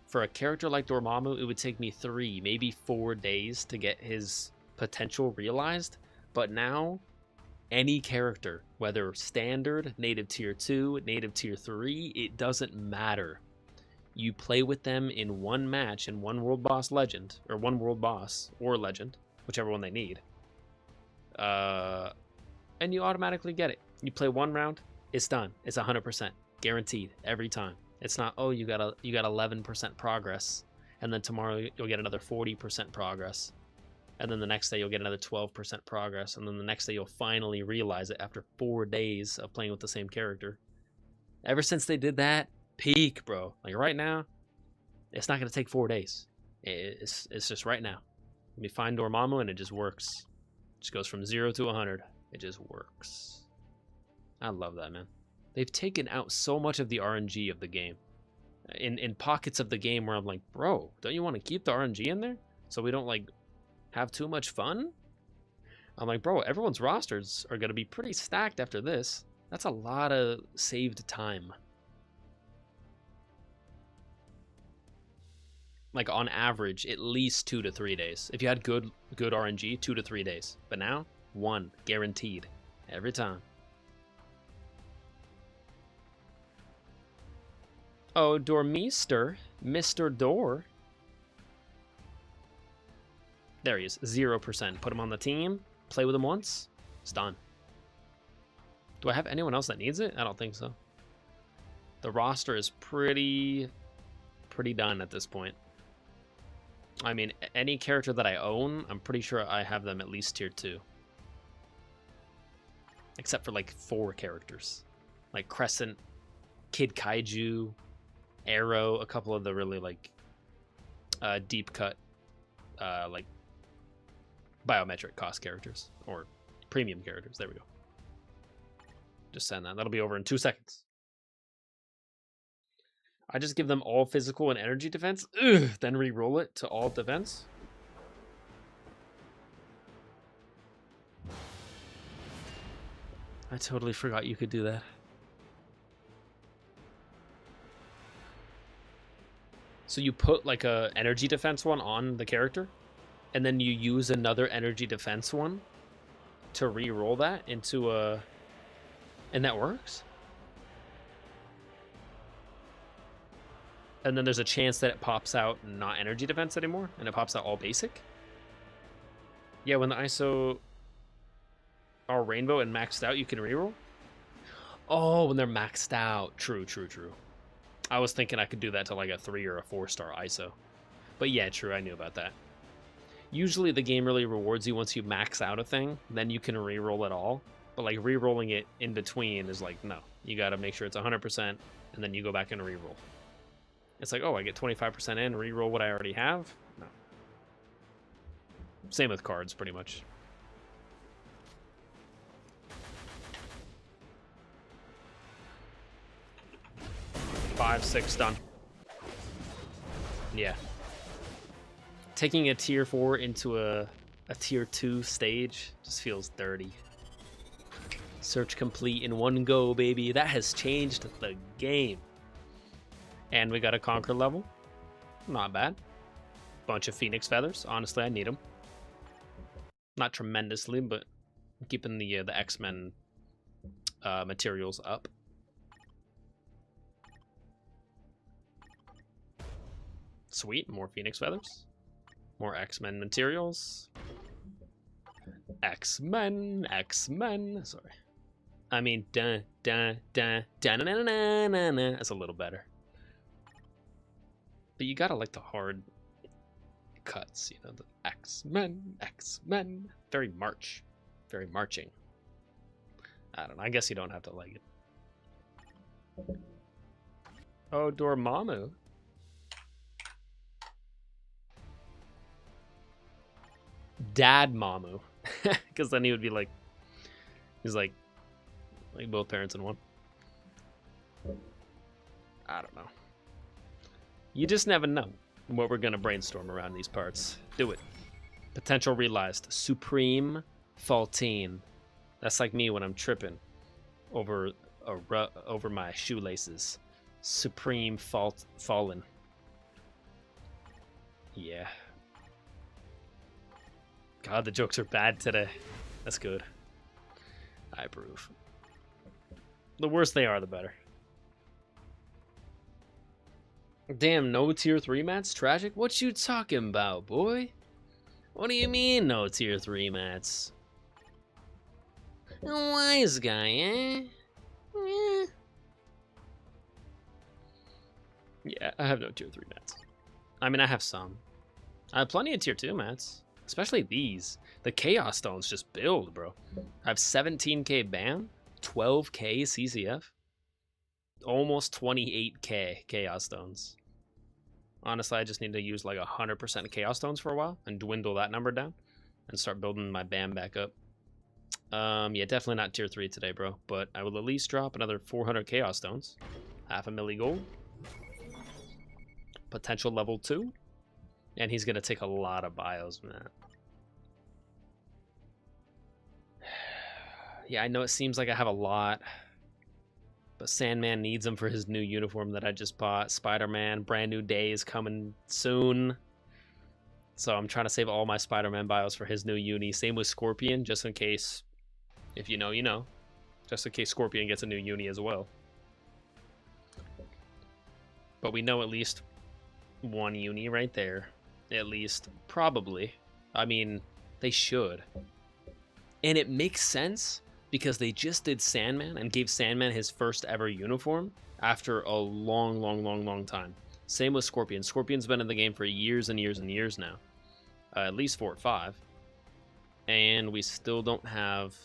for a character like Dormammu, it would take me 3, maybe 4 days to get his potential realized. But now, any character, whether standard, native tier 2, native tier 3, it doesn't matter. You play with them in one match in one world boss legend, or one world boss or legend, whichever one they need. And you automatically get it. You play one round, it's done. It's 100%. Guaranteed. Every time. It's not, oh, you got 11% progress, and then tomorrow you'll get another 40% progress. And then the next day you'll get another 12% progress, and then the next day you'll finally realize it after 4 days of playing with the same character. Ever since they did that, peak, bro. Like right now, it's not going to take 4 days. It's just right now. Let me find Dormammu and it just works. It just goes from 0 to 100. It just works. I love that, man. They've taken out so much of the RNG of the game. In pockets of the game where I'm like, bro, don't you want to keep the RNG in there? So we don't like have too much fun? I'm like, bro, everyone's rosters are going to be pretty stacked after this. That's a lot of saved time. Like on average, at least 2 to 3 days. If you had good RNG, 2 to 3 days. But now, 1, guaranteed. Every time. Oh, Dormeester, Mr. Door. There he is, 0%. Put him on the team, play with him once, it's done. Do I have anyone else that needs it? I don't think so. The roster is pretty done at this point. I mean, any character that I own, I'm pretty sure I have them at least tier 2. Except for like 4 characters. Like Crescent, Kid Kaiju, Arrow, a couple of the really like deep cut like biometric cost characters or premium characters. There we go. Just send that. That'll be over in 2 seconds. I just give them all physical and energy defense, then re-roll it to all defense. I totally forgot you could do that. So you put like a energy defense one on the character, and then you use another energy defense one to re-roll that into a... And that works? And then there's a chance that it pops out not energy defense anymore, and it pops out all basic? Yeah, when the ISO are rainbow and maxed out, you can reroll? Oh, when they're maxed out. True. I was thinking I could do that to like a 3 or a 4-star ISO. But yeah, true, I knew about that. Usually the game really rewards you once you max out a thing, then you can reroll it all. But like re-rolling it in between is like, no. You gotta make sure it's 100%, and then you go back and re-roll. It's like, oh, I get 25% in, re-roll what I already have? No. Same with cards, pretty much. Five, 6, done. Yeah. Taking a tier 4 into a tier 2 stage just feels dirty. Search complete in one go, baby. That has changed the game. And we got a Conquer level. Not bad. Bunch of Phoenix Feathers. Honestly, I need them. Not tremendously, but keeping the X-Men materials up. Sweet. More Phoenix Feathers. More X-Men materials. X-Men. Sorry. I mean, That's a little better. But you gotta like the hard cuts, you know, the X-Men. Very marching. I don't know, I guess you don't have to like it. Oh, Dormammu. Dad Mamu. Because then he would be like, he's like both parents in one. I don't know. You just never know what we're gonna brainstorm around these parts. Do it. Potential realized. Supreme Faultine. That's like me when I'm tripping over over my shoelaces. Supreme Fallen. Yeah. God, the jokes are bad today. That's good. I approve. The worse they are, the better. Damn, no tier 3 mats? Tragic? What you talking about, boy? What do you mean, no tier 3 mats? A wise guy, eh? Eh. Yeah, I have no tier 3 mats. I mean, I have some. I have plenty of tier 2 mats. Especially these. The Chaos Stones just build, bro. I have 17k BAM, 12k CCF, almost 28k Chaos Stones. Honestly, I just need to use like 100% Chaos Stones for a while and dwindle that number down and start building my BAM back up. Yeah, definitely not tier 3 today, bro. But I will at least drop another 400 Chaos Stones. Half a milli gold. Potential level 2. And he's going to take a lot of bios, man. Yeah, I know it seems like I have a lot. But Sandman needs them for his new uniform that I just bought. Spider-Man, brand new day is coming soon. So I'm trying to save all my Spider-Man bios for his new uni. Same with Scorpion, just in case. If you know, you know. Just in case Scorpion gets a new uni as well. But we know at least one uni right there. At least. Probably. I mean, they should. And it makes sense because they just did Sandman and gave Sandman his first ever uniform after a long time. Same with Scorpion. Scorpion's been in the game for years and years and years now. At least 4 or 5. And we still don't have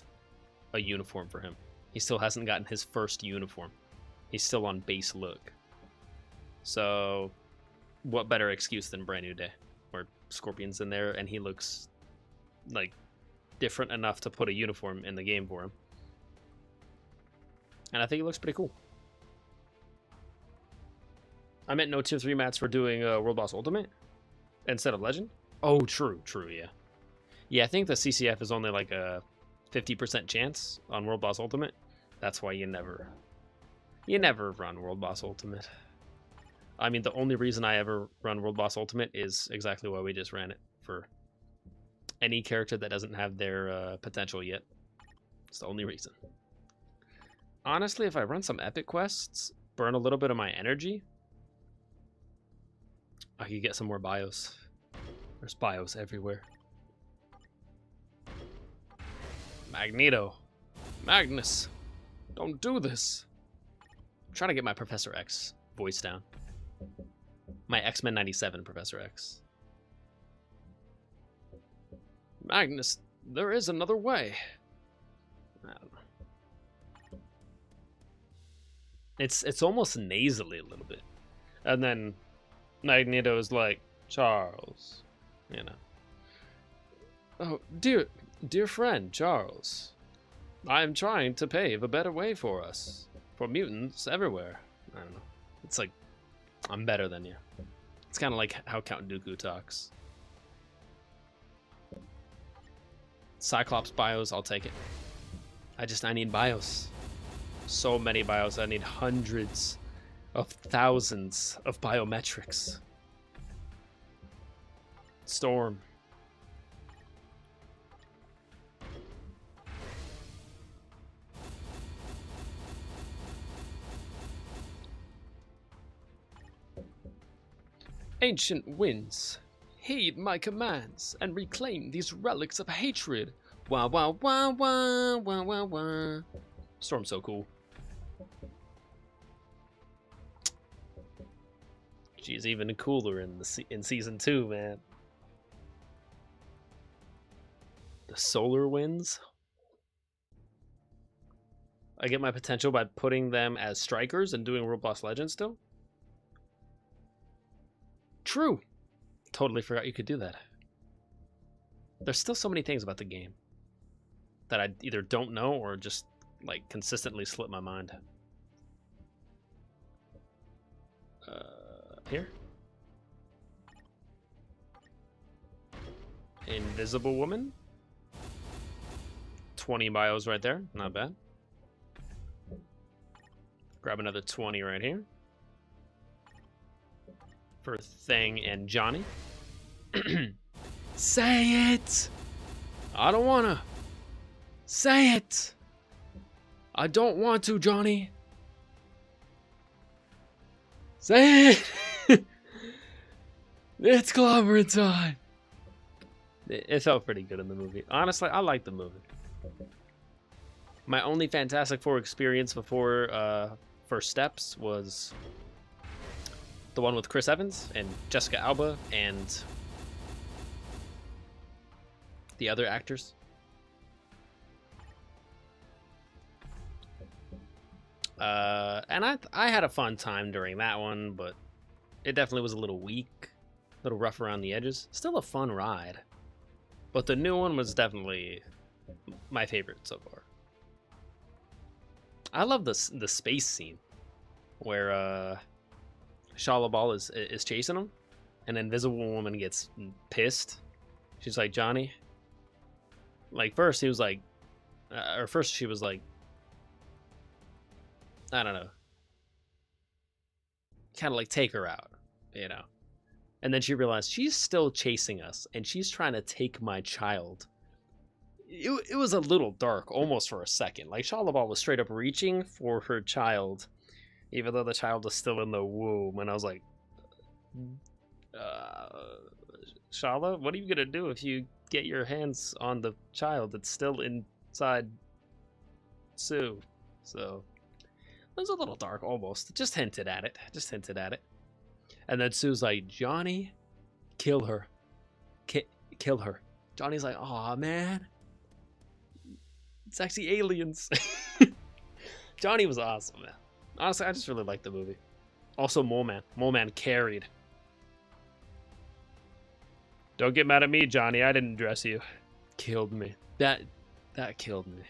a uniform for him. He still hasn't gotten his first uniform. He's still on base look. So, what better excuse than Brand New Day, where Scorpion's in there and he looks like different enough to put a uniform in the game for him. And I think it looks pretty cool. I meant no tier 3 mats for doing World Boss Ultimate instead of Legend. Oh, true, yeah. Yeah, I think the CCF is only like a 50% chance on World Boss Ultimate. That's why you never run World Boss Ultimate. I mean, the only reason I ever run World Boss Ultimate is exactly why we just ran it, for any character that doesn't have their potential yet. It's the only reason. Honestly, if I run some epic quests, burn a little bit of my energy, I could get some more bios. There's bios everywhere. Magneto. Magnus. Don't do this. I'm trying to get my Professor X voice down. My X-Men 97 Professor X. Magnus, there is another way. I don't know. It's almost nasally a little bit. And then Magneto is like, Charles, you know. Oh, dear friend, Charles. I am trying to pave a better way for us. For mutants everywhere. I don't know. It's like, I'm better than you. It's kind of like how Count Dooku talks. Cyclops bios, I'll take it. I need bios. So many bios. I need hundreds of thousands of biometrics. Storm. Ancient winds, heed my commands and reclaim these relics of hatred. Wah wah wah wah wah wah wah. Storm's so cool. She's even cooler in season 2, man. The solar winds. I get my potential by putting them as strikers and doing World Boss Legend still. True. Totally forgot you could do that. There's still so many things about the game that I either don't know or just like consistently slip my mind. Here. Invisible Woman. 20 bios right there. Not bad. Grab another 20 right here. For Thing and Johnny. Say it! I don't wanna. Say it! I don't want to, Johnny. Say it! It's clobbering time. It felt pretty good in the movie. Honestly, I liked the movie. My only Fantastic Four experience before First Steps was the one with Chris Evans and Jessica Alba and the other actors. And I had a fun time during that one, but it definitely was a little weak, a little rough around the edges. Still a fun ride, but the new one was definitely my favorite so far. I love the space scene where Shia LaBeouf is chasing him, and Invisible Woman gets pissed. She's like, Johnny. Like first he was like, or first she was like, I don't know, kind of like take her out, you know. And then she realized she's still chasing us, and she's trying to take my child. It was a little dark, almost for a second. Like Shia LaBeouf was straight up reaching for her child, even though the child was still in the womb. And I was like, Shala, what are you gonna do if you get your hands on the child that's still inside Sue? So it was a little dark, almost. Just hinted at it. Just hinted at it. And then Sue's like, Johnny, kill her. Kill her. Johnny's like, aw, man. Sexy aliens. Johnny was awesome, man. Honestly, I just really liked the movie. Also, Mole Man. Mole Man carried. Don't get mad at me, Johnny. I didn't dress you. Killed me. That killed me.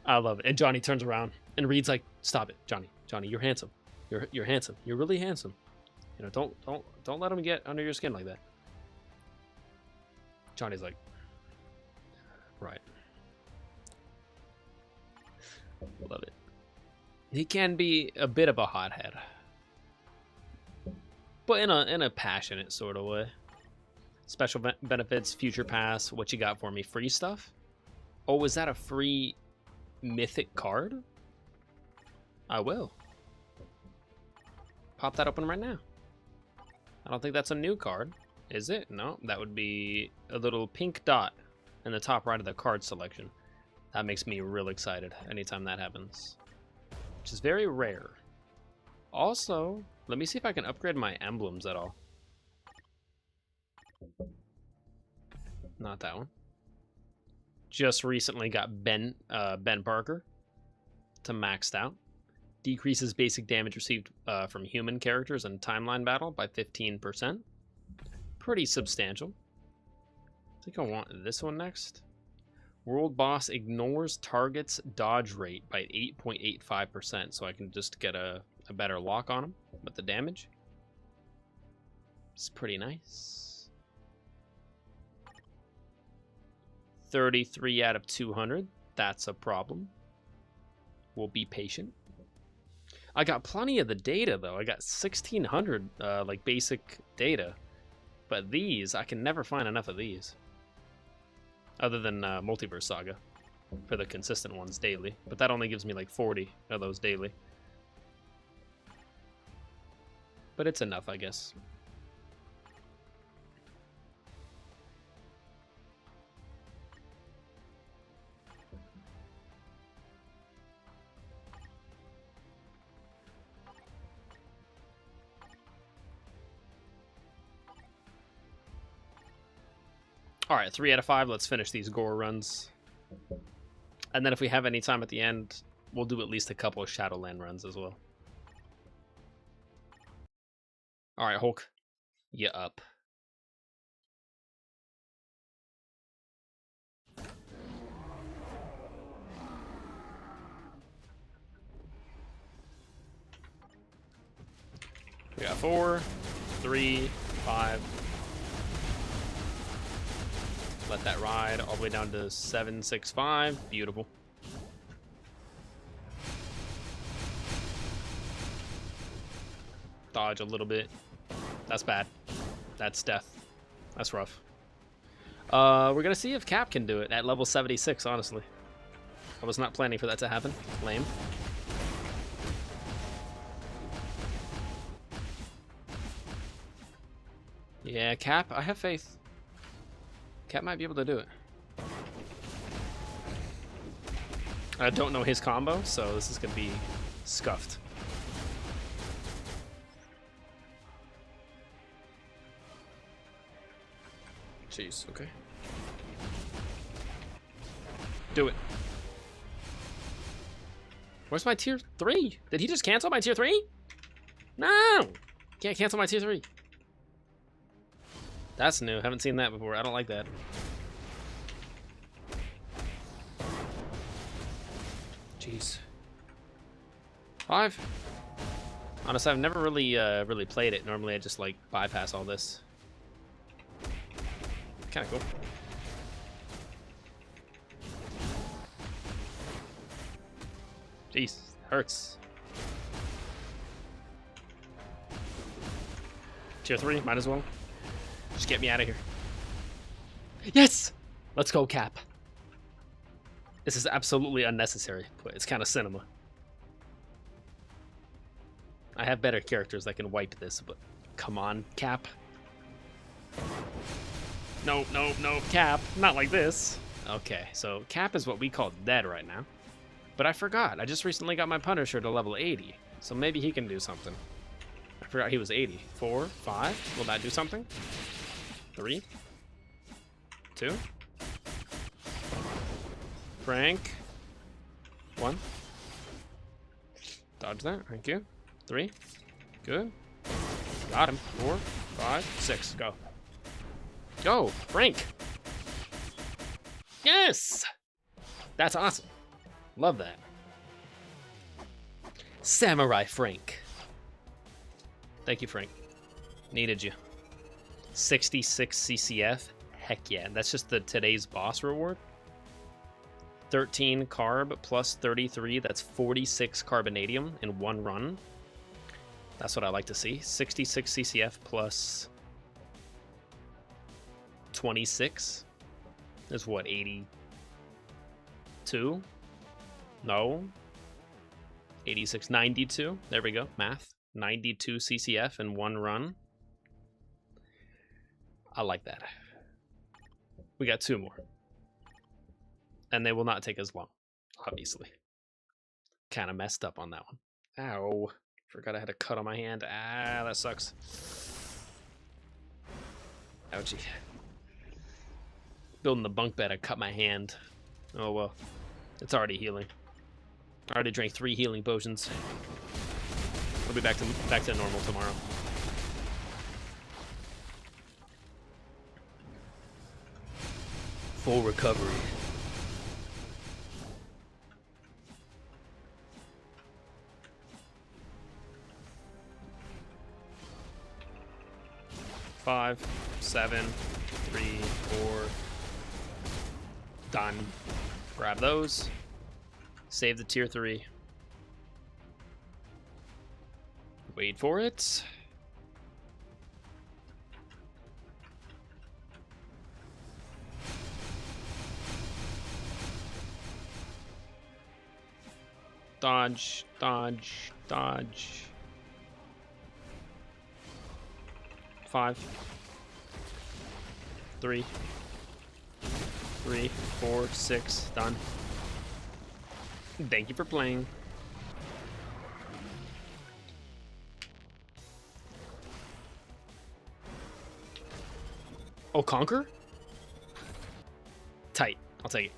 I love it. And Johnny turns around and Reed's like, stop it, Johnny. Johnny, you're handsome. You're handsome. You're really handsome. You know, don't let him get under your skin like that. Johnny's like, right. Love it. He can be a bit of a hothead, but in a passionate sort of way. Special benefits, future pass. What you got for me? Free stuff? Oh, is that a free mythic card? I will. Pop that open right now. I don't think that's a new card. Is it? No, that would be a little pink dot in the top right of the card selection. That makes me real excited anytime that happens, which is very rare. Also, let me see if I can upgrade my emblems at all. Not that one. Just recently got Ben Parker to maxed out. Decreases basic damage received from human characters in timeline battle by 15%. Pretty substantial. I think I want this one next. World Boss ignores target's dodge rate by 8.85%, so I can just get a better lock on him with the damage. It's pretty nice. 33 out of 200. That's a problem. We'll be patient. I got plenty of the data, though. I got 1,600 like basic data. But these, I can never find enough of these. Other than Multiverse Saga for the consistent ones daily. But that only gives me like 40 of those daily. But it's enough, I guess. All right, 3 out of 5. Let's finish these gore runs. And then if we have any time at the end, we'll do at least a couple of Shadowland runs as well. All right, Hulk, you up. We got 4, 3, 5. Let that ride all the way down to 765. Beautiful. Dodge a little bit. That's bad. That's death. That's rough. We're gonna see if Cap can do it at level 76, honestly. I was not planning for that to happen. Lame. Yeah, Cap, I have faith. Cap might be able to do it. I don't know his combo, so this is gonna be scuffed. Jeez, okay. Do it. Where's my tier 3? Did he just cancel my tier 3? No! Can't cancel my tier 3. That's new. Haven't seen that before. I don't like that. Jeez. 5. Honestly, I've never really played it. Normally, I just like bypass all this. Kind of cool. Jeez, hurts. Tier 3, might as well. Just get me out of here. Yes! Let's go, Cap. This is absolutely unnecessary, but it's kind of cinema. I have better characters that can wipe this, but come on, Cap. No, no, no, Cap. Not like this. Okay, so Cap is what we call dead right now. But I forgot. I just recently got my Punisher to level 80, so maybe he can do something. I forgot he was 80. 4, 5. Will that do something? 3, 2. Frank. 1. Dodge that. Thank you. 3. Good. Got him. 4, 5, 6. Go. Go, Frank. Yes! That's awesome. Love that. Samurai Frank. Thank you, Frank. Needed you. 66 CCF. Heck yeah. That's just the today's boss reward. 13 carb plus 33. That's 46 carbonadium in one run. That's what I like to see. 66 CCF plus 26 is what, 82? No. 86, 92. There we go. Math. 92 CCF in one run. I like that. We got 2 more. And they will not take as long, obviously. Kind of messed up on that one. Ow. Forgot I had a cut on my hand. Ah, that sucks. Ouchie. Building the bunk bed, I cut my hand. Oh well. It's already healing. I already drank 3 healing potions. I'll be back to normal tomorrow. Full recovery. Five, 7, 3, 4. Done. Grab those. Save the tier 3. Wait for it. Dodge, dodge, dodge. 5, 3, 3, 4, 6. Done. Thank you for playing. Oh, Conquer? Tight. I'll take it.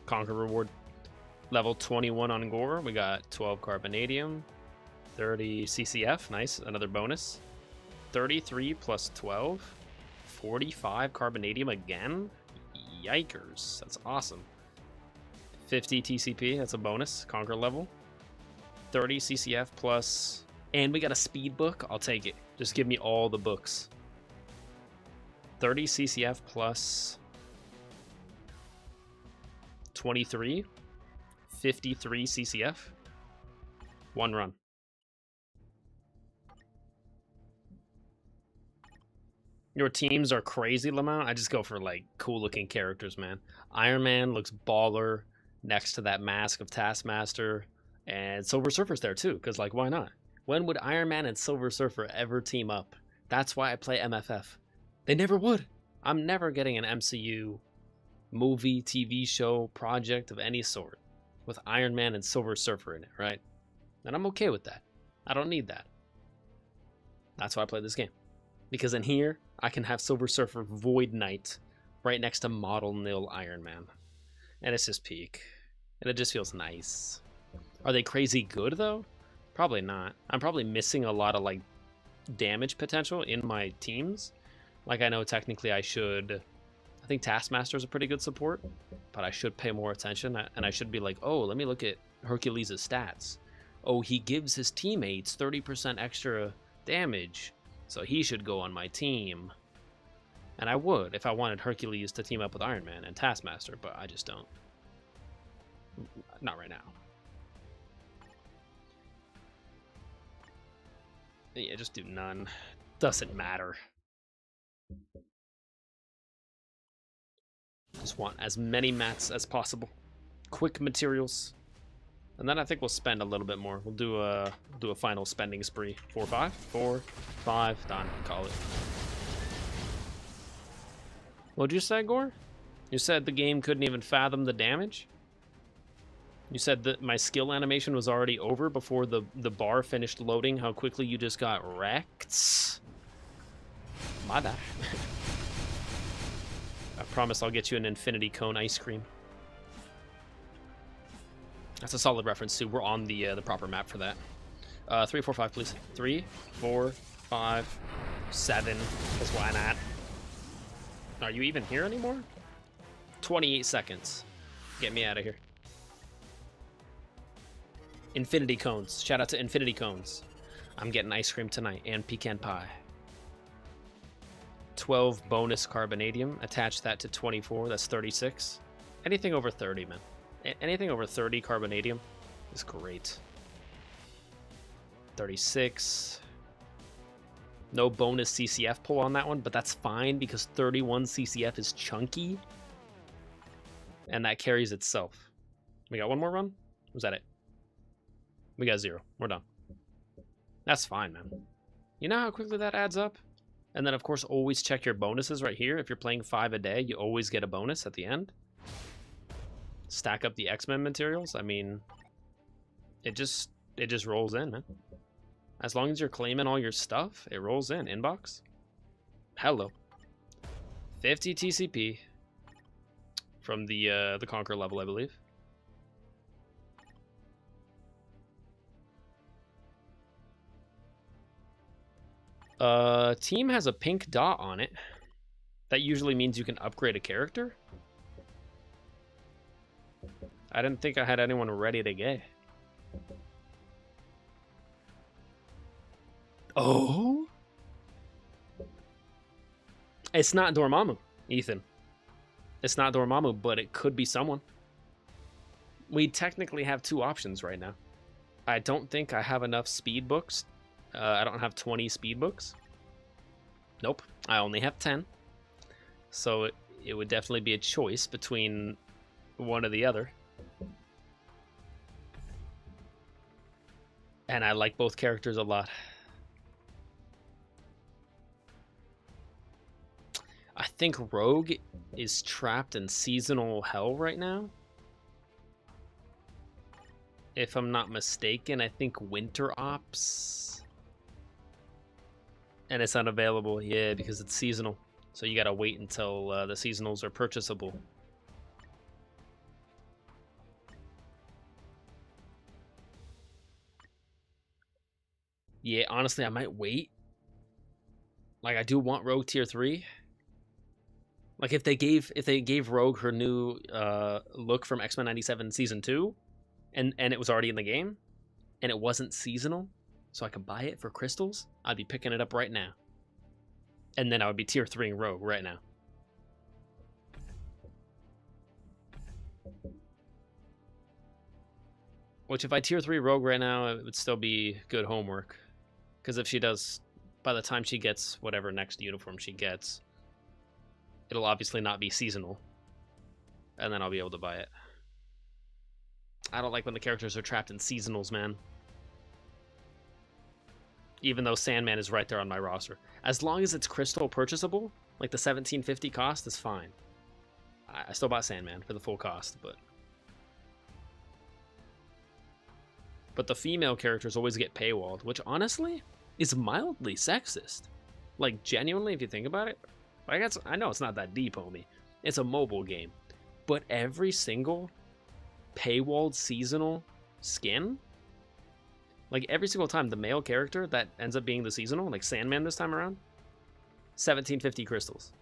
Conquer reward. Level 21 on Gore. We got 12 Carbonadium. 30 CCF. Nice. Another bonus. 33 plus 12. 45 Carbonadium again? Yikers. That's awesome. 50 TCP. That's a bonus. Conquer level. 30 CCF plus... And we got a speed book. I'll take it. Just give me all the books. 30 CCF plus 23, 53 CCF, 1 run. Your teams are crazy, Lamont. I just go for like cool looking characters, man. Iron Man looks baller next to that mask of Taskmaster, and Silver Surfer's there too, because like why not? When would Iron Man and Silver Surfer ever team up? That's why I play MFF. They never would. I'm never getting an MCU movie, TV show, project of any sort with Iron Man and Silver Surfer in it, right? And I'm okay with that. I don't need that. That's why I play this game. Because in here, I can have Silver Surfer Void Knight right next to Model Nil Iron Man. And it's just peak. And it just feels nice. Are they crazy good, though? Probably not. I'm probably missing a lot of, like, damage potential in my teams. Like, I know technically I should... I think Taskmaster's a pretty good support, but I should pay more attention, and I should be like, oh, let me look at Hercules' stats. Oh, he gives his teammates 30% extra damage, so he should go on my team. And I would if I wanted Hercules to team up with Iron Man and Taskmaster, but I just don't. Not right now. Yeah, just do none. Doesn't matter. Just want as many mats as possible. Quick materials. And then I think we'll spend a little bit more. We'll do a final spending spree. 4, 5? 4, 5, done. Call it. What'd you say, Gore? You said the game couldn't even fathom the damage? You said that my skill animation was already over before the bar finished loading. How quickly you just got wrecked? My bad. I promise I'll get you an infinity cone ice cream. That's a solid reference too. We're on the proper map for that. 3, 4, 5, please. 3, 4, 5, 7. Because why not? Are you even here anymore? 28 seconds. Get me out of here. Infinity cones. Shout out to Infinity cones. I'm getting ice cream tonight and pecan pie. 12 bonus carbonadium. Attach that to 24. That's 36. Anything over 30, man. Anything over 30 carbonadium is great. 36. No bonus CCF pull on that one, but that's fine because 31 CCF is chunky. And that carries itself. We got one more run? Was that it? We got 0. We're done. That's fine, man. You know how quickly that adds up? And then, of course, always check your bonuses right here. If you're playing 5 a day, you always get a bonus at the end. Stack up the X-Men materials. I mean, it just rolls in, man. As long as you're claiming all your stuff, it rolls in. Inbox. Hello. 50 TCP from the Conquer level, I believe. Team has a pink dot on it. That usually means you can upgrade a character. I didn't think I had anyone ready to go. Oh? It's not Dormammu, Ethan. It's not Dormammu, but it could be someone. We technically have 2 options right now. I don't think I have enough speed books. I don't have 20 speed books. Nope, I only have 10. So it would definitely be a choice between one or the other. And I like both characters a lot. I think Rogue is trapped in seasonal hell right now. If I'm not mistaken, I think Winter Ops. And it's unavailable, yeah, because it's seasonal. So you gotta wait until the seasonals are purchasable. Yeah, honestly, I might wait. Like, I do want Rogue tier 3. Like, if they gave Rogue her new look from X-Men 97 Season 2, and it was already in the game, and it wasn't seasonal, so I could buy it for crystals, I'd be picking it up right now. And then I would be tier 3 in Rogue right now. Which, if I tier 3 Rogue right now, it would still be good homework. Because if she does, by the time she gets whatever next uniform she gets, it'll obviously not be seasonal. And then I'll be able to buy it. I don't like when the characters are trapped in seasonals, man. Even though Sandman is right there on my roster. As long as it's crystal purchasable, like the $17.50 cost is fine. I still bought Sandman for the full cost, but the female characters always get paywalled, which honestly is mildly sexist. Like, genuinely, if you think about it, I know it's not that deep, homie. It's a mobile game. But every single paywalled seasonal skin, like every single time the male character that ends up being the seasonal, like Sandman this time around, 1750 crystals.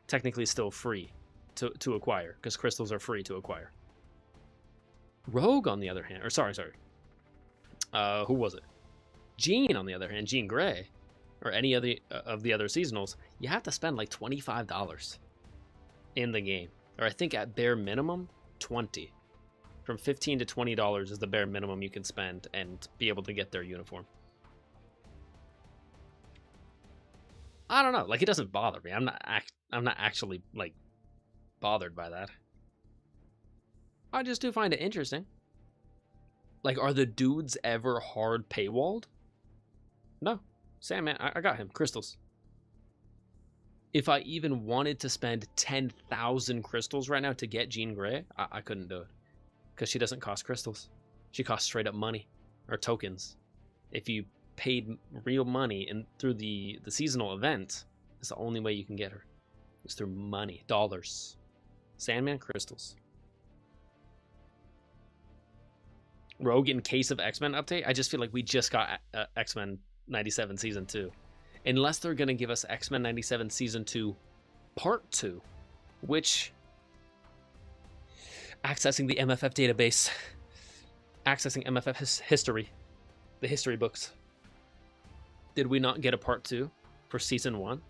Technically still free to acquire, because crystals are free to acquire. Rogue, on the other hand, or sorry. Who was it? Jean, on the other hand, Jean Grey, or any of the other seasonals, you have to spend like $25 in the game. Or I think at bare minimum, $20. From $15 to $20 is the bare minimum you can spend and be able to get their uniform. I don't know. Like, it doesn't bother me. I'm not actually like bothered by that. I just do find it interesting. Like, are the dudes ever hard paywalled? No. Sandman, I got him. Crystals. If I even wanted to spend 10,000 crystals right now to get Jean Grey, I couldn't do it. Because she doesn't cost crystals. She costs straight up money. Or tokens. If you paid real money through the seasonal event, it's the only way you can get her. It's through money. Dollars. Sandman, crystals. Rogue in case of X-Men update, I just feel like we just got X-Men 97 Season 2. Unless they're going to give us X-Men 97 Season 2 Part 2, which... accessing the MFF database. Accessing MFF history. The history books. Did we not get a Part 2 for Season 1?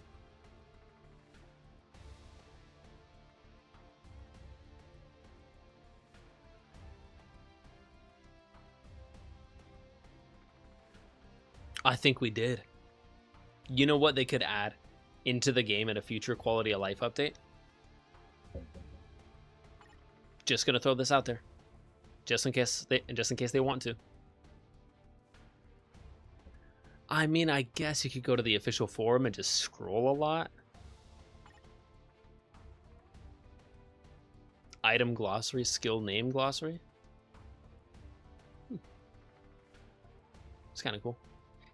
I think we did. You know what they could add into the game in a future quality of life update? Just gonna throw this out there, just in case they want to. I mean, I guess you could go to the official forum and just scroll a lot. Item glossary, skill name glossary. It's kind of cool.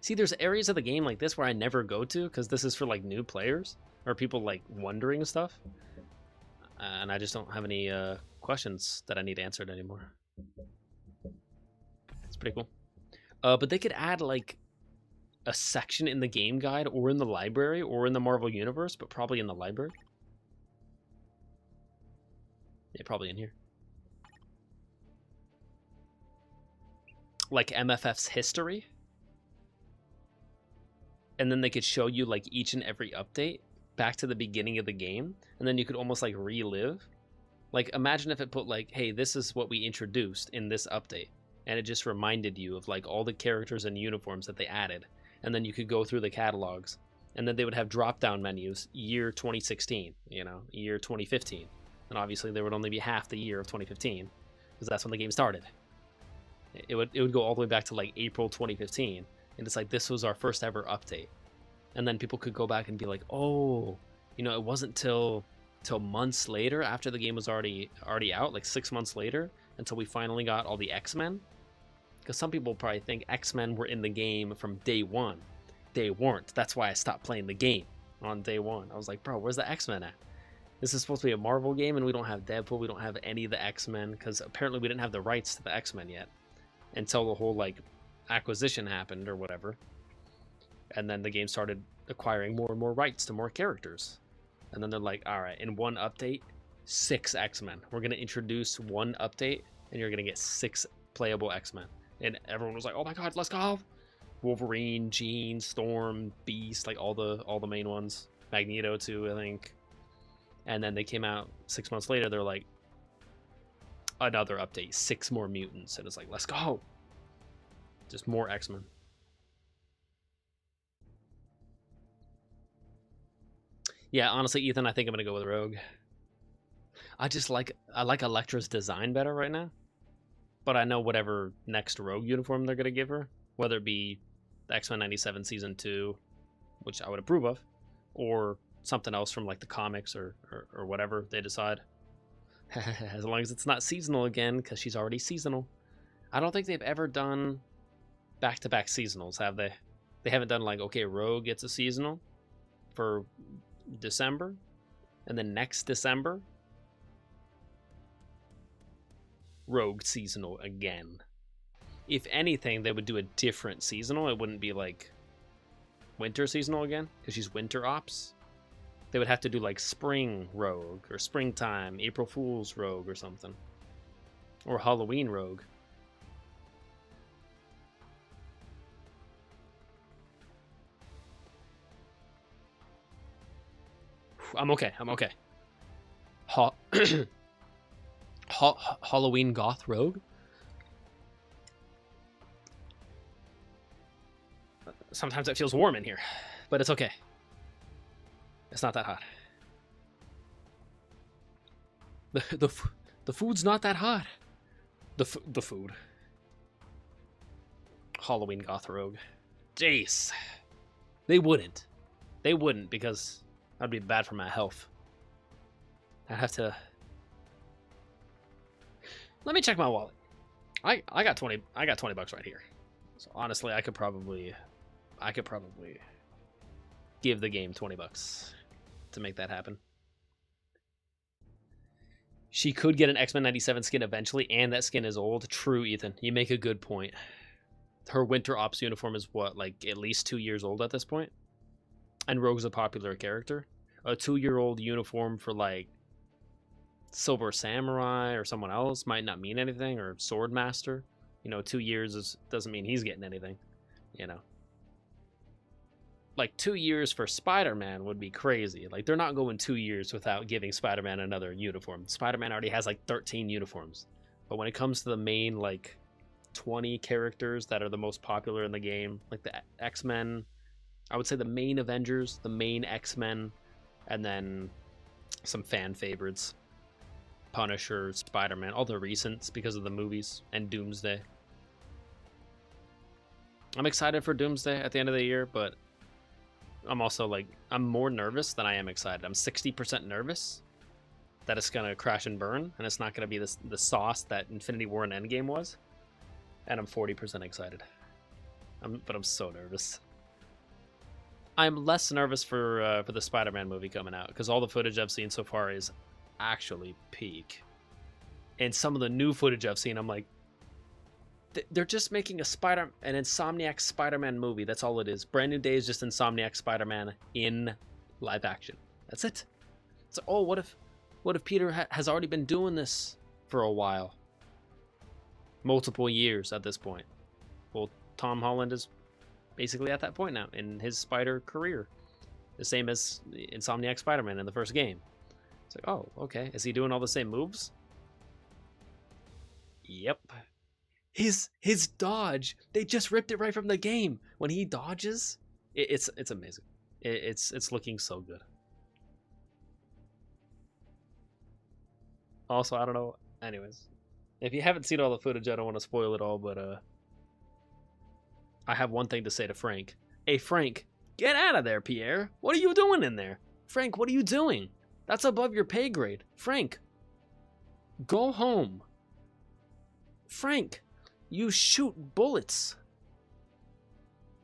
See, there's areas of the game like this where I never go to because this is for like new players or people like wondering stuff. And I just don't have any questions that I need answered anymore. It's pretty cool. But they could add like a section in the game guide or in the library or in the Marvel Universe, but probably in the library. Yeah, probably in here. Like MFF's history. And then they could show you like each and every update back to the beginning of the game, and then you could almost like relive. Like, imagine if it put like, hey, this is what we introduced in this update, and it just reminded you of like all the characters and uniforms that they added, and then you could go through the catalogs, and then they would have drop down menus, year 2016, you know, year 2015, and obviously there would only be half the year of 2015 because that's when the game started. It would go all the way back to like April 2015, and it's like, this was our first ever update. And then people could go back and be like, oh, you know, it wasn't till months later after the game was already out, like 6 months later, until we finally got all the X-Men. Because some people probably think X-Men were in the game from day one. They weren't. That's why I stopped playing the game on day one. I was like, bro, where's the X-Men at? This is supposed to be a Marvel game, and we don't have Deadpool, we don't have any of the X-Men, because apparently we didn't have the rights to the X-Men yet until the whole, like, acquisition happened or whatever. And then the game started acquiring more and more rights to more characters. And then they're like, all right, in one update, 6 X-Men. We're going to introduce one update, and you're going to get 6 playable X-Men. And everyone was like, oh my god, let's go! Wolverine, Jean, Storm, Beast, like all the main ones. Magneto too, I think. And then they came out 6 months later, they're like, another update, 6 more mutants, and it's like, let's go. Just more X-Men. Yeah, honestly, Ethan, I think I'm gonna go with Rogue. I like Elektra's design better right now, but I know whatever next Rogue uniform they're gonna give her, whether it be the X-Men 97 Season 2, which I would approve of, or something else from like the comics or whatever they decide. As long as it's not seasonal again, because she's already seasonal. I don't think they've ever done back-to-back seasonals, have they? They haven't done like, okay, Rogue gets a seasonal for December, and then next December, Rogue seasonal again. If anything, they would do a different seasonal. It wouldn't be like winter seasonal again, because she's winter ops. They would have to do like spring Rogue, or springtime, April Fool's Rogue, or something. Or Halloween Rogue. I'm okay. Halloween Goth Rogue? Sometimes it feels warm in here, but it's okay. It's not that hot. The food's not that hot. The food. Halloween Goth Rogue. Jace. They wouldn't. They wouldn't, because that'd be bad for my health. I'd have to... Let me check my wallet. I got 20 bucks right here. So honestly, I could probably give the game 20 bucks to make that happen. She could get an X-Men 97 skin eventually, and that skin is old. True, Ethan. You make a good point. Her Winter Ops uniform is what, like at least 2 years old at this point? And Rogue's a popular character. A 2-year-old uniform for like Silver Samurai or someone else might not mean anything, or Swordmaster. You know, 2 years doesn't mean he's getting anything, you know. Like 2 years for Spider-Man would be crazy. Like they're not going 2 years without giving Spider-Man another uniform. Spider-Man already has like 13 uniforms. But when it comes to the main like 20 characters that are the most popular in the game, like the X-Men, I would say the main Avengers, the main X-Men, and then some fan favorites. Punisher, Spider-Man, all the recents because of the movies, and Doomsday. I'm excited for Doomsday at the end of the year, but I'm also like, I'm more nervous than I am excited. I'm 60% nervous that it's going to crash and burn, and it's not going to be the sauce that Infinity War and Endgame was. And I'm 40% excited. But I'm so nervous. I'm less nervous for the Spider-Man movie coming out, because all the footage I've seen so far is actually peak. And some of the new footage I've seen, I'm like, they're just making an Insomniac Spider-Man movie. That's all it is. Brand New Day is just Insomniac Spider-Man in live action. That's it. So, oh, what if Peter has already been doing this for a while? Multiple years at this point. Well, Tom Holland is basically at that point now in his Spider career. The same as Insomniac Spider-Man in the first game. It's like, oh, okay. Is he doing all the same moves? Yep. His dodge, they just ripped it right from the game. When he dodges, it's amazing. It's looking so good. Also, I don't know. Anyways, if you haven't seen all the footage, I don't want to spoil it all, but I have one thing to say to Frank. Hey, Frank, get out of there, Pierre. What are you doing in there? Frank, what are you doing? That's above your pay grade. Frank, go home. Frank, you shoot bullets.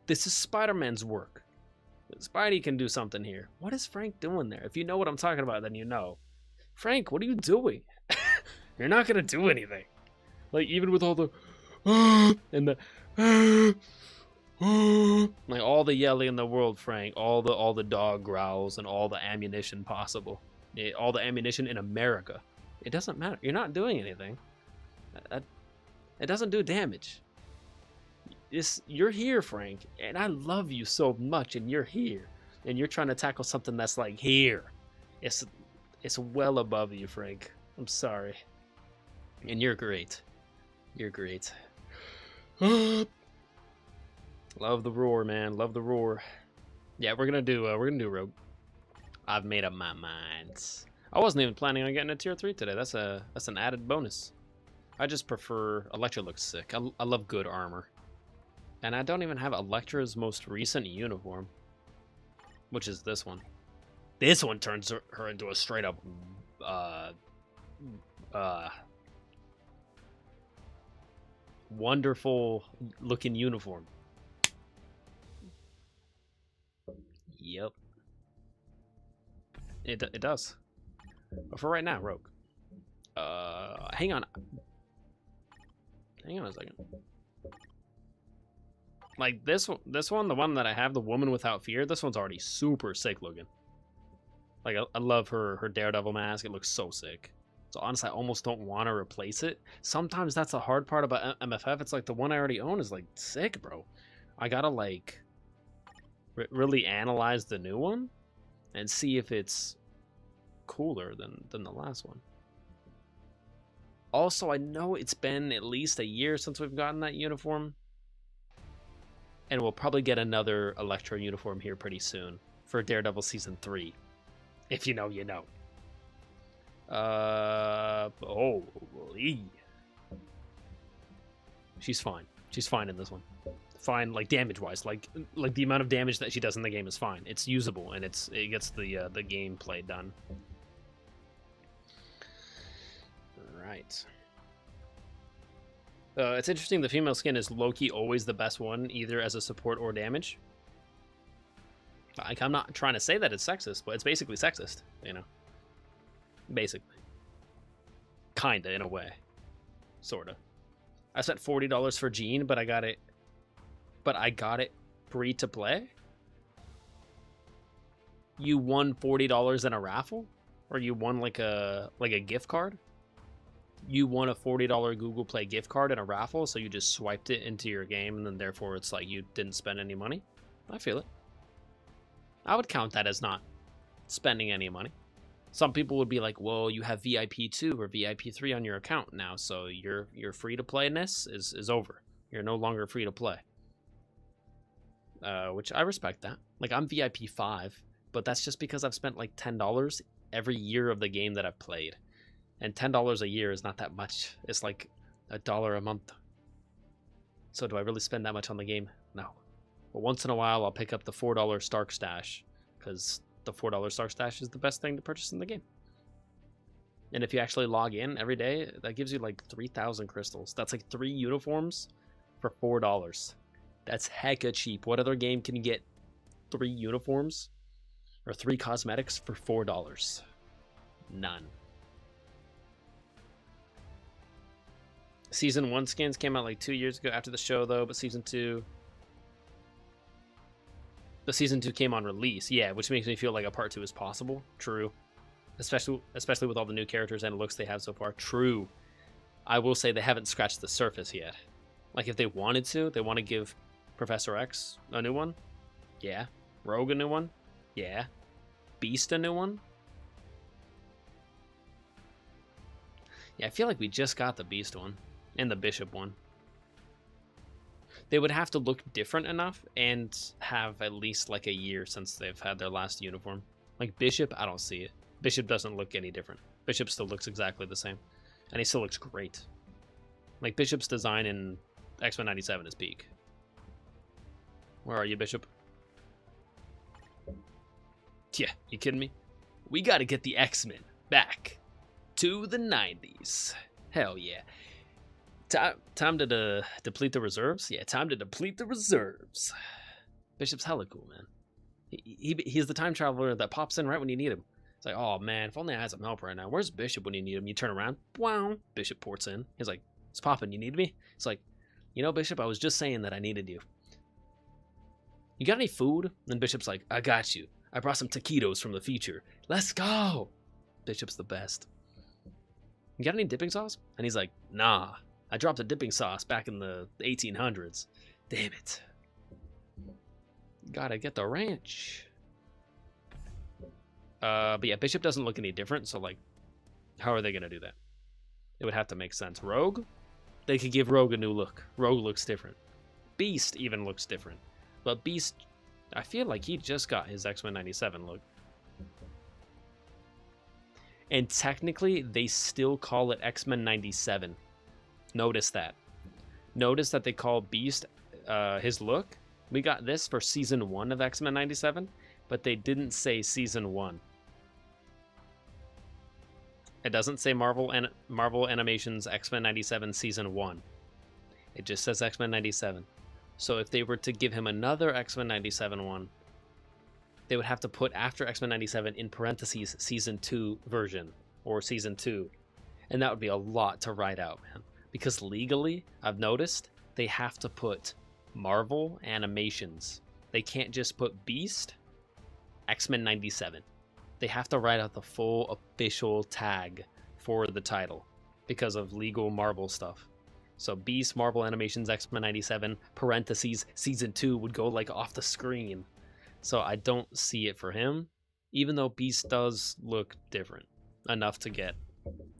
This is Spider-Man's work. Spidey can do something here. What is Frank doing there? If you know what I'm talking about, then you know. Frank, what are you doing? You're not going to do anything. Like, even with all the... and the... like, all the yelling in the world, Frank. All the dog growls and all the ammunition possible. All the ammunition in America. It doesn't matter. You're not doing anything. It doesn't do damage. You're here, Frank, and I love you so much, and you're here, and you're trying to tackle something that's like here. It's well above you, Frank. I'm sorry. And you're great. You're great. Love the roar, man. Love the roar. Yeah, we're gonna do Rogue. I've made up my mind. I wasn't even planning on getting a tier 3 today. That's an added bonus. I just prefer Electra looks sick. I love good armor. And I don't even have Electra's most recent uniform, which is this one. This one turns her into a straight up wonderful looking uniform. Yep. It does. But for right now, Rogue. Hang on. Hang on a second. Like this one, the one that I have, the Woman Without Fear, this one's already super sick looking. Like I love her Daredevil mask. It looks so sick. So honestly, I almost don't want to replace it. Sometimes that's the hard part about MFF. It's like the one I already own is like sick, bro. I gotta like really analyze the new one and see if it's cooler than the last one. Also, I know it's been at least a year since we've gotten that uniform. And we'll probably get another Electro uniform here pretty soon for Daredevil Season 3. If you know, you know. She's fine. She's fine in this one. Fine, like damage-wise. Like the amount of damage that she does in the game is fine. It's usable, and it gets the gameplay done. Right. It's interesting, the female skin is low-key always the best one, either as a support or damage. Like, I'm not trying to say that it's sexist, but it's basically sexist, you know? Basically. Kinda, in a way. Sorta. I spent $40 for Jean, but I got it free to play? You won $40 in a raffle? Or you won like a gift card? You won a $40 Google Play gift card in a raffle, so you just swiped it into your game, and then therefore it's like you didn't spend any money. I feel it. I would count that as not spending any money. Some people would be like, well, you have VIP 2 or VIP 3 on your account now, so your free to playness is over. You're no longer free to play. Which I respect that. Like, I'm VIP 5, but that's just because I've spent like $10 every year of the game that I've played. And $10 a year is not that much. It's like $1 a month. So do I really spend that much on the game? No. But once in a while, I'll pick up the $4 Stark Stash, because the $4 Stark Stash is the best thing to purchase in the game. And if you actually log in every day, that gives you like 3,000 crystals. That's like 3 uniforms for $4. That's hecka cheap. What other game can you get 3 uniforms or 3 cosmetics for $4? None. Season 1 skins came out like 2 years ago after the show, though, but Season 2... The Season 2 came on release, yeah, which makes me feel like a Part 2 is possible. True. Especially with all the new characters and looks they have so far. True. I will say they haven't scratched the surface yet. Like, if they wanted to, they want to give Professor X a new one? Yeah. Rogue a new one? Yeah. Beast a new one? Yeah, I feel like we just got the Beast one. And the Bishop one. They would have to look different enough and have at least like a year since they've had their last uniform. Like Bishop, I don't see it. Bishop doesn't look any different. Bishop still looks exactly the same. And he still looks great. Like Bishop's design in X-Men 97 is peak. Where are you, Bishop? Yeah, you kidding me? We gotta get the X-Men back to the 90s. Hell yeah. Time to deplete the reserves? Yeah, time to deplete the reserves. Bishop's hella cool, man. He's the time traveler that pops in right when you need him. It's like, oh man, if only I had some help right now. Where's Bishop when you need him? You turn around, wow, Bishop ports in. He's like, it's popping, you need me? It's like, you know, Bishop, I was just saying that I needed you. You got any food? And Bishop's like, I got you. I brought some taquitos from the future. Let's go. Bishop's the best. You got any dipping sauce? And he's like, nah. I dropped a dipping sauce back in the 1800s. Damn it. Gotta get the ranch. But yeah, Bishop doesn't look any different, so like, how are they gonna do that? It would have to make sense. Rogue? They could give Rogue a new look. Rogue looks different. Beast even looks different. But Beast, I feel like he just got his X-Men 97 look. And technically, they still call it X-Men 97. Notice that. Notice that they call Beast his look. We got this for Season 1 of X-Men 97, but they didn't say Season 1. It doesn't say Marvel Animations X-Men 97 Season 1. It just says X-Men 97. So if they were to give him another X-Men 97 one, they would have to put after X-Men 97 in parentheses Season 2 version or Season 2. And that would be a lot to write out, man. Because legally, I've noticed, they have to put Marvel Animations. They can't just put Beast, X-Men 97. They have to write out the full official tag for the title because of legal Marvel stuff. So Beast, Marvel Animations, X-Men 97, parentheses, Season 2 would go like off the screen. So I don't see it for him, even though Beast does look different enough to get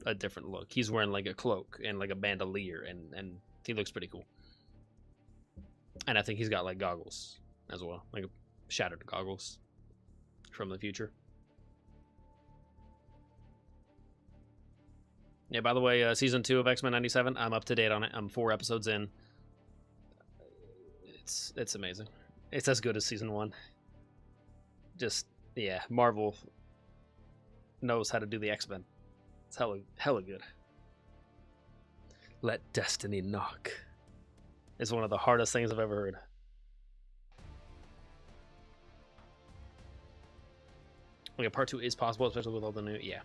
a different look. He's wearing like a cloak and like a bandolier, and he looks pretty cool. And I think he's got like goggles as well, like shattered goggles from the future. Yeah, by the way, Season 2 of X-Men 97, I'm up to date on it. I'm 4 episodes in. It's amazing. It's as good as Season 1. Just, yeah, Marvel knows how to do the X-Men. It's hella good. Let Destiny Knock. It's one of the hardest things I've ever heard. Okay, part 2 is possible, especially with all the new... Yeah.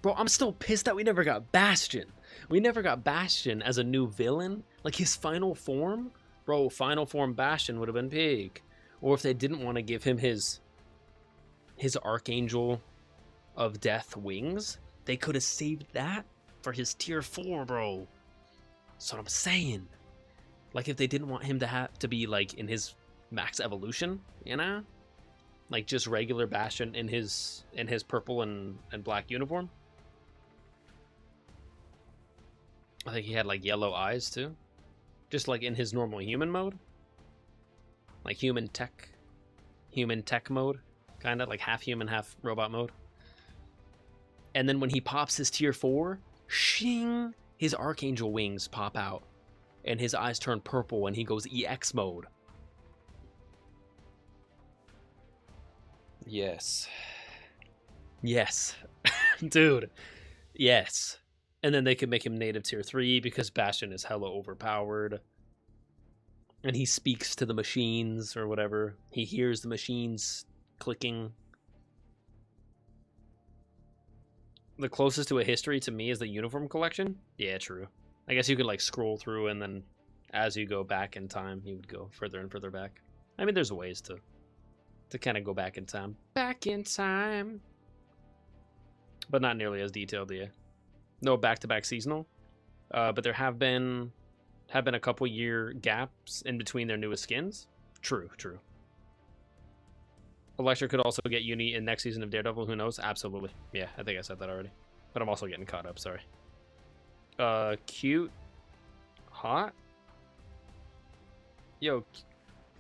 Bro, I'm still pissed that we never got Bastion. We never got Bastion as a new villain. Like, his final form? Bro, final form Bastion would have been big. Or if they didn't want to give him his Archangel of Death wings, they could have saved that for his tier 4, bro. That's what I'm saying. Like, if they didn't want him to have to be, like, in his max evolution, you know? Like, just regular Bastion in his purple and black uniform. I think he had, like, yellow eyes, too. Just, like, in his normal human mode. Like, human tech mode. Kind of, like, half human, half robot mode. And then when he pops his tier 4, shing, his Archangel wings pop out. And his eyes turn purple when he goes EX mode. Yes. Yes. Dude. Yes. And then they could make him native tier 3 because Bastion is hella overpowered. And he speaks to the machines or whatever. He hears the machines clicking. The closest to a history to me is the uniform collection. Yeah, true. I guess you could like scroll through and then as you go back in time, you would go further and further back. I mean, there's ways to kind of go back in time. Back in time. But not nearly as detailed, yeah. No back-to-back seasonal. But there have been a couple year gaps in between their newest skins. True. Elektra could also get uni in next season of Daredevil, who knows? Absolutely. Yeah, I think I said that already. But I'm also getting caught up, sorry. Cute. Hot? Yo,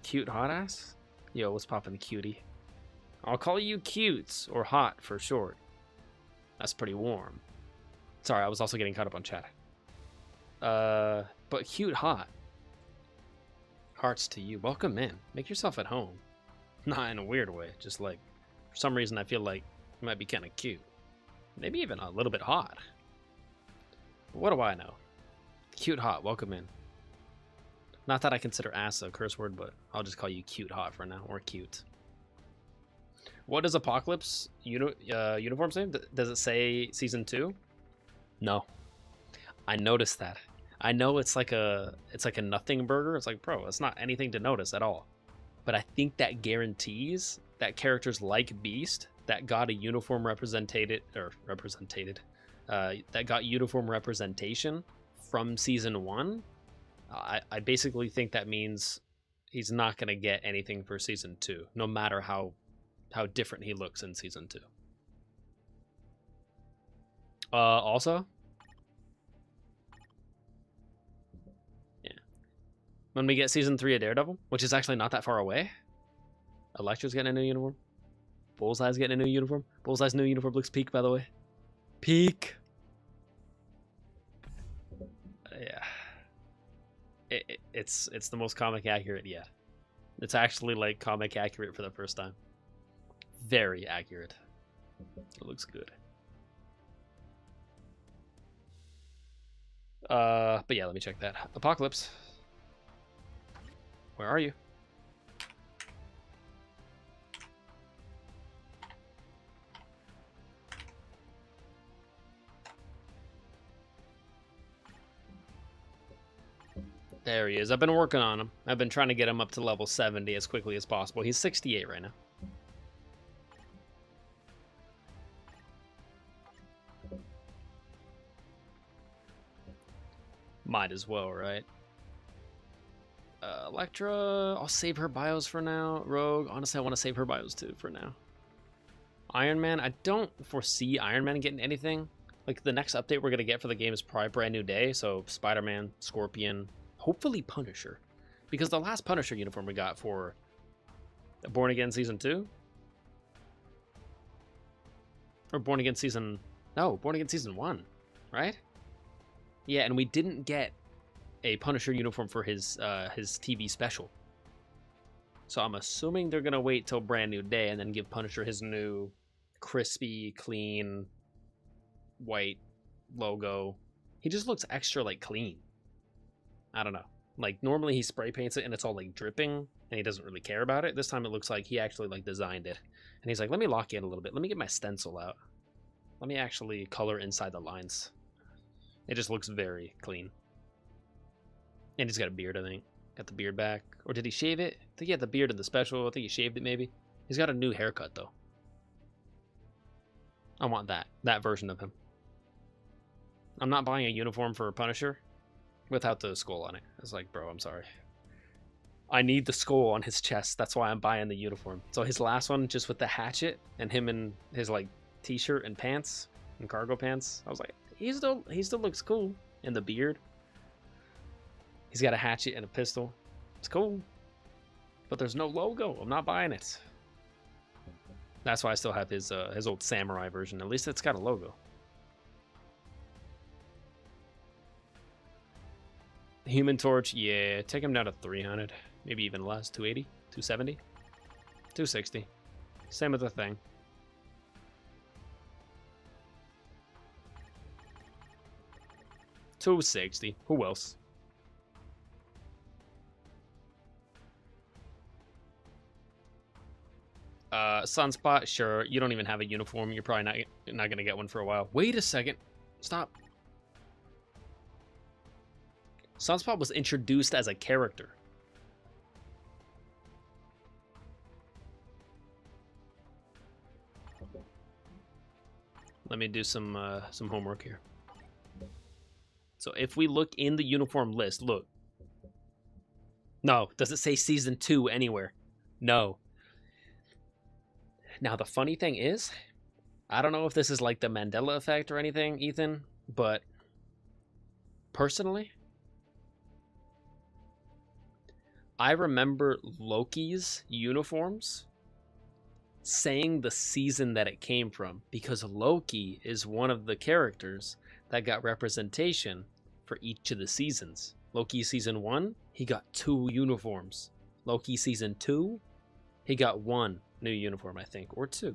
cute hot ass? Yo, what's poppin', cutie? I'll call you cutes, or hot for short. That's pretty warm. Sorry, I was also getting caught up on chat. But cute hot. Hearts to you. Welcome in. Make yourself at home. Not in a weird way. Just like, for some reason I feel like you might be kind of cute. Maybe even a little bit hot. What do I know? Cute hot. Welcome in. Not that I consider ass a curse word, but I'll just call you cute hot for now, or cute. What does Apocalypse uniform say? Does it say season 2? No. I noticed that. I know it's like a nothing burger. It's like, bro, it's not anything to notice at all. But I think that guarantees that characters like Beast that got a uniform that got uniform representation from season 1. I basically think that means he's not going to get anything for season 2, no matter how different he looks in season 2. Also, When we get season 3 of Daredevil, which is actually not that far away. Elektra's getting a new uniform. Bullseye's getting a new uniform. Bullseye's new uniform looks peak, by the way. Peak. Yeah. It's the most comic accurate yet. It's actually like comic accurate for the first time. Very accurate. It looks good. But yeah, let me check that. Apocalypse. Where are you? There he is. I've been working on him. I've been trying to get him up to level 70 as quickly as possible. He's 68 right now. Might as well, right? Elektra, I'll save her bios for now. Rogue, honestly, I want to save her bios too for now. Iron Man, I don't foresee Iron Man getting anything. Like, the next update we're going to get for the game is probably Brand New Day. So, Spider-Man, Scorpion, hopefully Punisher. Because the last Punisher uniform we got for Born Again Season 2? Or Born Again Season... No, Born Again Season 1, right? Yeah, and we didn't get a Punisher uniform for his TV special. So I'm assuming they're going to wait till Brand New Day and then give Punisher his new crispy, clean, white logo. He just looks extra, like, clean. I don't know. Like, normally he spray paints it and it's all, like, dripping and he doesn't really care about it. This time it looks like he actually, like, designed it. And he's like, let me lock in a little bit. Let me get my stencil out. Let me actually color inside the lines. It just looks very clean. And he's got a beard, I think. Got the beard back. Or did he shave it? I think he had the beard in the special. I think he shaved it, maybe. He's got a new haircut, though. I want that. That version of him. I'm not buying a uniform for a Punisher without the skull on it. It's like, bro, I'm sorry. I need the skull on his chest. That's why I'm buying the uniform. So his last one, just with the hatchet and him in his, like, t-shirt and pants and cargo pants. I was like, he still looks cool. And the beard. He's got a hatchet and a pistol. It's cool. But there's no logo. I'm not buying it. That's why I still have his old samurai version. At least it's got a logo. Human Torch, yeah. Take him down to 300. Maybe even less. 280? 270? 260. Same with the Thing. $260. Who else? Sunspot, sure. You don't even have a uniform. You're probably not going to get one for a while. Wait a second. Stop. Sunspot was introduced as a character. Let me do some homework here. So if we look in the uniform list, look. No, does it say Season 2 anywhere? No. Now, the funny thing is, I don't know if this is like the Mandela effect or anything, Ethan, but personally, I remember Loki's uniforms saying the season that it came from, because Loki is one of the characters that got representation for each of the seasons. Loki Season 1, he got 2 uniforms. Loki Season 2, he got 1 new uniform, I think, or 2.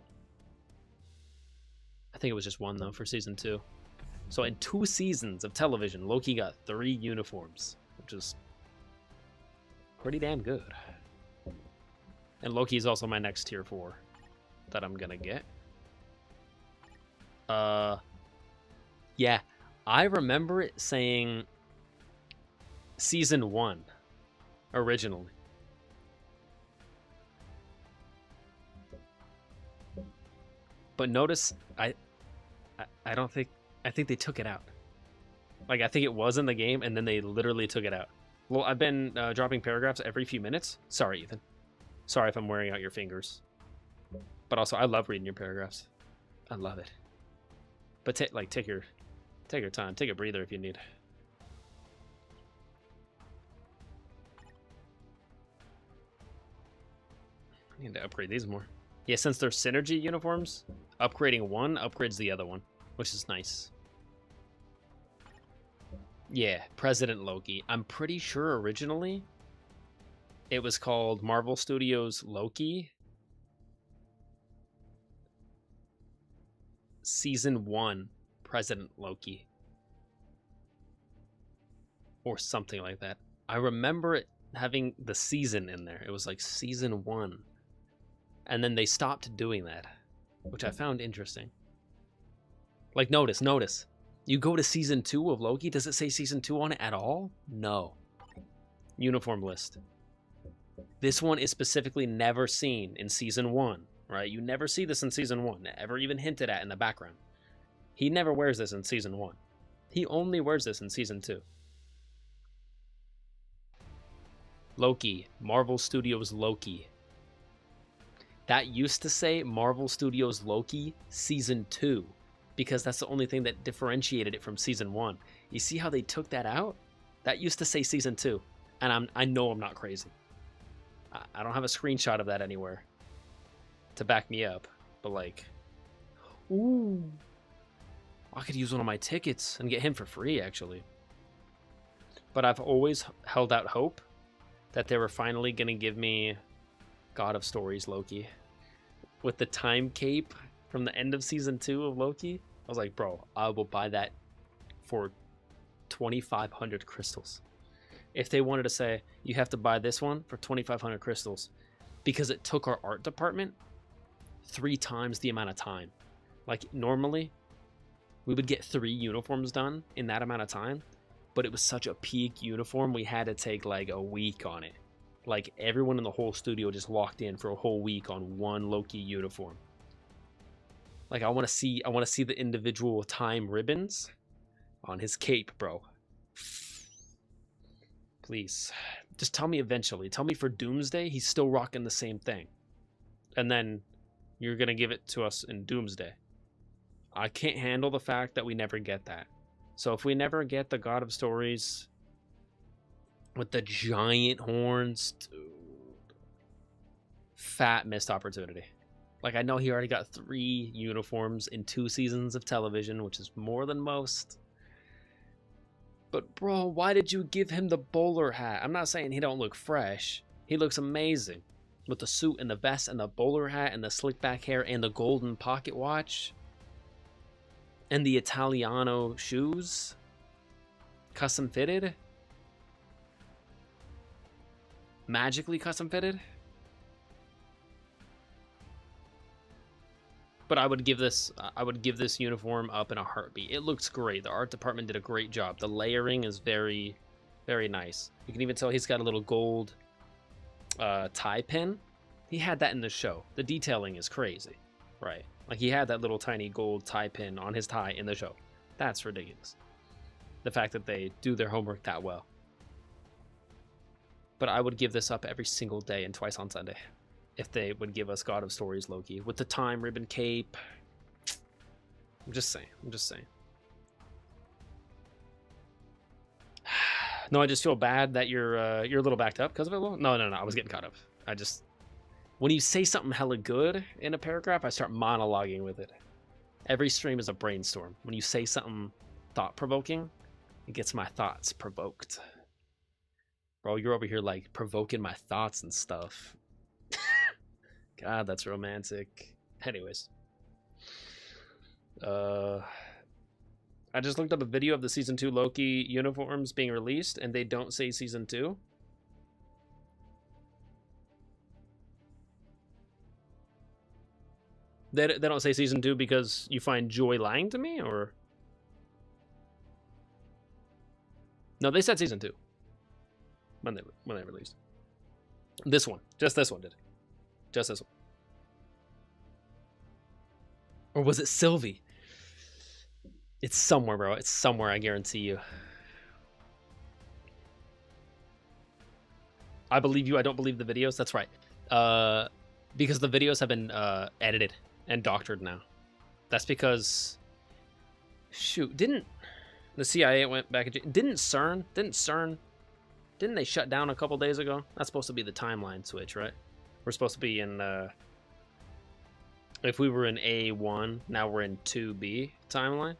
I think it was just 1, though, for Season 2. So in 2 seasons of television, Loki got 3 uniforms, which is pretty damn good. And Loki is also my next tier 4 that I'm gonna get. Yeah, I remember it saying Season 1 originally. But notice, I don't think, I think they took it out. Like, I think it was in the game, and then they literally took it out. Well, I've been dropping paragraphs every few minutes. Sorry, Ethan. Sorry if I'm wearing out your fingers. But also, I love reading your paragraphs. I love it. But take your time. Take a breather if you need. I need to upgrade these more. Yeah, since they're synergy uniforms, upgrading one upgrades the other one, which is nice. Yeah, President Loki. I'm pretty sure originally it was called Marvel Studios Loki. Season 1, President Loki. Or something like that. I remember it having the season in there. It was like season 1. And then they stopped doing that, which I found interesting. Like, notice. You go to season 2 of Loki, does it say season 2 on it at all? No. Uniform list. This one is specifically never seen in season 1, right? You never see this in season 1, ever even hinted at in the background. He never wears this in season 1. He only wears this in season 2. Loki, Marvel Studios Loki. That used to say Marvel Studios Loki Season 2, because that's the only thing that differentiated it from Season 1. You see how they took that out? That used to say Season 2, and I know I'm not crazy. I don't have a screenshot of that anywhere to back me up, but like, ooh, I could use one of my tickets and get him for free, actually. But I've always held out hope that they were finally going to give me God of Stories Loki with the time cape from the end of season 2 of Loki. I was like, bro, I will buy that for 2,500 crystals. If they wanted to say, you have to buy this one for 2,500 crystals, because it took our art department 3 times the amount of time. Like, normally, we would get 3 uniforms done in that amount of time, but it was such a peak uniform, we had to take like a week on it. Like, everyone in the whole studio just locked in for a whole week on one Loki uniform. Like, I want to see the individual time ribbons on his cape, bro. Please, just tell me eventually. Tell me for Doomsday, he's still rocking the same thing. And then you're going to give it to us in Doomsday. I can't handle the fact that we never get that. So if we never get the God of Stories with the giant horns, dude, fat missed opportunity. Like, I know he already got 3 uniforms in 2 seasons of television, which is more than most. But bro, why did you give him the bowler hat? I'm not saying he don't look fresh. He looks amazing. With the suit and the vest and the bowler hat and the slick back hair and the golden pocket watch. And the Italiano shoes. Custom fitted. Magically custom fitted. But I would give this uniform up in a heartbeat. It looks great. The art department did a great job. The layering is very, very nice. You can even tell he's got a little gold tie pin. He had that in the show. The detailing is crazy, right? Like, he had that little tiny gold tie pin on his tie in the show. That's ridiculous. The fact that they do their homework that well. But I would give this up every single day and twice on Sunday. If they would give us God of Stories Loki with the time ribbon cape. I'm just saying. No, I just feel bad that you're a little backed up because of it. No, I was getting caught up. When you say something hella good in a paragraph, I start monologuing with it. Every stream is a brainstorm. When you say something thought-provoking, it gets my thoughts provoked. Bro, you're over here like provoking my thoughts and stuff. God, that's romantic. Anyways. I just looked up a video of the Season 2 Loki uniforms being released, and they don't say Season 2. They don't say Season 2 because you find Joy lying to me, or? No, they said Season 2. When they released. This one. Just this one did. Just this one. Or was it Sylvie? It's somewhere, bro. It's somewhere, I guarantee you. I believe you. I don't believe the videos. That's right. Because the videos have been edited and doctored now. That's because... Shoot, didn't the CIA went back... Didn't they shut down a couple days ago? That's supposed to be the timeline switch, right? We're supposed to be in, if we were in A1, now we're in 2B timeline.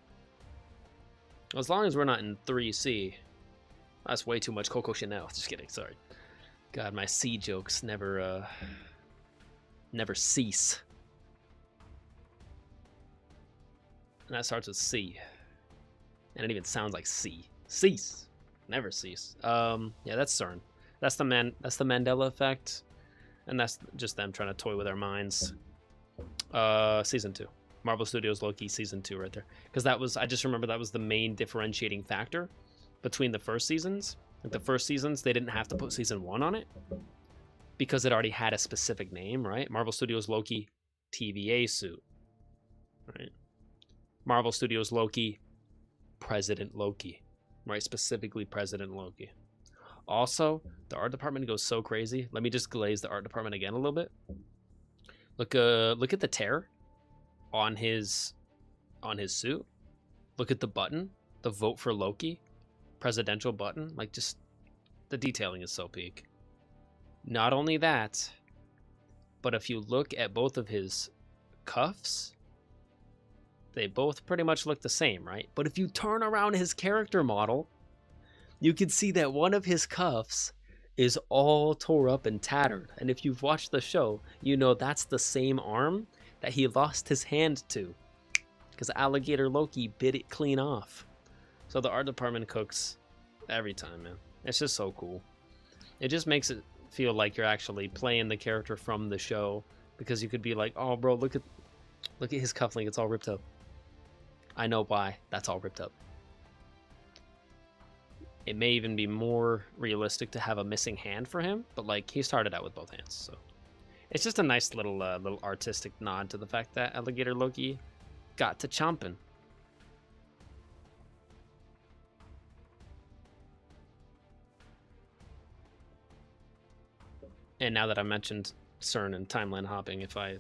As long as we're not in 3C. That's way too much Coco Chanel. Just kidding, sorry. God, my C jokes never cease. And that starts with C. And it even sounds like C. Cease. Never cease. Yeah, that's CERN. That's the Mandela effect. And that's just them trying to toy with our minds. Season 2. Marvel Studios Loki Season 2 right there. Because that was, I just remember that was the main differentiating factor between the first seasons. Like the first seasons, they didn't have to put Season 1 on it. Because it already had a specific name, right? Marvel Studios Loki TVA suit. Right? Marvel Studios Loki President Loki. Right? Specifically President Loki. Also, the art department goes so crazy. Let me just glaze the art department again a little bit. Look at the tear on his suit. Look at the button, the vote for Loki presidential button. Like, just the detailing is so peak. Not only that, but if you look at both of his cuffs, they both pretty much look the same, right? But if you turn around his character model, you can see that one of his cuffs is all tore up and tattered. And if you've watched the show, you know that's the same arm that he lost his hand to. Because Alligator Loki bit it clean off. So the art department cooks every time, man. It's just so cool. It just makes it feel like you're actually playing the character from the show. Because you could be like, oh bro, look at his cufflink, it's all ripped up. I know why, that's all ripped up. It may even be more realistic to have a missing hand for him, but like he started out with both hands, so it's just a nice little artistic nod to the fact that Alligator Loki got to chomping. And now that I mentioned CERN and timeline hopping, if I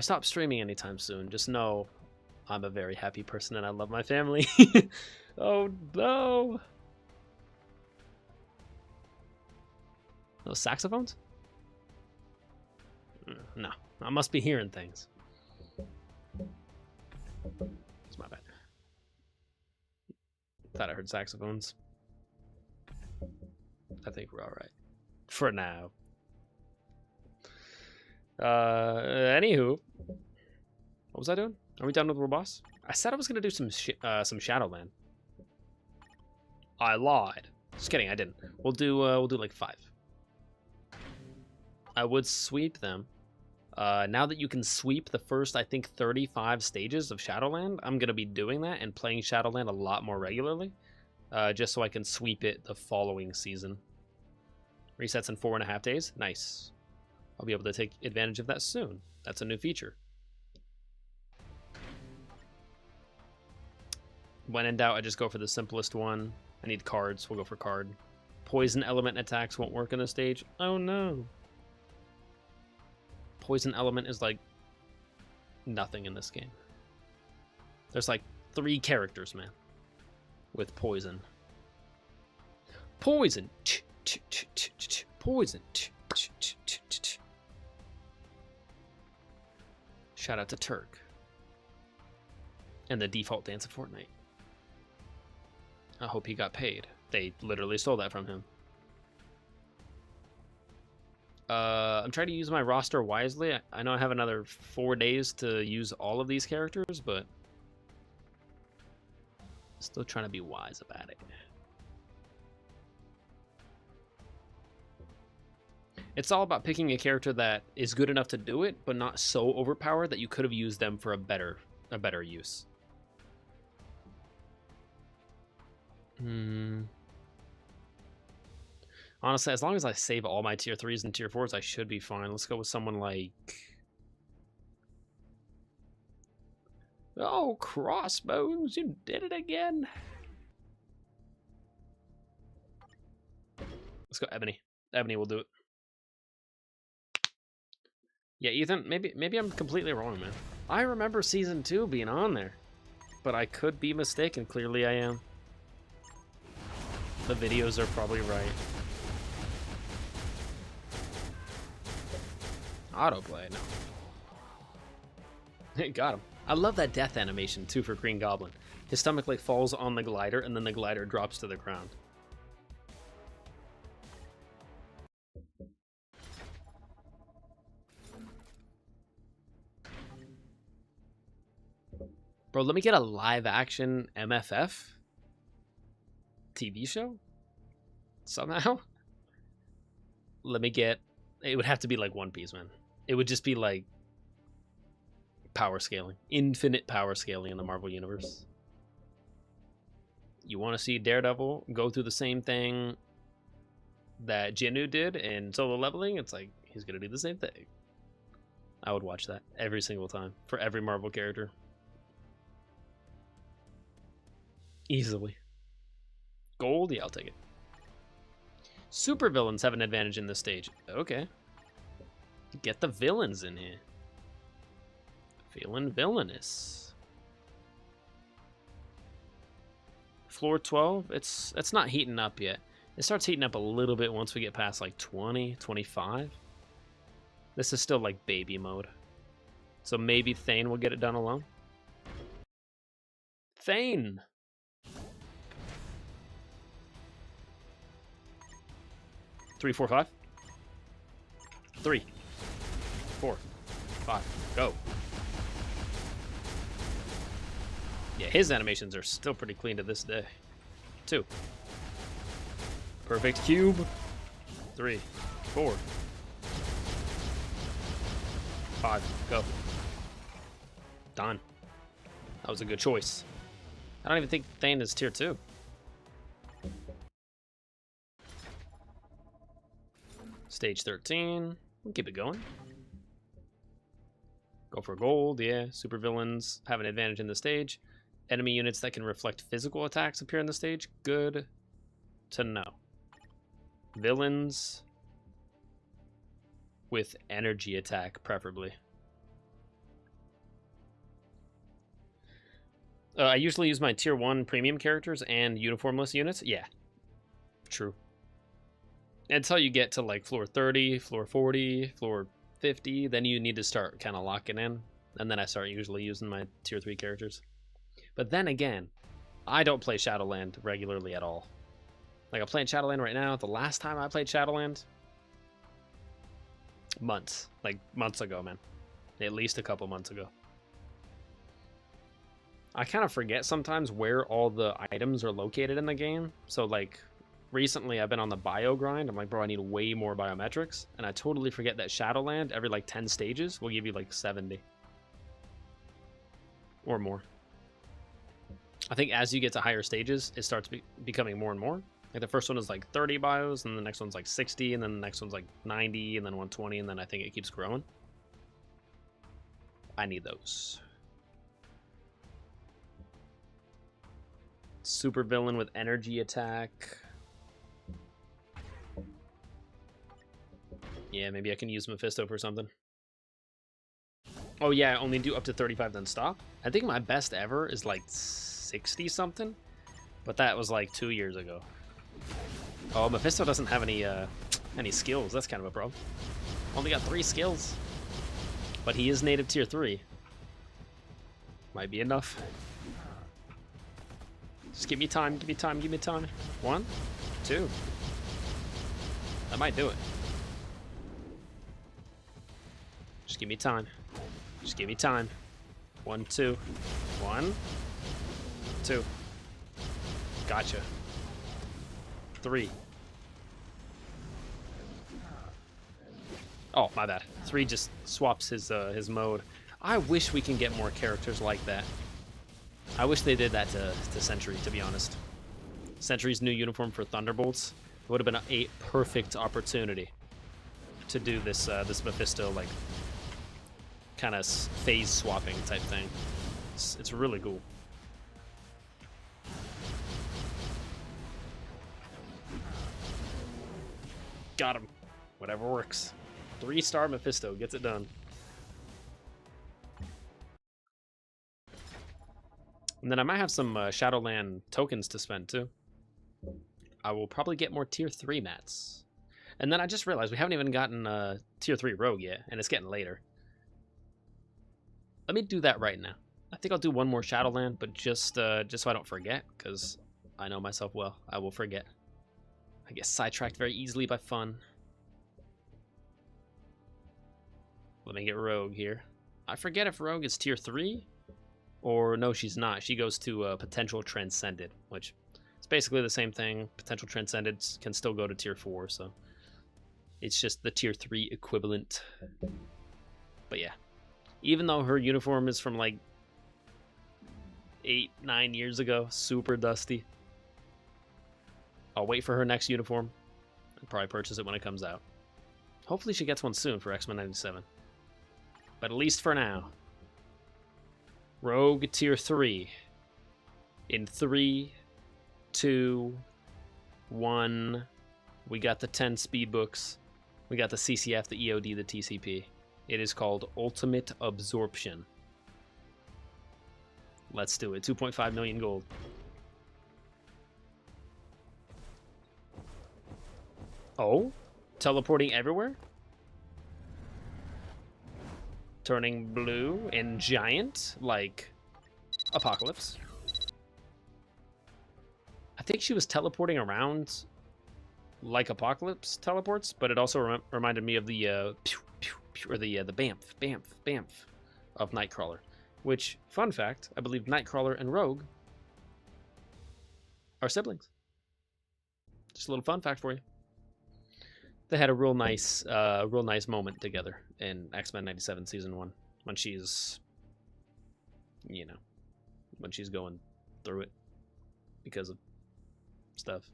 stop streaming anytime soon, just know I'm a very happy person and I love my family. Oh no! Those saxophones? No, I must be hearing things. It's my bad. Thought I heard saxophones. I think we're all right for now. Anywho, what was I doing? Are we done with World Boss? I said I was gonna do some Shadowland. I lied. Just kidding, I didn't. We'll do like 5. I would sweep them. Now that you can sweep the first, I think, 35 stages of Shadowland, I'm going to be doing that and playing Shadowland a lot more regularly, just so I can sweep it the following season. Resets in 4.5 days. Nice. I'll be able to take advantage of that soon. That's a new feature. When in doubt, I just go for the simplest one. I need cards. We'll go for card. Poison element attacks won't work on the stage. Oh no. Poison element is like nothing in this game. There's like 3 characters, man, with poison. Poison. Poison. Shout out to Turk. And the default dance of Fortnite. I hope he got paid. They literally stole that from him. I'm trying to use my roster wisely. I know I have another 4 days to use all of these characters, but still trying to be wise about it. It's all about picking a character that is good enough to do it, but not so overpowered that you could have used them for a better use. Honestly, as long as I save all my tier 3s and tier 4s, I should be fine. Let's go with someone like... Oh, Crossbones, you did it again. Let's go Ebony. Ebony will do it. Yeah, Ethan, maybe I'm completely wrong, man. I remember Season 2 being on there, but I could be mistaken. Clearly I am. The videos are probably right. Autoplay, no. Got him. I love that death animation, too, for Green Goblin. His stomach, like, falls on the glider, and then the glider drops to the ground. Bro, let me get a live-action MFF TV show? Somehow? Let me get... It would have to be like One Piece, man. It would just be like power scaling. Infinite power scaling in the Marvel Universe. You want to see Daredevil go through the same thing that Jinnu did in Solo Leveling? It's like, he's going to do the same thing. I would watch that every single time for every Marvel character. Easily. Gold? Yeah, I'll take it. Super villains have an advantage in this stage. Okay. Get the villains in here. Feeling villainous. Floor 12, it's not heating up yet. It starts heating up a little bit once we get past like 20, 25. This is still like baby mode. So maybe Thane will get it done alone. Thane! Three, four, five. 3, 4, 5. Go. Yeah, his animations are still pretty clean to this day. 2. Perfect cube. 3, 4, 5. Go. Done. That was a good choice. I don't even think Thane is tier 2. Stage 13. We'll keep it going. Go for gold, yeah. Supervillains have an advantage in the stage. Enemy units that can reflect physical attacks appear in the stage. Good to know. Villains with energy attack, preferably. I usually use my tier 1 premium characters and uniformless units. Yeah, true. Until you get to like floor 30, floor 40, floor 50, then you need to start kind of locking in. And then I start usually using my tier 3 characters. But then again, I don't play Shadowland regularly at all. Like, I'm playing Shadowland right now. The last time I played Shadowland, months. Like, months ago, man. At least a couple months ago. I kind of forget sometimes where all the items are located in the game. So, like, recently I've been on the bio grind. I'm like, bro, I need way more biometrics. And I totally forget that Shadowland, every, like, 10 stages, will give you, like, 70. Or more. I think as you get to higher stages, it starts becoming more and more. Like, the first one is, like, 30 bios, and the next one's, like, 60, and then the next one's, like, 90, and then 120, and then I think it keeps growing. I need those. Super villain with energy attack. Yeah, maybe I can use Mephisto for something. Oh yeah, I only do up to 35 then stop. I think my best ever is like 60 something, but that was like 2 years ago. Oh, Mephisto doesn't have any skills. That's kind of a problem. Only got 3 skills, but he is native tier 3. Might be enough. Just give me time, give me time, give me time. 1, 2. That might do it. Just give me time. Just give me time. 1, 2. 1, 2. Gotcha. 3. Oh, my bad. 3 just swaps his mode. I wish we can get more characters like that. I wish they did that to Sentry, to be honest. Sentry's new uniform for Thunderbolts would have been a perfect opportunity to do this this Mephisto, like, kind of phase swapping type thing. It's really cool. Got him. Whatever works. 3-star Mephisto gets it done. And then I might have some Shadowland tokens to spend too. I will probably get more tier 3 mats. And then I just realized we haven't even gotten tier 3 rogue yet, and it's getting later. Let me do that right now. I think I'll do one more Shadowland, but just so I don't forget, because I know myself well. I will forget. I get sidetracked very easily by fun. Let me get rogue here. I forget if rogue is tier 3, or no, she's not. She goes to potential transcended, which is basically the same thing. Potential transcended can still go to tier 4, so it's just the tier 3 equivalent. But yeah, even though her uniform is from like 8-9 years ago, super dusty, I'll wait for her next uniform and probably purchase it when it comes out. Hopefully she gets one soon for X-Men 97. But at least for now, rogue tier 3 in 3, 2, 1. We got the 10 speed books. We got the CCF, the EOD, the TCP. It is called Ultimate Absorption. Let's do it. 2.5 million gold. Oh? Teleporting everywhere? Turning blue and giant like Apocalypse. I think she was teleporting around like Apocalypse teleports, but it also reminded me of the Bamf of Nightcrawler. Which, fun fact, I believe Nightcrawler and Rogue are siblings. Just a little fun fact for you. They had a real nice moment together in X-Men 97 Season 1 when she's, you know, when she's going through it because of stuff.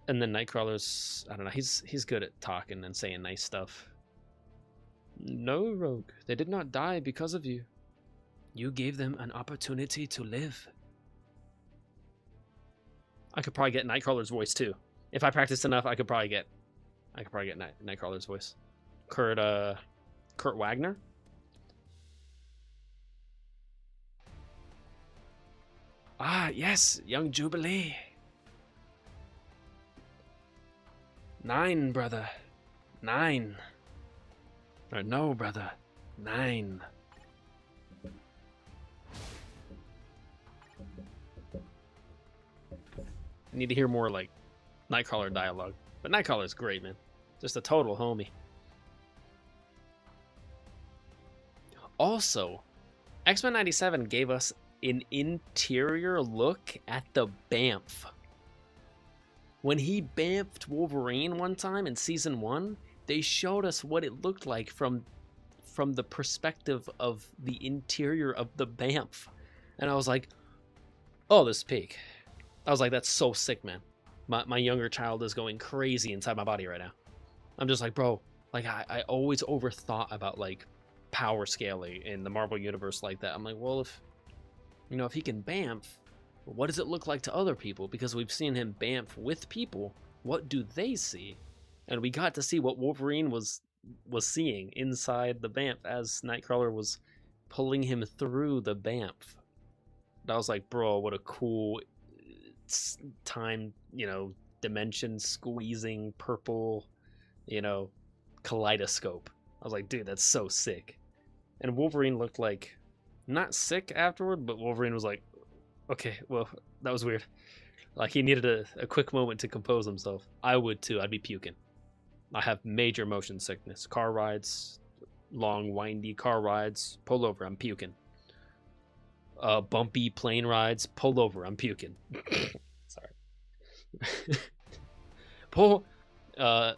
And then Nightcrawler's, I don't know, he's good at talking and saying nice stuff. No, Rogue, they did not die because of you. You gave them an opportunity to live. I could probably get Nightcrawler's voice too. If I practiced enough, I could probably get Nightcrawler's voice. Kurt Wagner. Ah, yes, young Jubilee. 9, brother. 9. Or no, brother. 9. I need to hear more like Nightcrawler dialogue. But Nightcrawler's great, man. Just a total homie. Also, X-Men 97 gave us an interior look at the Bamf. When he bamfed Wolverine one time in Season 1, they showed us what it looked like from the perspective of the interior of the Bamf. And I was like, oh, this is peak. I was like, that's so sick, man. My younger child is going crazy inside my body right now. I'm just like, bro, like I always overthought about like power scaling in the Marvel universe like that. I'm like, well, if he can bamf, what does it look like to other people? Because we've seen him bamf with people. What do they see? And we got to see what Wolverine was seeing inside the Bamf as Nightcrawler was pulling him through the Bamf. And I was like, bro, what a cool time, dimension squeezing purple, kaleidoscope. I was like, dude, that's so sick. And Wolverine looked like not sick afterward, but Wolverine was like, okay, well, that was weird. Like he needed a quick moment to compose himself. I would too. I'd be puking. I have major motion sickness. Car rides, long, windy car rides, pull over, I'm puking. Bumpy plane rides, pull over, I'm puking. Sorry.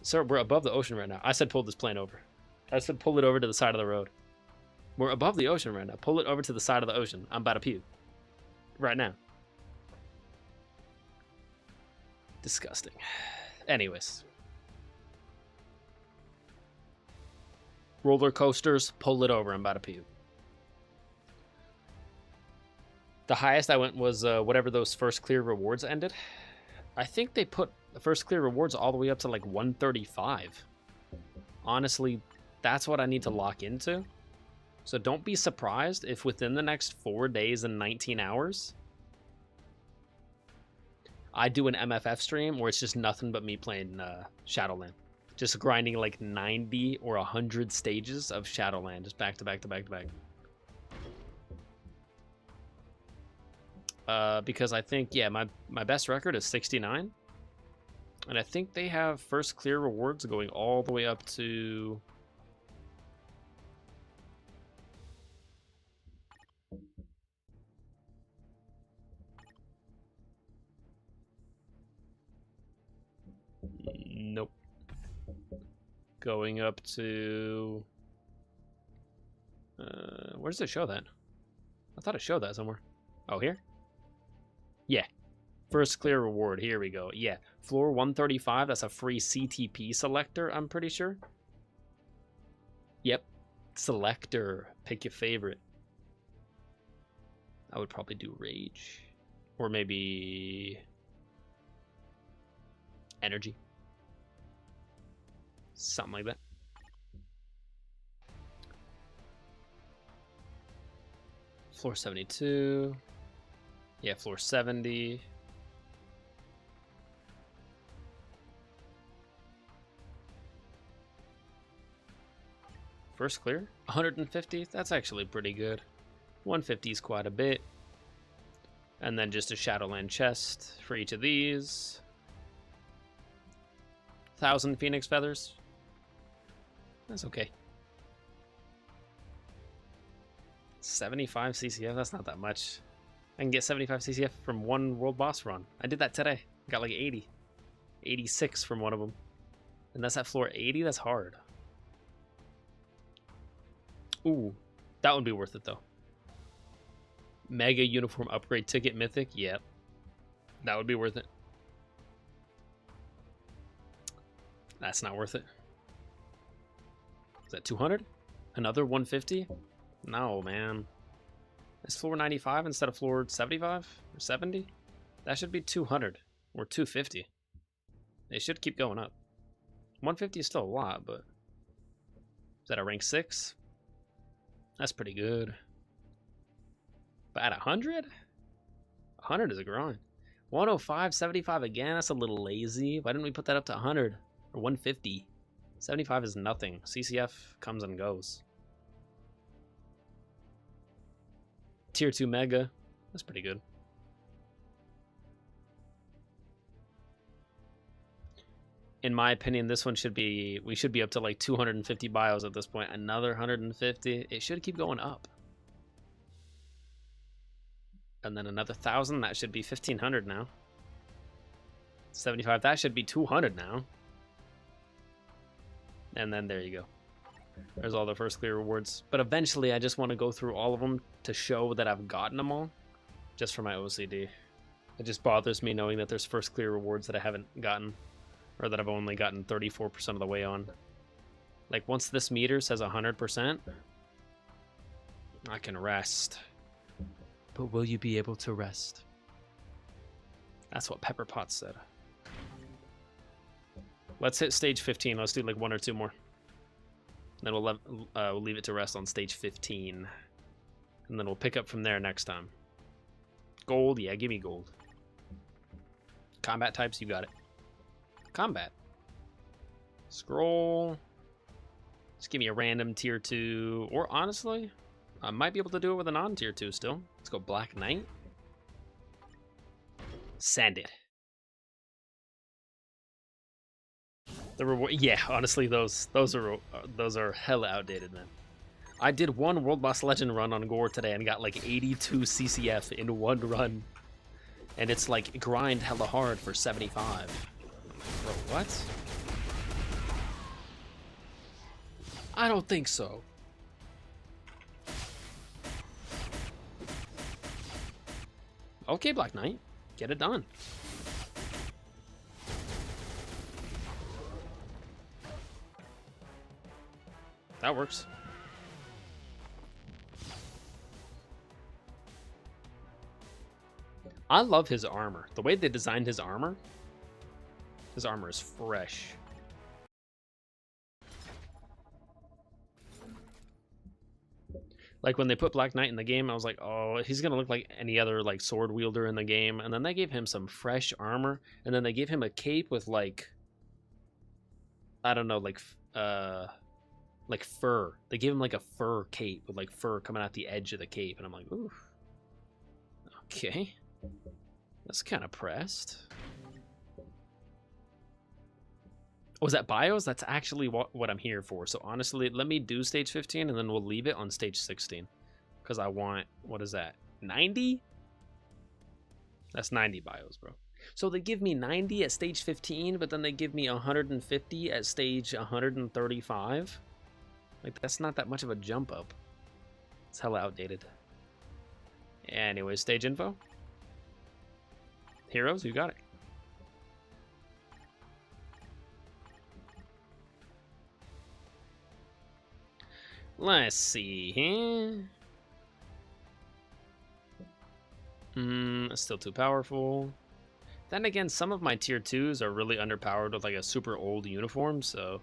Sir, we're above the ocean right now. I said pull this plane over. I said pull it over to the side of the road. We're above the ocean right now. Pull it over to the side of the ocean. I'm about to puke. Right now. Disgusting. Anyways. Roller coasters, pull it over. I'm about to puke. The highest I went was whatever those first clear rewards ended. I think they put the first clear rewards all the way up to like 135. Honestly, that's what I need to lock into. So don't be surprised if within the next 4 days and 19 hours, I do an MFF stream where it's just nothing but me playing Shadowland. Just grinding like 90 or 100 stages of Shadowland, just back to back to back to back. Because I think, yeah, my best record is 69. And I think they have first clear rewards going all the way up to... Nope. Going up to... where does it show that? I thought it showed that somewhere. Oh, here? Yeah. First clear reward. Here we go. Yeah. Floor 135. That's a free CTP selector, I'm pretty sure. Yep. Selector. Pick your favorite. I would probably do Rage. Or maybe... Energy. Something like that. Floor 72. Yeah, floor 70. First clear? 150? That's actually pretty good. 150 is quite a bit. And then just a Shadowland chest for each of these. 1,000 Phoenix Feathers. That's okay. 75 CCF? That's not that much. I can get 75 CCF from one world boss run. I did that today. Got like 80. 86 from one of them. And that's at floor 80? That's hard. Ooh, that would be worth it though. Mega uniform upgrade ticket mythic? Yep. That would be worth it. That's not worth it. Is that 200? Another 150? No, man. Is floor 95 instead of floor 75 or 70? That should be 200 or 250. They should keep going up. 150 is still a lot, but... Is that a rank 6? That's pretty good. But at 100? 100 is a grind. 105, 75 again? That's a little lazy. Why didn't we put that up to 100? Or 150? 75 is nothing. CCF comes and goes. Tier 2 Mega. That's pretty good. In my opinion, this one should be... We should be up to like 250 bios at this point. Another 150. It should keep going up. And then another 1,000. That should be 1,500 now. 75. That should be 200 now. And then there you go. There's all the first clear rewards. But eventually, I just want to go through all of them to show that I've gotten them all. Just for my OCD. It just bothers me knowing that there's first clear rewards that I haven't gotten. Or that I've only gotten 34% of the way on. Like, once this meter says 100%, I can rest. But will you be able to rest? That's what Pepper Potts said. Let's hit stage 15. Let's do like 1 or 2 more. Then we'll leave it to rest on stage 15. And then we'll pick up from there next time. Gold? Yeah, give me gold. Combat types? You got it. Combat. Scroll. Just give me a random tier 2. Or honestly, I might be able to do it with a non-tier 2 still. Let's go Black Knight. Send it. The reward, yeah, honestly, those are hella outdated, man. I did one World Boss Legend run on Gore today and got like 82 CCF in one run, and it's like grind hella hard for 75. Bro, what? I don't think so. Okay, Black Knight, get it done. That works. I love his armor. The way they designed his armor is fresh. Like when they put Black Knight in the game, I was like, oh, he's gonna look like any other like sword wielder in the game. And then they gave him some fresh armor, and then they gave him a cape with like, I don't know, like fur. They gave him like a fur cape with like fur coming out the edge of the cape, and I'm like, ooh, okay, that's kind of pressed. Was that bios? That's actually what I'm here for. So honestly, let me do stage 15 and then we'll leave it on stage 16. Because I want, what is that, 90? That's 90 bios, bro. So they give me 90 at stage 15, but then they give me 150 at stage 135. Like, that's not that much of a jump up. It's hella outdated. Anyway, stage info. Heroes, you got it. Let's see here. Still too powerful. Then again, some of my tier 2s are really underpowered with like a super old uniform, so...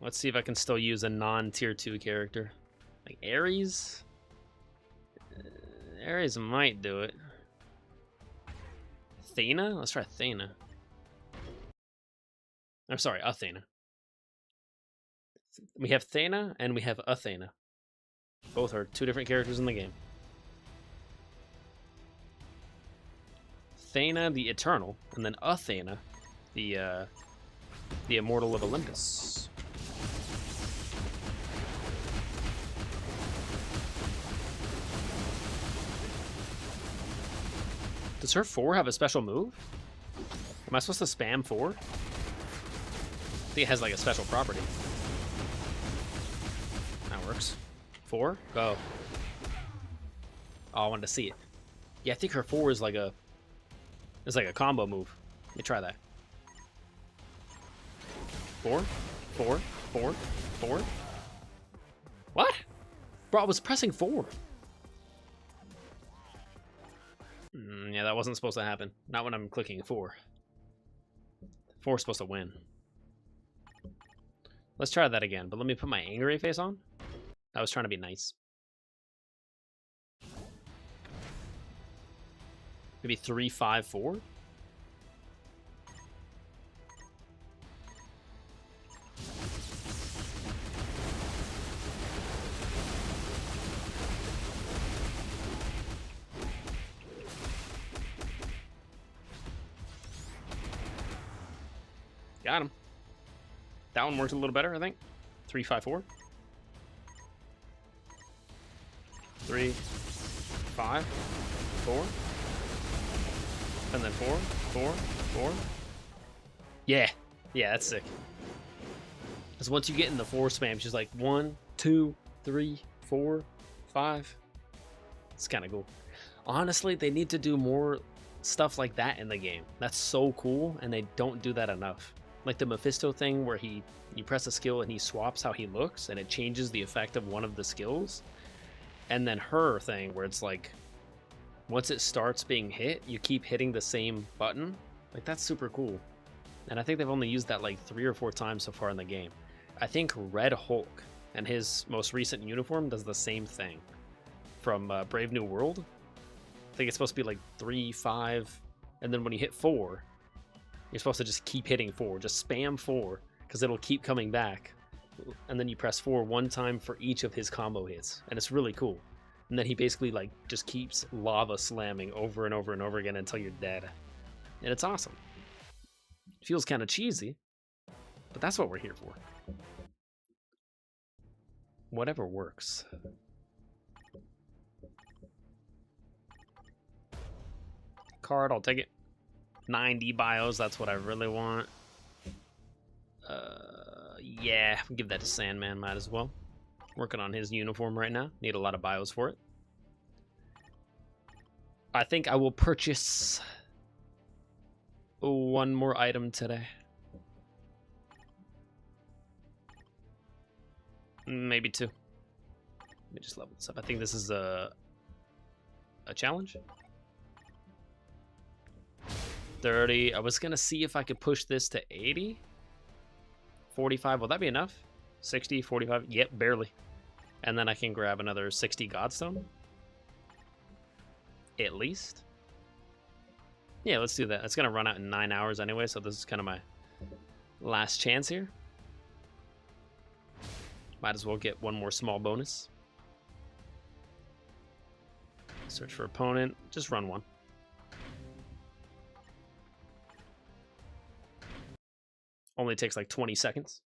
Let's see if I can still use a non-tier 2 character. Like Ares? Ares might do it. Athena? Let's try Athena. I'm sorry, Athena. We have Thena and we have Athena. Both are 2 different characters in the game. Thena, the Eternal, and then Athena, the Immortal of Olympus. Does her 4 have a special move? Am I supposed to spam 4? I think it has like a special property. That works. 4, go. Oh, I wanted to see it. Yeah, I think her 4 is like a... It's like a combo move. Let me try that. 4, 4, 4, 4. What? Bro, I was pressing 4. Yeah, that wasn't supposed to happen. Not when I'm clicking 4. 4 is supposed to win. Let's try that again, but let me put my angry face on. I was trying to be nice. Maybe 3, 5, 4? Got him. That one worked a little better, I think. 3, 5, 4. 3, 5, 4. And then 4, 4, 4. Yeah. Yeah, that's sick. Because once you get in the 4 spam, she's like 1, 2, 3, 4, 5. It's kind of cool. Honestly, they need to do more stuff like that in the game. That's so cool, and they don't do that enough. Like the Mephisto thing where you press a skill and he swaps how he looks and it changes the effect of one of the skills. And then her thing where it's like, once it starts being hit, you keep hitting the same button. Like, that's super cool. And I think they've only used that like 3 or 4 times so far in the game. I think Red Hulk and his most recent uniform does the same thing from Brave New World. I think it's supposed to be like 3, 5, and then when you hit 4, you're supposed to just keep hitting 4. Just spam 4, because it'll keep coming back. And then you press 4 one time for each of his combo hits. And it's really cool. And then he basically like just keeps lava slamming over and over and over again until you're dead. And it's awesome. It feels kind of cheesy, but that's what we're here for. Whatever works. Card, I'll take it. 90 bios, that's what I really want. Yeah, give that to Sandman, might as well. Working on his uniform right now. Need a lot of bios for it. I think I will purchase one more item today. Maybe 2. Let me just level this up. I think this is a challenge. 30. I was gonna see if I could push this to 80. 45. Will that be enough? 60, 45. Yep, barely. And then I can grab another 60 Godstone. At least. Yeah, let's do that. It's gonna run out in 9 hours anyway, so this is kind of my last chance here. Might as well get one more small bonus. Search for opponent. Just run one. Only takes like 20 seconds.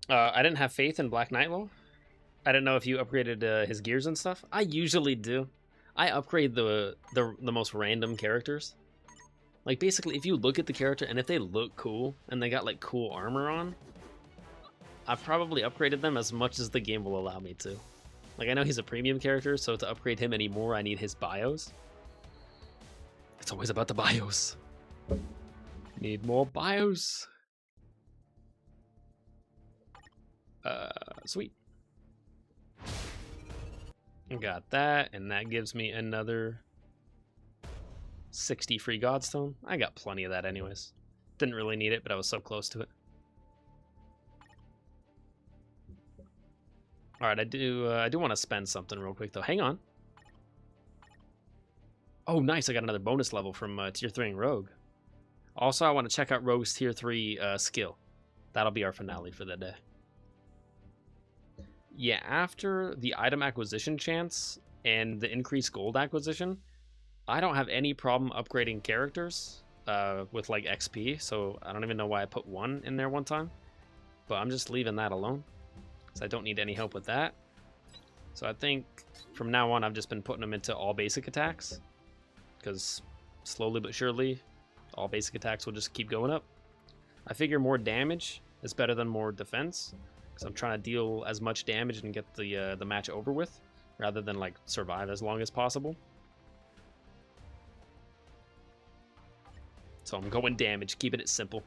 I didn't have faith in Black Nightlaw. I didn't know if you upgraded his gears and stuff. I usually do. I upgrade the most random characters. Like, basically, if you look at the character and if they look cool and they got like cool armor on, I've probably upgraded them as much as the game will allow me to. Like, I know he's a premium character, so to upgrade him anymore, I need his bios. It's always about the bios. Need more bios. Sweet. Got that, and that gives me another 60 free Godstone. I got plenty of that anyways. Didn't really need it, but I was so close to it. Alright, I do want to spend something real quick, though. Hang on. Oh, nice. I got another bonus level from Tier 3 and Rogue. Also, I want to check out Rogue's Tier 3 skill. That'll be our finale for the day. Yeah, after the item acquisition chance and the increased gold acquisition, I don't have any problem upgrading characters with like XP, so I don't even know why I put one in there one time. But I'm just leaving that alone, because I don't need any help with that. So I think from now on I've just been putting them into all basic attacks, because slowly but surely all basic attacks will just keep going up. I figure more damage is better than more defense, because I'm trying to deal as much damage and get the match over with, rather than like survive as long as possible. So I'm going damage, keeping it simple.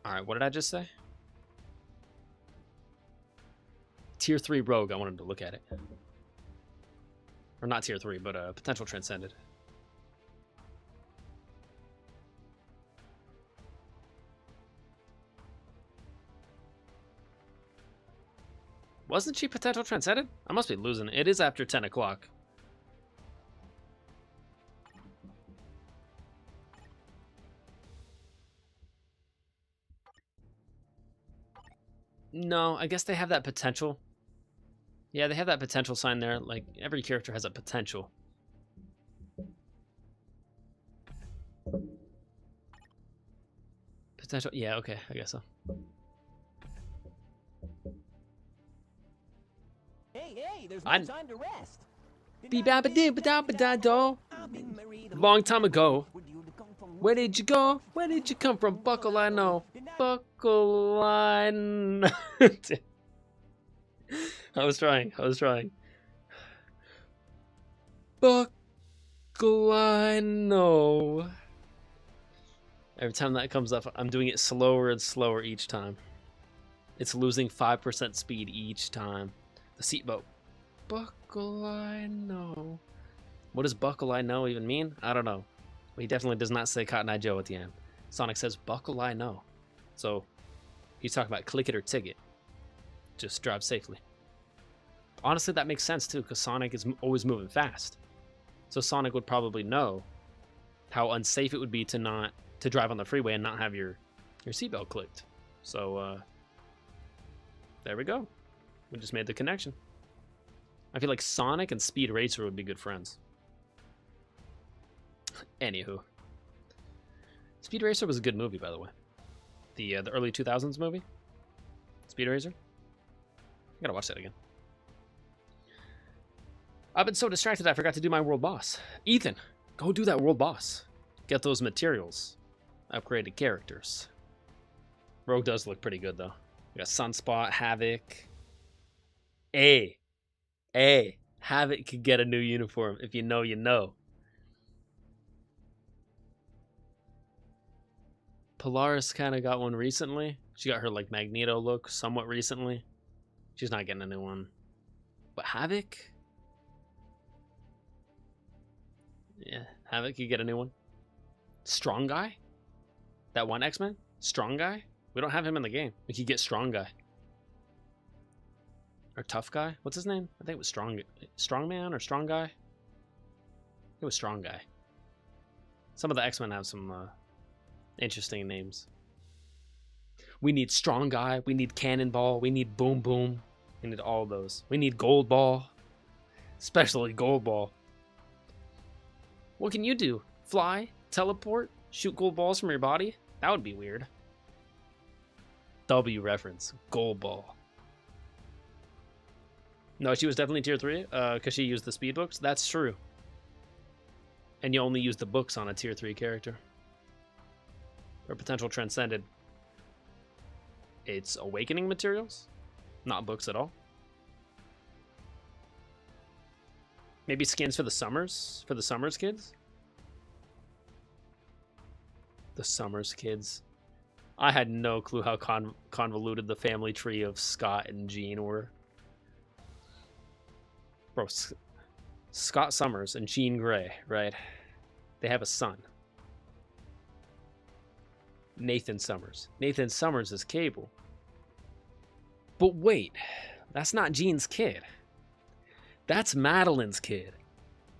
Alright, what did I just say? Tier 3 Rogue, I wanted to look at it. Or not Tier 3, but Potential Transcended. Wasn't she Potential Transcended? I must be losing it. It is after 10 o'clock. No, I guess they have that potential. Yeah, they have that potential sign there. Like, every character has a potential. Potential, yeah, okay, I guess so. Hey, there's no time to rest. Long time ago. Where did you go? Where did you come from? Buckle, I know. Buckle, I know. I was trying. Buckle, I know. Every time that comes up, I'm doing it slower and slower each time. It's losing 5% speed each time. The seatbelt. Buckle, I know. What does buckle, I know even mean? I don't know. But he definitely does not say Cotton Eye Joe at the end. Sonic says, buckle, I know. So, he's talking about click it or ticket. Just drive safely. Honestly, that makes sense too, because Sonic is always moving fast. So Sonic would probably know how unsafe it would be to drive on the freeway and not have your seatbelt clicked. So, there we go. We just made the connection. I feel like Sonic and Speed Racer would be good friends. Anywho. Speed Racer was a good movie, by the way. The early 2000s movie. Speed Racer. I gotta watch that again. I've been so distracted I forgot to do my world boss. Ethan, go do that world boss. Get those materials. upgraded characters. Rogue does look pretty good, though. We got Sunspot, Havoc. Havoc could get a new uniform. If you know, you know. Polaris kind of got one recently. She got her, like, Magneto look somewhat recently. She's not getting a new one. But Havoc? Yeah, Havoc could get a new one. Strong Guy? That one X-Men? Strong Guy? We don't have him in the game. We could get Strong Guy. Or Tough Guy? What's his name? I think it was Strong Man or Strong Guy? It was Strong Guy. Some of the X-Men have some interesting names. We need Strong Guy. We need Cannonball. We need Boom Boom. We need all those. We need Gold Ball. Especially Gold Ball. What can you do? Fly? Teleport? Shoot gold balls from your body? That would be weird. W reference. Gold Ball. No, she was definitely tier 3 because she used the speed books. That's true. And you only use the books on a tier 3 character. Or potential transcended. It's awakening materials, not books at all. Maybe skins for the Summers kids? The Summers kids. I had no clue how convoluted the family tree of Scott and Jean were. Bro, Scott Summers and Jean Grey, right? They have a son. Nathan Summers. Nathan Summers is Cable. But wait, that's not Jean's kid. That's Madeline's kid.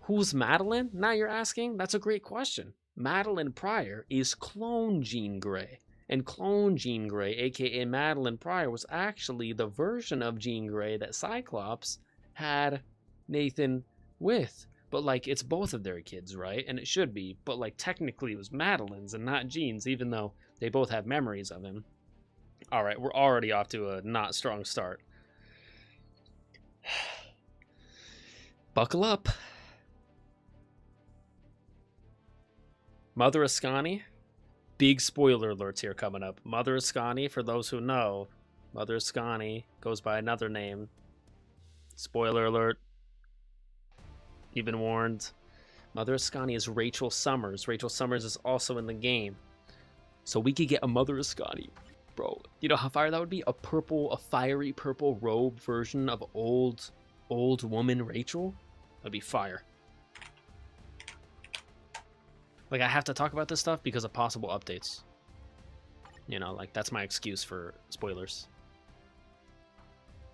Who's Madeline? Now you're asking? That's a great question. Madeline Pryor is clone Jean Grey. And clone Jean Grey, aka Madeline Pryor, was actually the version of Jean Grey that Cyclops had Nathan with. But, like, it's both of their kids, right? And it should be. But, like, technically it was Madeline's and not Jean's, even though they both have memories of him. Alright, we're already off to a not strong start. Buckle up. Mother Ascani. Big spoiler alerts here coming up. Mother Ascani, for those who know, Mother Ascani goes by another name. Spoiler alert. You've been warned. Mother Ascani is Rachel Summers. Rachel Summers is also in the game. So we could get a Mother Ascani. Bro, you know how fire that would be? A fiery purple robe version of old woman Rachel? That'd be fire. Like, I have to talk about this stuff because of possible updates. You know, like, that's my excuse for spoilers.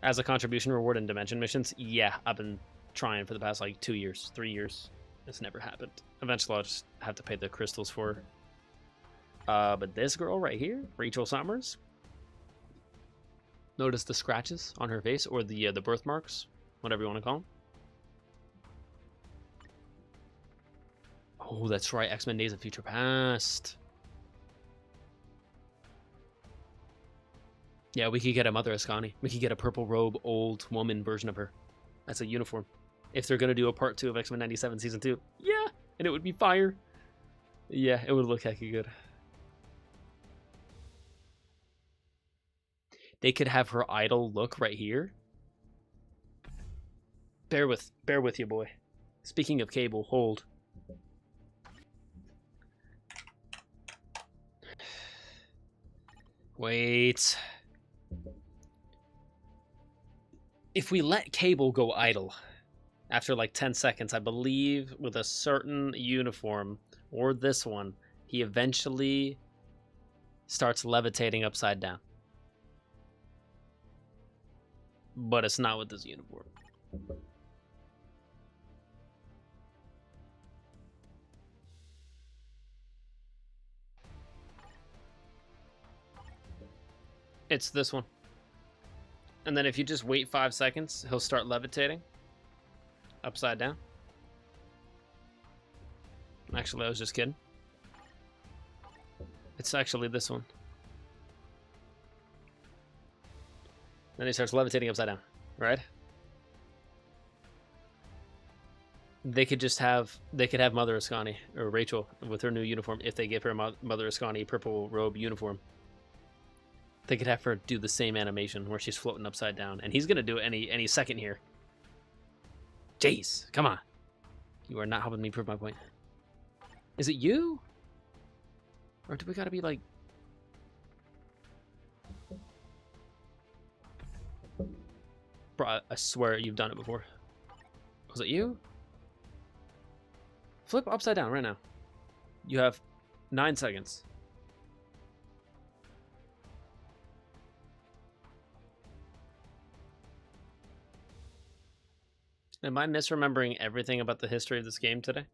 As a contribution reward in Dimension missions, yeah, I've been trying for the past, like, 2 years, 3 years. It's never happened. Eventually, I'll just have to pay the crystals for her. But this girl right here, Rachel Summers. Notice the scratches on her face, or the birthmarks, whatever you want to call them. Oh, that's right, X-Men Days of Future Past. Yeah, we could get a Mother Ascani. We could get a purple robe, old woman version of her. That's a uniform. If they're going to do a part 2 of X-Men 97 Season 2. Yeah, and it would be fire. Yeah, it would look hecky good. They could have her idol look right here. Bear with you, boy. Speaking of Cable, hold. Wait. If we let Cable go idle after like 10 seconds, I believe with a certain uniform, or this one, he eventually starts levitating upside down. But it's not with this uniform. It's this one. And then if you just wait 5 seconds, he'll start levitating upside down. Actually, I was just kidding. It's actually this one. Then he starts levitating upside down, right? They could have Mother Ascani or Rachel with her new uniform if they give her Mother Ascani purple robe uniform. They could have her do the same animation where she's floating upside down, and he's gonna do it any second here. Jeez, come on. You are not helping me prove my point. Is it you? Or do we gotta be like... Bro, I swear you've done it before. Was it you? Flip upside down right now. You have 9 seconds. Am I misremembering everything about the history of this game today?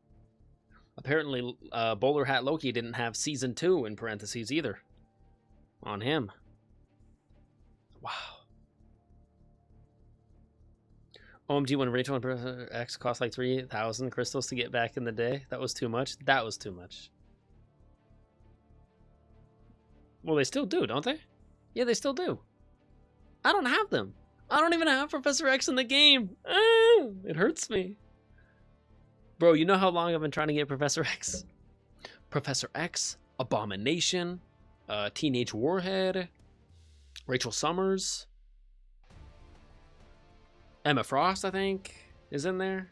Apparently, Bowler Hat Loki didn't have Season 2 in parentheses either. On him. Wow. OMG, when Rachel and Professor X cost like 3,000 crystals to get back in the day? That was too much? That was too much. Well, they still do, don't they? Yeah, they still do. I don't have them. I don't even have Professor X in the game. It hurts me. Bro, you know how long I've been trying to get Professor X? Professor X, Abomination, Teenage Warhead, Rachel Summers, Emma Frost, I think, is in there.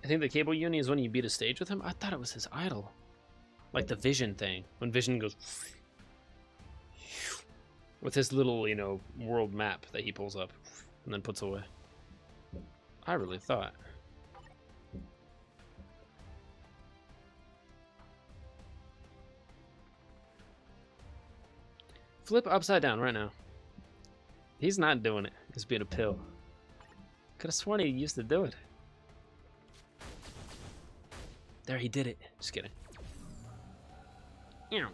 I think the Cable Uni is when you beat a stage with him. I thought it was his idol. Like the Vision thing. When Vision goes... with his little, you know, world map that he pulls up and then puts away. I really thought. Flip upside down right now. He's not doing it. He's being a pill. Could have sworn he used to do it. There, he did it. Just kidding. Ew.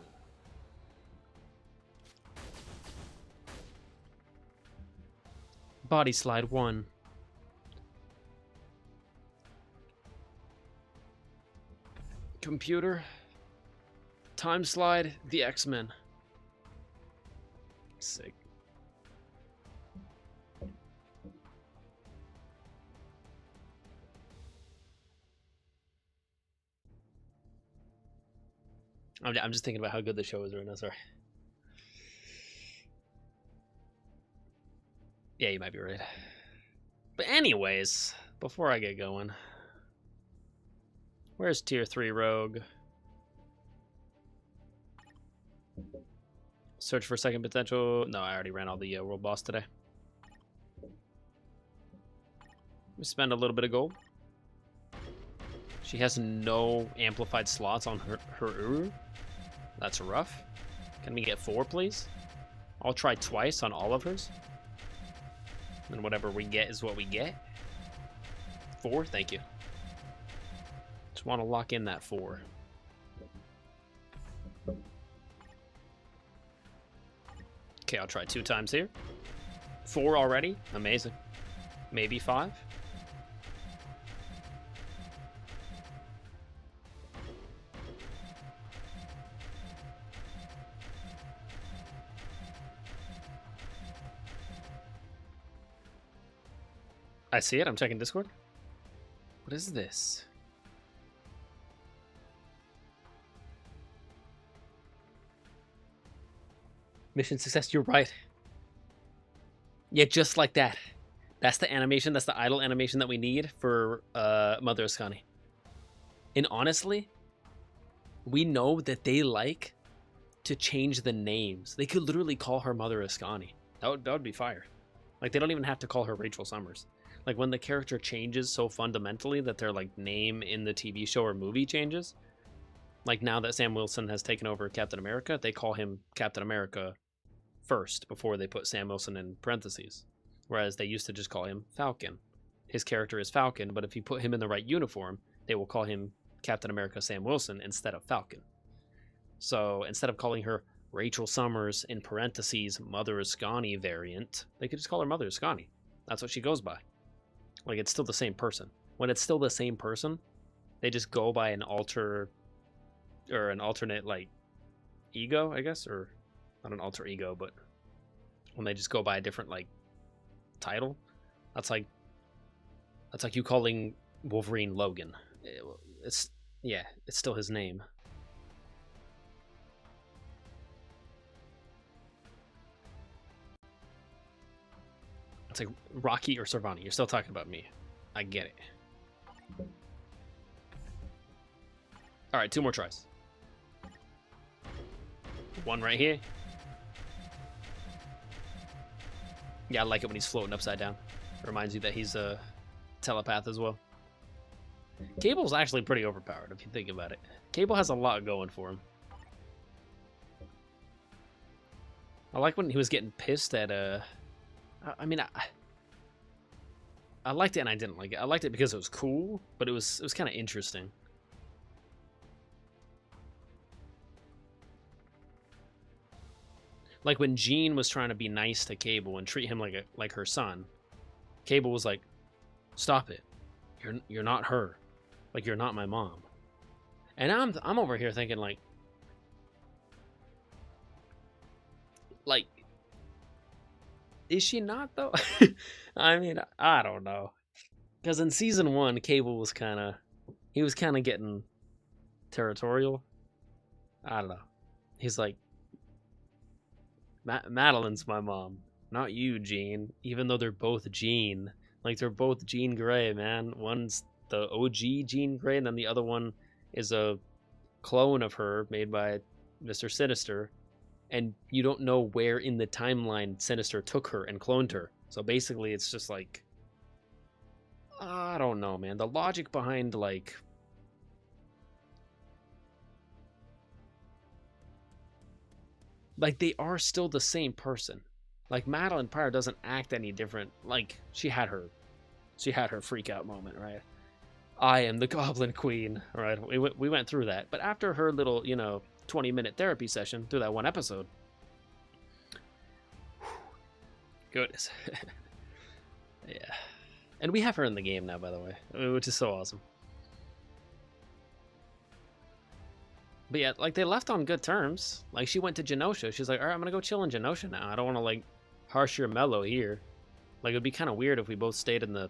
Body slide 1. Computer. Time slide the X-Men. Sick. I'm just thinking about how good the show is right now, sorry. Yeah, you might be right. But anyways, before I get going, where's Tier 3 Rogue? Search for second potential. No, I already ran all the world boss today. We spend a little bit of gold. She has no amplified slots on her Uru. That's rough. Can we get 4, please? I'll try twice on all of hers. And whatever we get is what we get. 4, thank you. Just want to lock in that 4. Okay, I'll try 2 times here. 4 already? Amazing. Maybe 5. I see it. I'm checking Discord. What is this? Mission success. You're right. Yeah, just like that. That's the animation. That's the idle animation that we need for Mother Ascani. And honestly, we know that they like to change the names. They could literally call her Mother Ascani. That would be fire. Like, they don't even have to call her Rachel Summers. Like, when the character changes so fundamentally that their, like, name in the TV show or movie changes. Like, now that Sam Wilson has taken over Captain America, they call him Captain America first before they put Sam Wilson in parentheses. Whereas they used to just call him Falcon. His character is Falcon, but if you put him in the right uniform, they will call him Captain America Sam Wilson instead of Falcon. So, instead of calling her Rachel Summers in parentheses Mother Ascani variant, they could just call her Mother Ascani. That's what she goes by. Like, it's still the same person. When it's still the same person, they just go by an alternate, like, ego, I guess, or not an alter ego, but when they just go by a different, like, title, that's like It's like you calling Wolverine Logan. It's yeah, it's still his name. It's like Rocky or Servani. You're still talking about me. I get it. All right, 2 more tries. 1 right here. Yeah, I like it when he's floating upside down. Reminds you that he's a telepath as well. Cable's actually pretty overpowered if you think about it. Cable has a lot going for him. I like when he was getting pissed at I mean, I liked it and I didn't like it. I liked it because it was cool, but it was kind of interesting. Like when Jean was trying to be nice to Cable and treat him like her son, Cable was like, "Stop it! You're not her. Like you're not my mom." And I'm over here thinking like, is she not though? I mean, I don't know. Because in season 1, Cable was kind of getting territorial. I don't know. He's like, Madeline's my mom, not you, Jean. Even though they're both Jean, like they're both Jean Grey, man. One's the OG Jean Grey, and then the other one is a clone of her made by Mr. Sinister. And you don't know where in the timeline Sinister took her and cloned her. So basically, it's just like, I don't know, man. The logic behind like they are still the same person. Like Madeline Pryor doesn't act any different. Like she had her freak out moment, right? I am the Goblin Queen, right? We went through that, but after her little 20-minute therapy session through that one episode, goodness, yeah. And we have her in the game now, by the way, which is so awesome. But yeah, like they left on good terms. Like she went to Genosha. She's like, all right, I'm gonna go chill in Genosha now. I don't want to like harsh your mellow here. Like it'd be kind of weird if we both stayed in the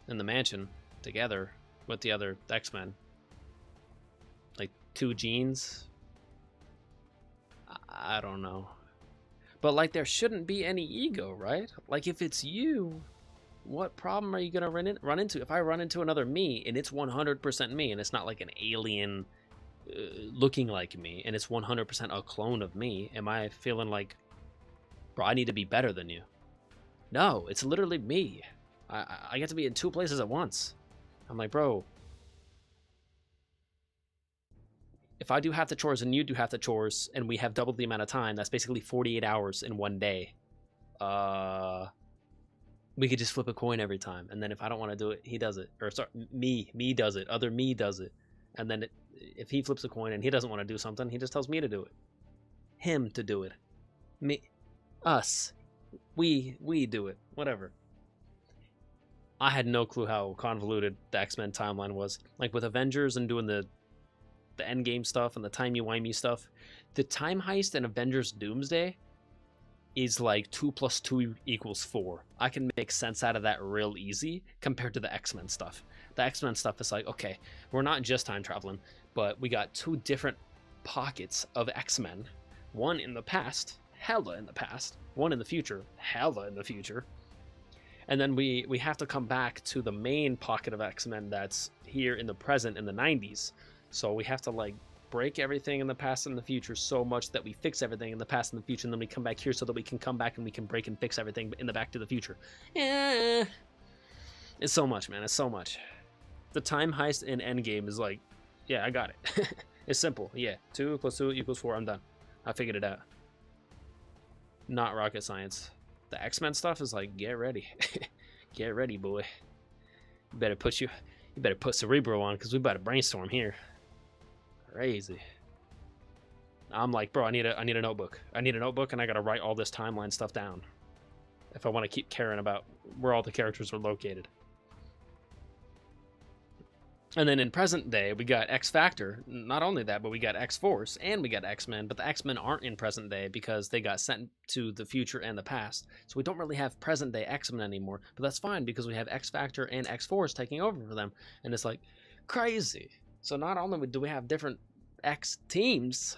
mansion together with the other X-Men. Like 2 Jeans. I don't know. But like there shouldn't be any ego, right? Like if it's you, what problem are you gonna run into? If I run into another me and it's 100% me and it's not like an alien looking like me and it's 100% a clone of me, am I feeling like, bro, I need to be better than you? No, it's literally me. I get to be in 2 places at once. I'm like, bro, if I do half the chores and you do half the chores and we have double the amount of time, that's basically 48 hours in one day. We could just flip a coin every time, and then if I don't want to do it, he does it. Or sorry, me does it. Other me does it. And then if he flips a coin and he doesn't want to do something, he just tells me to do it. Him to do it. Me, us, we do it. Whatever. I had no clue how convoluted the X-Men timeline was. Like with Avengers and doing the Endgame stuff and the timey-wimey stuff, the time heist in Avengers Doomsday is like 2 + 2 = 4. I can make sense out of that real easy compared to the X-Men stuff. The X-Men stuff is like, okay, we're not just time traveling, but we got 2 different pockets of X-Men. One in the past, hella in the past. One in the future, hella in the future. And then we have to come back to the main pocket of X-Men that's here in the present in the 90s. So we have to like break everything in the past and the future so much that we fix everything in the past and the future, and then we come back here so that we can come back and we can break and fix everything in the Back to the Future. Yeah, it's so much, man. It's so much. The time heist in Endgame is like, yeah, I got it. It's simple. Yeah, 2 + 2 = 4. I'm done. I figured it out. Not rocket science. The X-Men stuff is like, get ready. Get ready, boy. You better put Cerebro on, because we better brainstorm here. Crazy. I'm like, bro, I need a notebook. I need a notebook, and I gotta write all this timeline stuff down if I want to keep caring about where all the characters are located. And then in present day, we got X Factor. Not only that, but we got X Force and we got X-Men. But the X-Men aren't in present day because they got sent to the future and the past. So we don't really have present day X-Men anymore. But that's fine because we have X Factor and X Force taking over for them. And it's like crazy. So not only do we have different X teams,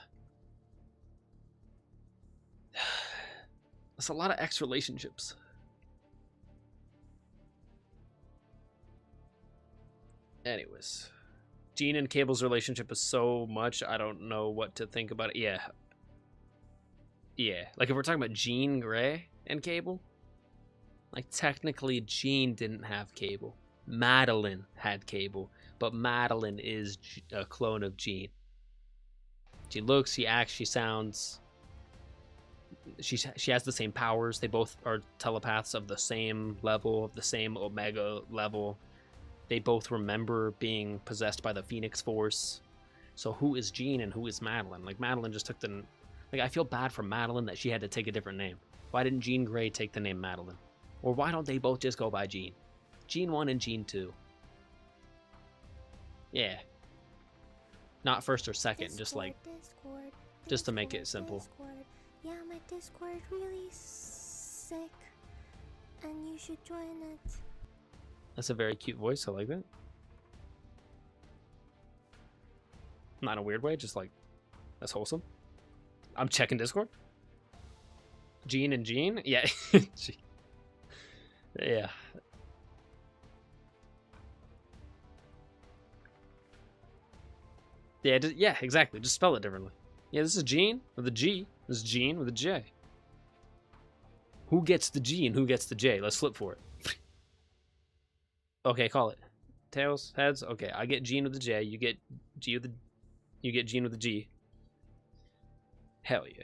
that's a lot of X relationships. Anyways, Jean and Cable's relationship is so much, I don't know what to think about it. Yeah. Like, if we're talking about Jean Grey and Cable, like, technically, Jean didn't have Cable. Madeline had Cable, but Madeline is a clone of Jean. She looks, she acts, she sounds. She has the same powers. They both are telepaths of the same level, of the same Omega level. They both remember being possessed by the Phoenix Force. So who is Jean and who is Madeline? Like, Madeline just took the... Like, I feel bad for Madeline that she had to take a different name. Why didn't Jean Grey take the name Madeline? Or why don't they both just go by Jean? Jean 1 and Jean 2. Yeah. Not first or second, Discord, just like... Discord, just to make it simple. Discord. Yeah, my Discord really sick. And you should join it. That's a very cute voice. I like that. Not in a weird way, just like, that's wholesome. I'm checking Discord. Jean and Jean? Yeah. Yeah. Yeah, exactly. Just spell it differently. Yeah, this is Jean with a G. This is Jean with a J. Who gets the G and who gets the J? Let's flip for it. Okay, call it. Tails, heads. Okay, I get Jean with the J. You get G with the. You get Jean with the G. Hell yeah.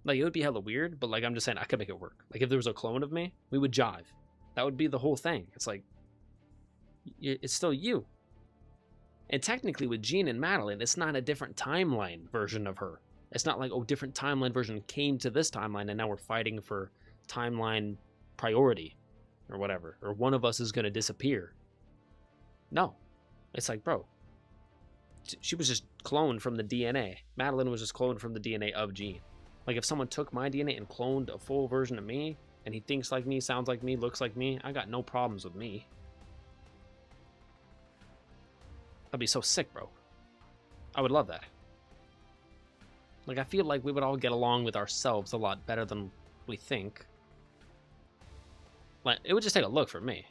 Like, it would be hella weird, but like, I'm just saying I could make it work. Like, if there was a clone of me, we would jive. That would be the whole thing. It's like, it's still you. And technically, with Jean and Madeline, it's not a different timeline version of her. It's not like, oh, different timeline version came to this timeline and now we're fighting for timeline priority or whatever, or one of us is going to disappear. No, it's like, bro, she was just cloned from the DNA. Madeline was just cloned from the DNA of Jean. Like, if someone took my DNA and cloned a full version of me and he thinks like me, sounds like me, looks like me, I got no problems with me. That'd be so sick, bro. I would love that. Like, I feel like we would all get along with ourselves a lot better than we think. Like, it would just take a look for me.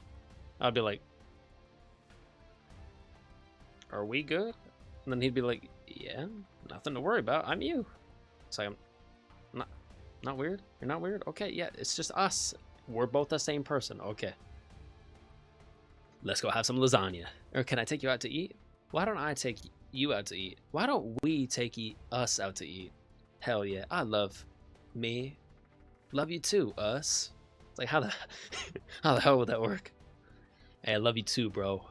I'd be like, are we good? And then he'd be like, yeah, nothing to worry about. I'm you. It's like, I'm not weird? You're not weird? Okay, yeah, it's just us. We're both the same person. Okay. Let's go have some lasagna. Or can I take you out to eat? Why don't I take you out to eat? Why don't we take us out to eat? Hell yeah, I love me. Love you too, us. It's like, how the hell would that work? Hey, I love you too, bro.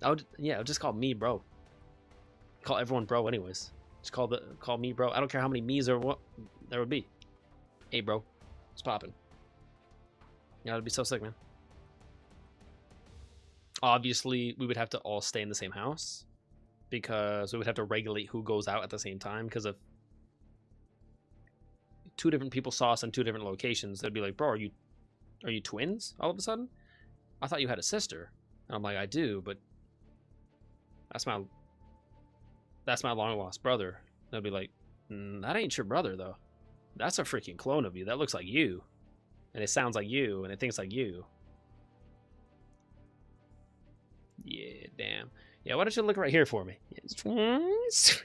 I'll just call me bro. Call everyone bro anyways. Just call me bro. I don't care how many me's or what there would be. Hey bro, it's popping. Yeah, it'd be so sick, man. Obviously, we would have to all stay in the same house because we would have to regulate who goes out at the same time, because if two different people saw us in two different locations, they'd be like, bro, are you twins all of a sudden? I thought you had a sister. And I'm like, I do, but that's my long lost brother. They'll be like, that ain't your brother though. That's a freaking clone of you. That looks like you. And it sounds like you, and it thinks like you. Yeah, damn. Yeah, why don't you look right here for me? Alright.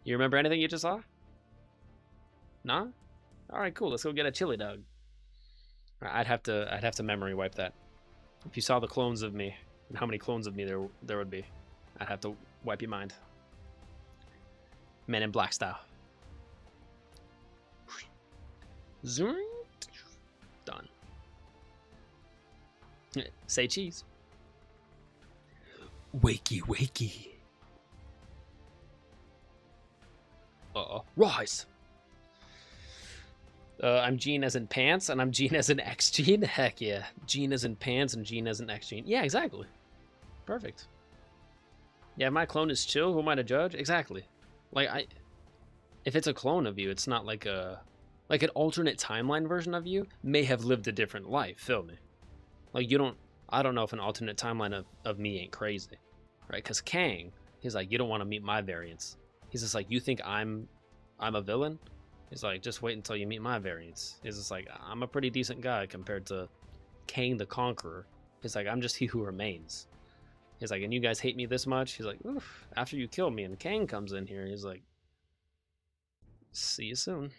You remember anything you just saw? Nah? Alright, cool. Let's go get a chili dog. I'd have to memory wipe that. If you saw the clones of me, and how many clones of me there would be, I'd have to wipe your mind. Men in Black style. Zoom. Done. Say cheese. Wakey, wakey. Rise. I'm Gene as in pants, and I'm Gene as in X Gene. Heck yeah. Gene as in pants, and Gene as in X Gene. Yeah, exactly. Perfect. Yeah, my clone is chill. Who am I to judge? Exactly. Like, if it's a clone of you, it's not like an alternate timeline version of you may have lived a different life. Feel me? Like, I don't know if an alternate timeline of me ain't crazy, right? Because Kang, he's like, you don't want to meet my variants. He's just like, you think I'm a villain? He's like, just wait until you meet my variants. He's just like, I'm a pretty decent guy compared to Kang the Conqueror. He's like, I'm just he who remains. He's like, and you guys hate me this much? He's like, oof, after you kill me. And Kang comes in here. He's like, see you soon.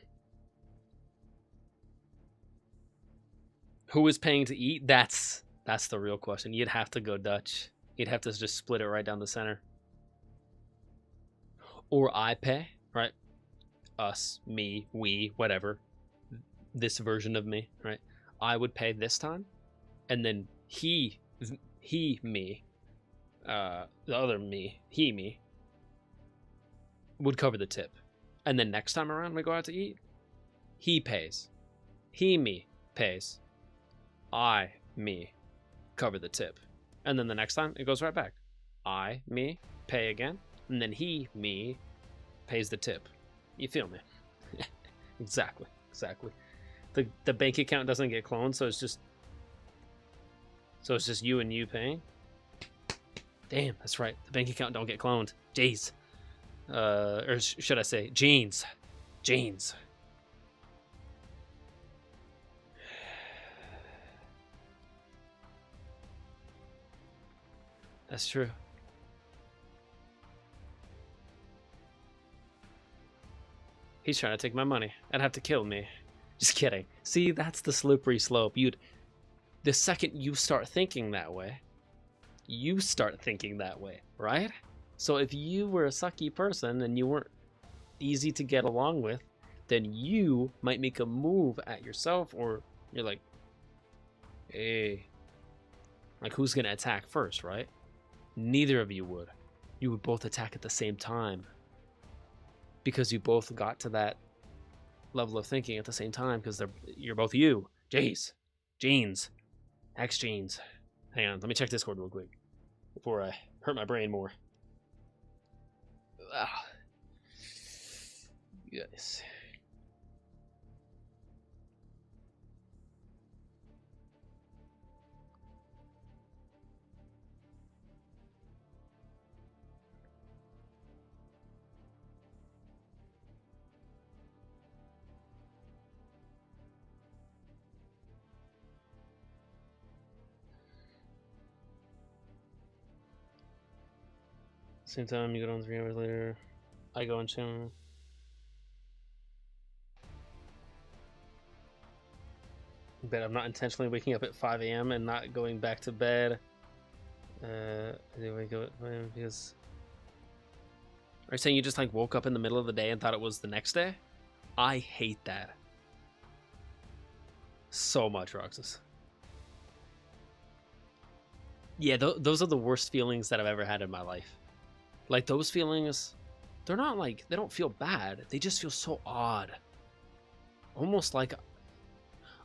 Who is paying to eat? That's the real question. You'd have to go Dutch. You'd have to just split it right down the center. Or I pay, right? Us, me, we, whatever. This version of me, right? I would pay this time. And then he, me, the other me, he, me, would cover the tip. And then next time around we go out to eat, he pays. He, me, pays. I, me, cover the tip. And then the next time, it goes right back. I, me, pay again. And then he, me, pays the tip. You feel me? Exactly. The bank account doesn't get cloned, so it's just you and you paying. Damn, that's right. The bank account don't get cloned. Jeez. Or should I say, jeans. That's true. He's trying to take my money and have to kill me. Just kidding. See, that's the slippery slope. The second you start thinking that way, right? So if you were a sucky person and you weren't easy to get along with, then you might make a move at yourself, or you're like, hey, like, who's gonna attack first, right? Neither of you would. You would both attack at the same time, because you both got to that level of thinking at the same time, because you're both you. Jeez. Jeans. X Jeans. Hang on, let me check Discord real quick before I hurt my brain more. Yes. Same time, you get on 3 hours later. I go and chill. Bet I'm not intentionally waking up at 5 a.m. and not going back to bed. I do wake up at 5 a.m. because... Are you saying you just like woke up in the middle of the day and thought it was the next day? I hate that so much, Roxas. Yeah, those are the worst feelings that I've ever had in my life. Like, those feelings, they're not like, they don't feel bad. They just feel so odd. Almost like,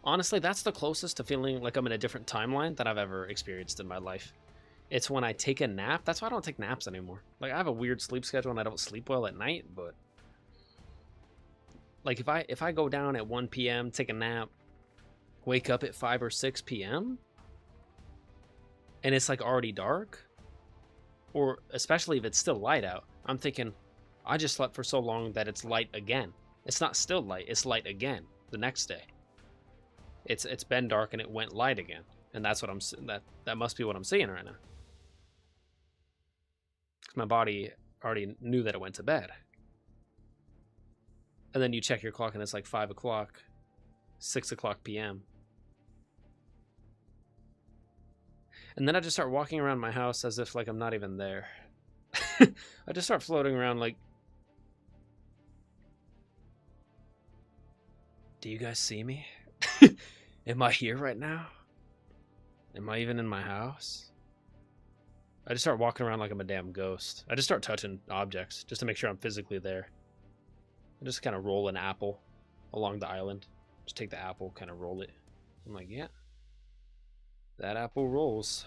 honestly, that's the closest to feeling like I'm in a different timeline that I've ever experienced in my life. It's when I take a nap. That's why I don't take naps anymore. Like, I have a weird sleep schedule and I don't sleep well at night, but like, if I go down at 1 p.m., take a nap, wake up at 5 or 6 p.m., and it's like already dark, or especially if it's still light out, I'm thinking, I just slept for so long that it's light again. It's not still light, it's light again the next day. It's been dark and it went light again. And that's what that must be what I'm seeing right now. My body already knew that it went to bed. And then you check your clock and it's like 5 o'clock, 6 o'clock p.m. And then I just start walking around my house as if like I'm not even there. I just start floating around like, do you guys see me? Am I here right now? Am I even in my house? I just start walking around like I'm a damn ghost. I just start touching objects just to make sure I'm physically there. I just kind of roll an apple along the island. Just take the apple, kind of roll it. I'm like, yeah, that apple rolls.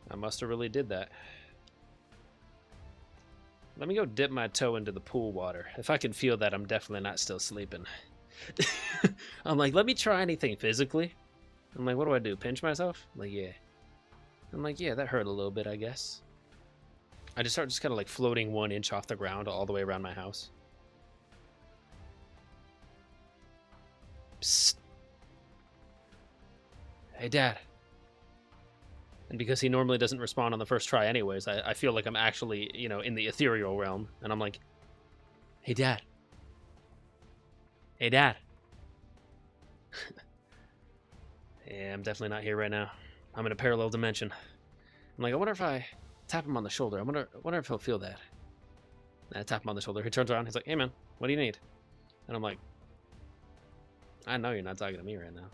I must have really did that. Let me go dip my toe into the pool water. If I can feel that, I'm definitely not still sleeping. I'm like, let me try anything physically. I'm like, what do I do? Pinch myself? I'm like, yeah. I'm like, yeah, that hurt a little bit, I guess. I just start kind of like floating 1 inch off the ground all the way around my house. Psst. Hey, Dad. And because he normally doesn't respond on the first try anyways, I feel like I'm actually, you know, in the ethereal realm. And I'm like, hey, Dad. Hey, Dad. Yeah, I'm definitely not here right now. I'm in a parallel dimension. I'm like, I wonder if I tap him on the shoulder. I wonder if he'll feel that. And I tap him on the shoulder. He turns around. He's like, hey, man, what do you need? And I'm like, I know you're not talking to me right now.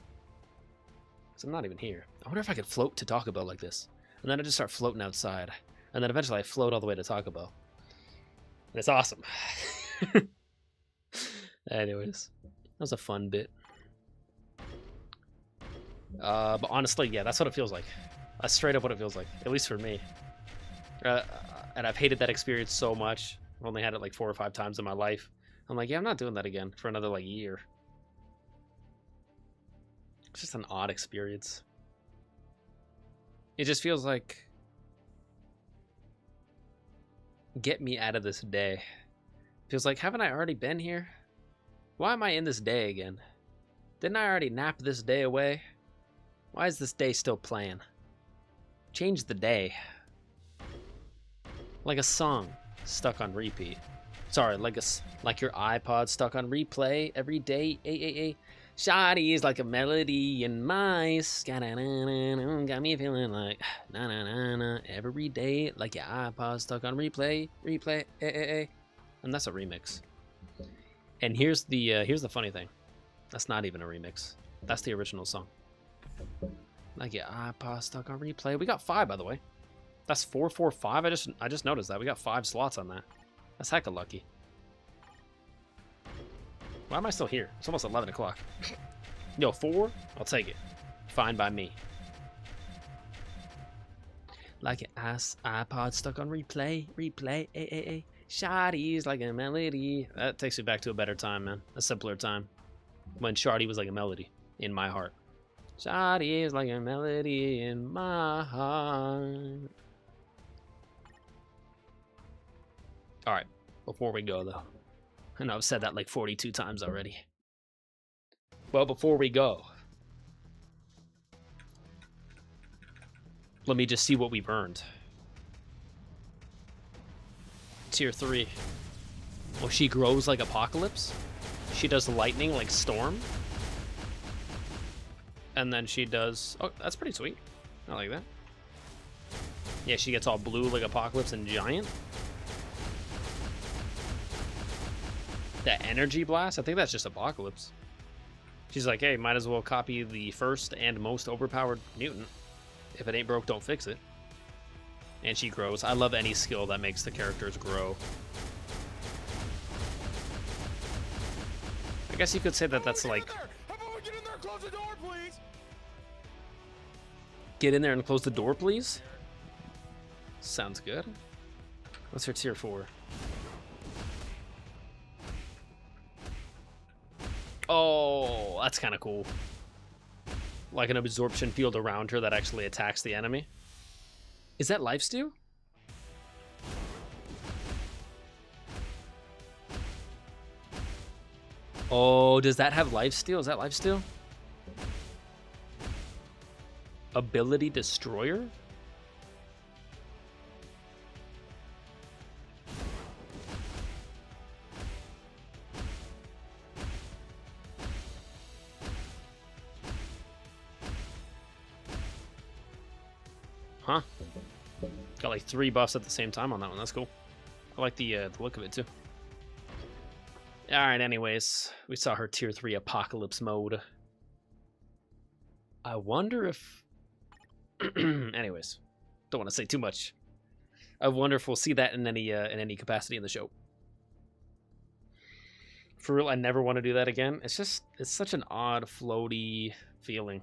Because I'm not even here. I wonder if I could float to Taco Bell like this. And then I just start floating outside. And then eventually I float all the way to Taco Bell. And it's awesome. Anyways, that was a fun bit. But honestly, yeah, that's what it feels like. That's straight up what it feels like, at least for me. And I've hated that experience so much. I've only had it like 4 or 5 times in my life. I'm like, yeah, I'm not doing that again for another like year. It's just an odd experience. It just feels like, get me out of this day. Feels like, haven't I already been here? Why am I in this day again? Didn't I already nap this day away? Why is this day still playing? Change the day. Like a song stuck on repeat. Sorry, like your iPod stuck on replay every day. Shoddy is like a melody in my got me feeling like na na na na every day, like your iPod stuck on replay. And that's a remix. And here's the funny thing. That's not even a remix. That's the original song. Like your iPod stuck on replay. We got 5, by the way. That's 445. I just noticed that we got 5 slots on that. That's hecka lucky. Why am I still here? It's almost 11 o'clock. Yo, 4? I'll take it. Fine by me. Like an iPod stuck on replay. Shoddy's like a melody. That takes me back to a better time, man. A simpler time. When Shardy was like a melody in my heart. Shoddy is like a melody in my heart. Alright, before we go though. I know I've said that like 42 times already. Well, before we go, let me just see what we've earned. Tier 3. Well, she grows like Apocalypse. She does lightning like Storm. And then she does... Oh, that's pretty sweet. I like that. Yeah, she gets all blue like Apocalypse and Giant. That Energy Blast? I think that's just Apocalypse. She's like, hey, might as well copy the first and most overpowered mutant. If it ain't broke, don't fix it. And she grows. I love any skill that makes the characters grow. I guess you could say that that's like... Get in there, close the door, please. Get in there and close the door, please? Sounds good. What's her tier 4? Oh, that's kind of cool. Like an absorption field around her that actually attacks the enemy. Is that lifesteal? Oh, does that have lifesteal? Is that lifesteal? Ability Destroyer? Huh. Got like 3 buffs at the same time on that one. That's cool. I like the look of it too. Alright, anyways. We saw her tier 3 Apocalypse mode. I wonder if... anyways. Don't want to say too much. I wonder if we'll see that in any capacity in the show. For real, I never want to do that again. It's such an odd, floaty feeling.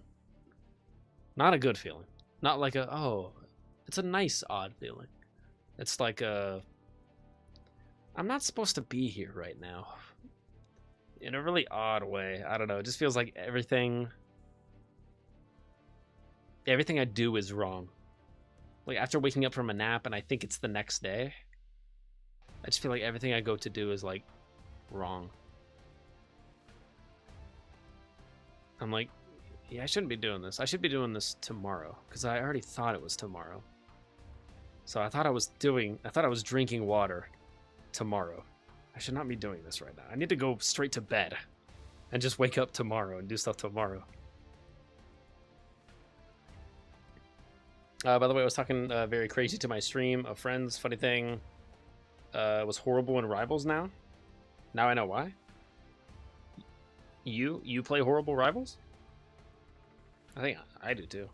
Not a good feeling. Not like a, oh, it's a nice, odd feeling. It's like a, I'm not supposed to be here right now. In a really odd way. I don't know. It just feels like everything I do is wrong. Like after waking up from a nap and I think it's the next day, I just feel like everything I go to do is like wrong. I'm like, yeah, I shouldn't be doing this. I should be doing this tomorrow because I already thought it was tomorrow. So I thought I was drinking water tomorrow. I should not be doing this right now. I need to go straight to bed and just wake up tomorrow and do stuff tomorrow. By the way, I was talking very crazy to my stream of friends. Funny thing, was horrible in Rivals now. Now I know why. You play horrible Rivals? I think I do too.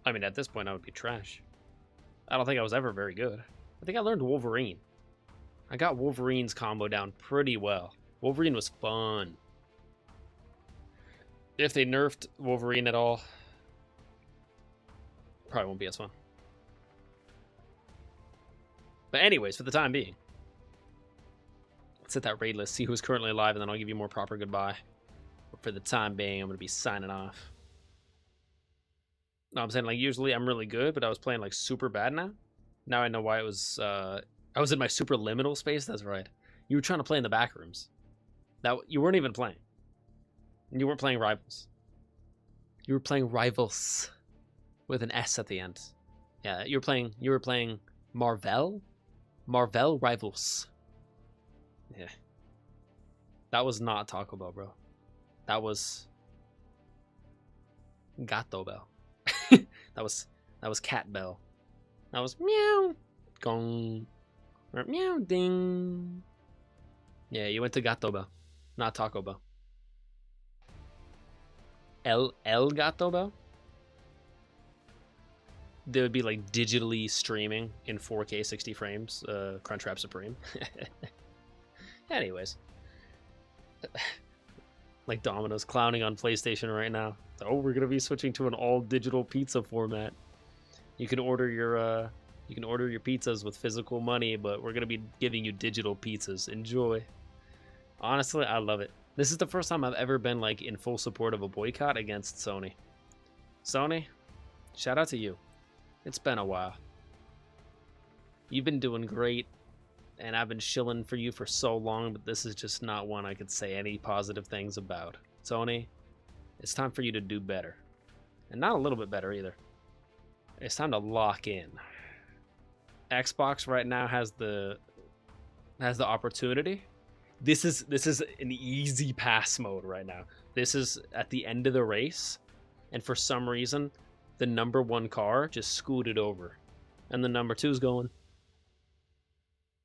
I mean, at this point, I would be trash. I don't think I was ever very good. I think I learned Wolverine. I got Wolverine's combo down pretty well. Wolverine was fun. If they nerfed Wolverine at all, probably won't be as fun. But anyways, for the time being, let's hit that raid list, see who's currently alive, and then I'll give you more proper goodbye. But for the time being, I'm going to be signing off. No, I'm saying, like, usually I'm really good, but I was playing, like, super bad now. Now I know why it was, I was in my super liminal space. That's right. You were trying to play in the back rooms. You weren't even playing. You weren't playing Rivals. You were playing Rivals with an S at the end. Yeah, you were playing Marvel Rivals. Yeah. That was not Taco Bell, bro. That was Gato Bell. that was Cat Bell. That was meow gong or meow ding. Yeah, you went to Gato Bell, not Taco Bell. El Gato Bell? They would be like digitally streaming in 4K 60 frames, Crunchwrap Supreme. Anyways. Like Domino's clowning on PlayStation right now. Oh, we're gonna be switching to an all digital pizza format. You can order your pizzas with physical money, but we're gonna be giving you digital pizzas. Enjoy. Honestly, I love it. This is the first time I've ever been like in full support of a boycott against Sony. Sony, shout out to you. It's been a while. You've been doing great, and I've been shilling for you for so long, but this is just not one I could say any positive things about. Sony, it's time for you to do better. And not a little bit better either. It's time to lock in. Xbox right now has the opportunity. This is an easy pass mode right now. This is at the end of the race, and for some reason, the number one car just scooted over, and the number two's going.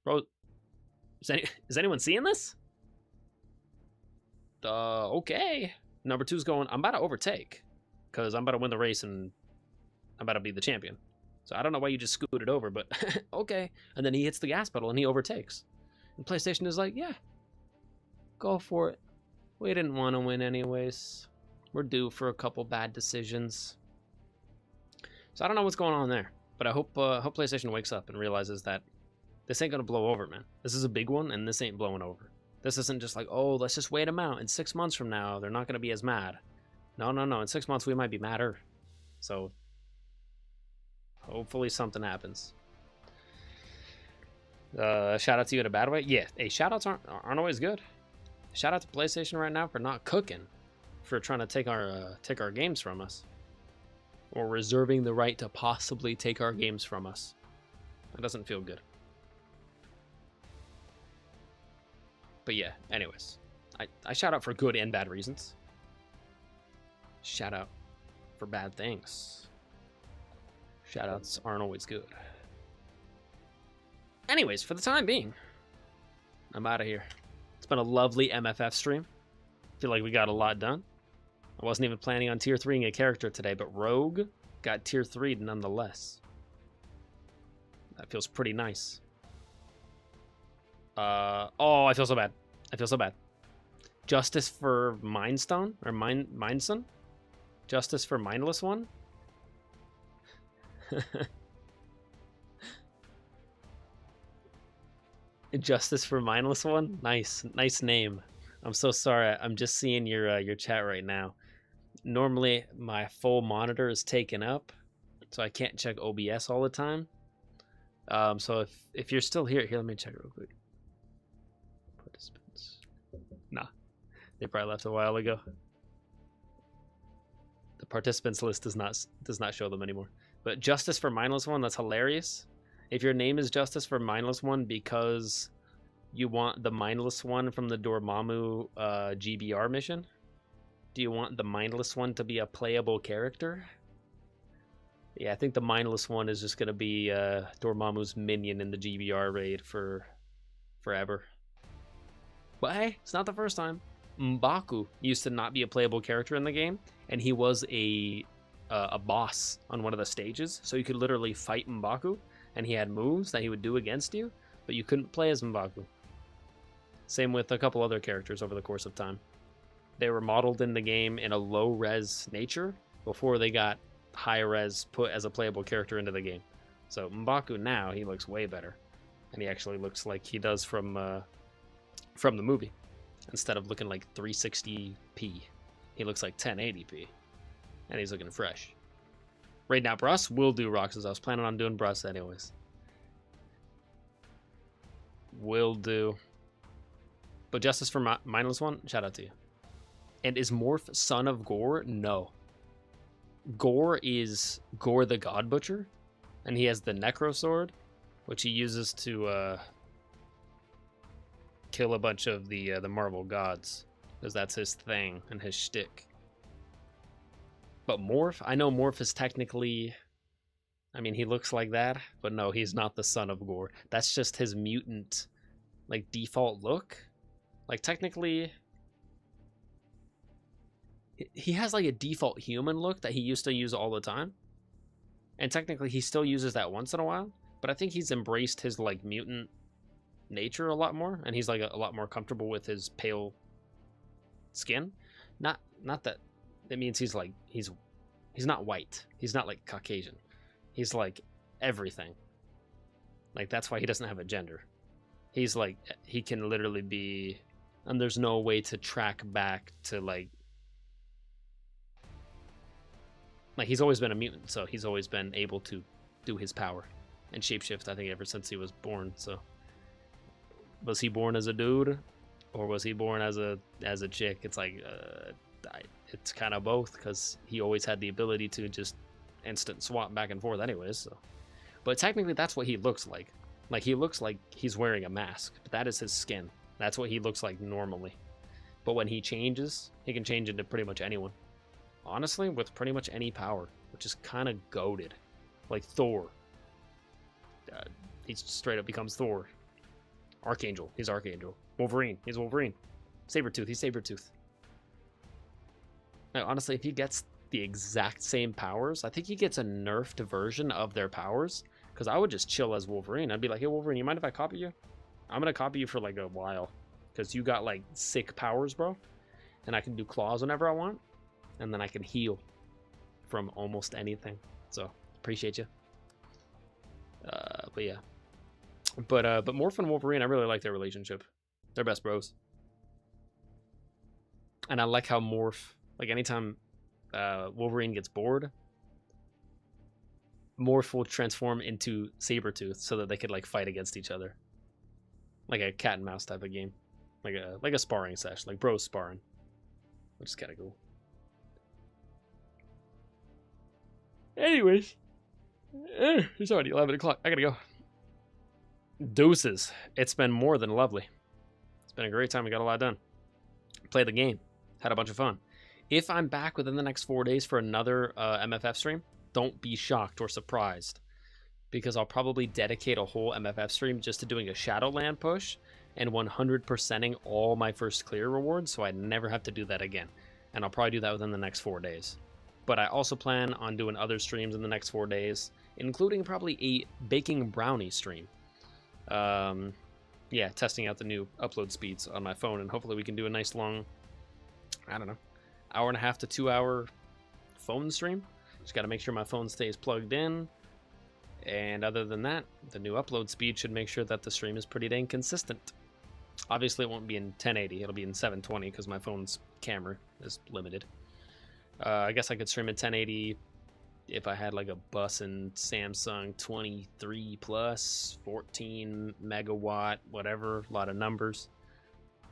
Bro, is anyone seeing this? Okay. Number two's going, I'm about to overtake, because I'm about to win the race and I'm about to be the champion. So I don't know why you just scooted over, but okay. And then he hits the gas pedal and he overtakes. And PlayStation is like, yeah, go for it. We didn't want to win anyways. We're due for a couple bad decisions. So I don't know what's going on there, but I hope PlayStation wakes up and realizes that this ain't gonna blow over, man. This is a big one, and this ain't blowing over. This isn't just like, oh, let's just wait them out. In 6 months from now, they're not gonna be as mad. No. In 6 months, we might be madder. So hopefully something happens. Shout out to you in a bad way? Yeah. Hey, shout outs aren't always good. Shout out to PlayStation right now for not cooking, for trying to take our games from us, or reserving the right to possibly take our games from us. That doesn't feel good. But yeah, anyways, I shout out for good and bad reasons. Shout out for bad things. Shout outs aren't always good. Anyways, for the time being, I'm out of here. It's been a lovely MFF stream. Feel like we got a lot done. I wasn't even planning on tier 3ing a character today, but Rogue got tier 3'd nonetheless. That feels pretty nice. Oh, I feel so bad. I feel so bad. Justice for Mindstone or Mindson? Justice for Mindless One? Justice for Mindless One? Nice name. I'm so sorry. I'm just seeing your chat right now. Normally my full monitor is taken up, so I can't check OBS all the time. So if you're still here, let me check real quick. Participants. Nah, they probably left a while ago. The participants list does not show them anymore. But Justice for Mindless One, that's hilarious. If your name is Justice for Mindless One because you want the Mindless One from the Dormammu GBR mission, do you want the Mindless One to be a playable character? Yeah, I think the Mindless One is just going to be Dormammu's minion in the GBR raid for forever. But hey, it's not the first time. M'Baku used to not be a playable character in the game, and he was a boss on one of the stages, so you could literally fight M'Baku, and he had moves that he would do against you, but you couldn't play as M'Baku. Same with a couple other characters over the course of time. They were modeled in the game in a low-res nature before they got high-res put as a playable character into the game. So M'Baku now, he looks way better, and he actually looks like he does from the movie. Instead of looking like 360p, he looks like 1080p, and he's looking fresh. Right now, Brus will do Roxas. I was planning on doing Brus anyways. Will do. But Justice for Mindless One, shout out to you. And is Morph son of Gore? No. Gore is Gore the God Butcher, and he has the Necro Sword, which he uses to kill a bunch of the Marvel gods, because that's his thing and his shtick. But Morph, I know Morph is technically, I mean, he looks like that, but no, he's not the son of Gore. That's just his mutant, like, default look. Like, technically, he has, like, a default human look that he used to use all the time. And technically, he still uses that once in a while, but I think he's embraced his, like, mutant nature a lot more, and he's, like, a lot more comfortable with his pale skin. Not that it means he's like he's not white. He's not like Caucasian. He's like everything. Like, that's why he doesn't have a gender. He's like, he can literally be, and there's no way to track back to like he's always been a mutant, so he's always been able to do his power and shapeshift, I think, ever since he was born. So was he born as a dude, or was he born as a chick? It's like it's kind of both, because he always had the ability to just instant swap back and forth anyways. So, but technically that's what he looks like. Like, he looks like he's wearing a mask, but that is his skin. That's what he looks like normally. But when he changes, he can change into pretty much anyone. Honestly, with pretty much any power, which is kind of goated. Like Thor. He straight up becomes Thor. Archangel, he's Archangel. Wolverine, he's Wolverine. Sabretooth, he's Sabretooth. Now, honestly, if he gets the exact same powers, I think he gets a nerfed version of their powers, because I would just chill as Wolverine. I'd be like, hey, Wolverine, you mind if I copy you? I'm going to copy you for like a while, because you got like sick powers, bro. And I can do claws whenever I want, and then I can heal from almost anything. So, appreciate you. But yeah. But Morph and Wolverine, I really like their relationship. They're best bros. And I like how Morph, like, anytime Wolverine gets bored, Morph will transform into Sabretooth so that they could like fight against each other. Like a cat and mouse type of game. Like a sparring sesh, like bros sparring. Which is kinda cool. Anyways. It's already 11 o'clock. I gotta go. Deuces. It's been more than lovely. It's been a great time. We got a lot done. Played the game. Had a bunch of fun. If I'm back within the next 4 days for another MFF stream, don't be shocked or surprised, because I'll probably dedicate a whole MFF stream just to doing a Shadowland push and 100%ing all my first clear rewards, so I never have to do that again. And I'll probably do that within the next 4 days. But I also plan on doing other streams in the next 4 days, including probably a baking brownie stream. yeah, testing out the new upload speeds on my phone, and hopefully we can do a nice long, I don't know, hour and a half to 2 hour phone stream. Just got to make sure my phone stays plugged in. And other than that, the new upload speed should make sure that the stream is pretty dang consistent. Obviously, it won't be in 1080. It'll be in 720 because my phone's camera is limited. I guess I could stream in 1080 if I had like a bussin' Samsung 23 plus, 14 megawatt, whatever, a lot of numbers.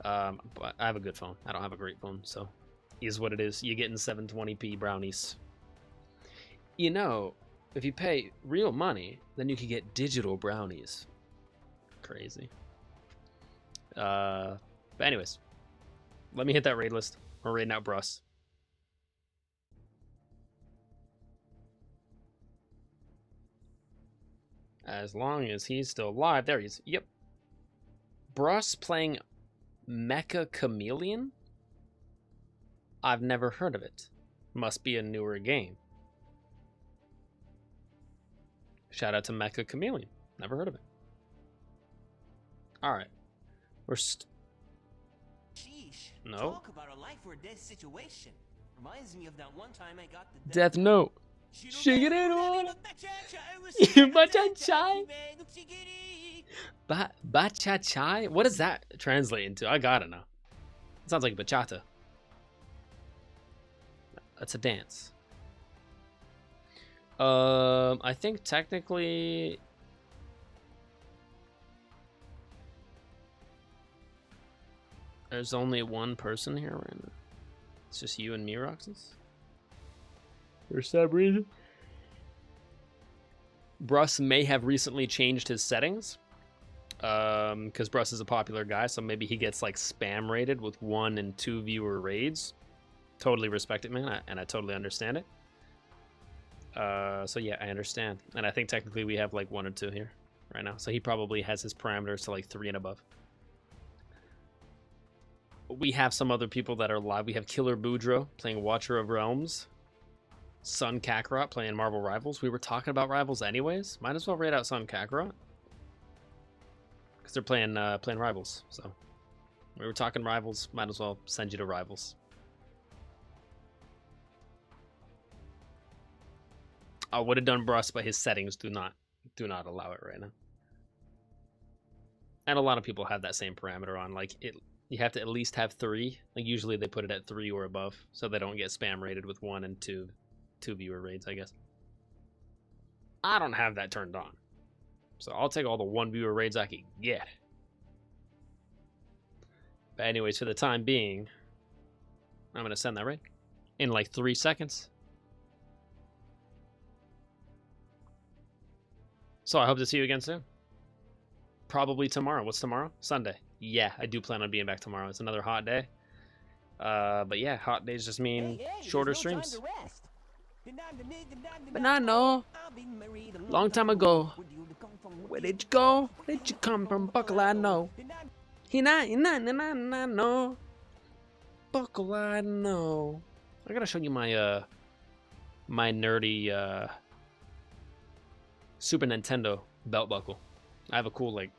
But I have a good phone. I don't have a great phone, so is what it is. You're getting 720p brownies. You know, if you pay real money, then you can get digital brownies. Crazy. But anyways, let me hit that raid list. We're raiding out Bruss. As long as he's still alive. There he is. Yep. Bruss playing Mecha Chameleon? I've never heard of it. Must be a newer game. Shout out to Mecha Chameleon. Never heard of it. Alright. We're Sheesh. No. Talk about a life or death situation. Reminds me of that one time I got the Death Note. Shigeru. Ba-cha-chai. Ba-cha-chai? What does that translate into? I gotta know. It sounds like bachata. That's a dance. I think technically... There's only one person here right now. It's just you and me, Roxas. For some reason. Bruss may have recently changed his settings. Because Bruss is a popular guy, so maybe he gets like spam rated with 1 and 2 viewer raids. Totally respect it, man, and I totally understand it. So yeah, I understand. And I think technically we have like 1 or 2 here right now. So he probably has his parameters to like 3 and above. We have some other people that are live. We have Killer Boudreaux playing Watcher of Realms. Sun Kakarot playing Marvel Rivals. We were talking about Rivals anyways. Might as well raid out Sun Kakarot. Because they're playing Rivals. So we were talking Rivals. Might as well send you to Rivals. I would have done Bruss, but his settings do not allow it right now. And a lot of people have that same parameter on. Like you have to at least have 3. Like usually they put it at 3 or above, so they don't get spam rated with 1 and 2 viewer raids, I guess. I don't have that turned on, so I'll take all the 1 viewer raids I can get. But anyways, for the time being, I'm gonna send that raid in like 3 seconds. So I hope to see you again soon. Probably tomorrow. What's tomorrow? Sunday. Yeah, I do plan on being back tomorrow. It's another hot day. But yeah, hot days just mean shorter streams. But I know. Long time ago. Where did you go? Where did you come from? Buckle, I know. No. Buckle, I know. I gotta show you my my nerdy Super Nintendo belt buckle. I have a cool like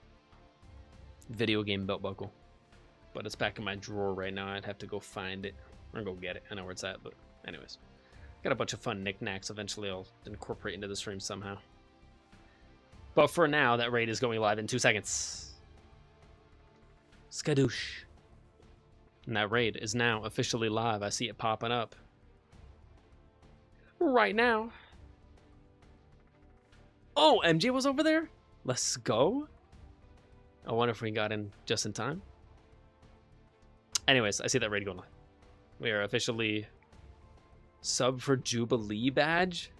video game belt buckle, but it's back in my drawer right now. I'd have to go find it or go get it. I know where it's at, but anyways, got a bunch of fun knickknacks. Eventually I'll incorporate into the stream somehow, but for now that raid is going live in 2 seconds. Skadoosh. And that raid is now officially live. I see it popping up right now. Oh, MJ was over there? Let's go. I wonder if we got in just in time. Anyways, I see that raid going live. We are officially sub for Jubilee badge.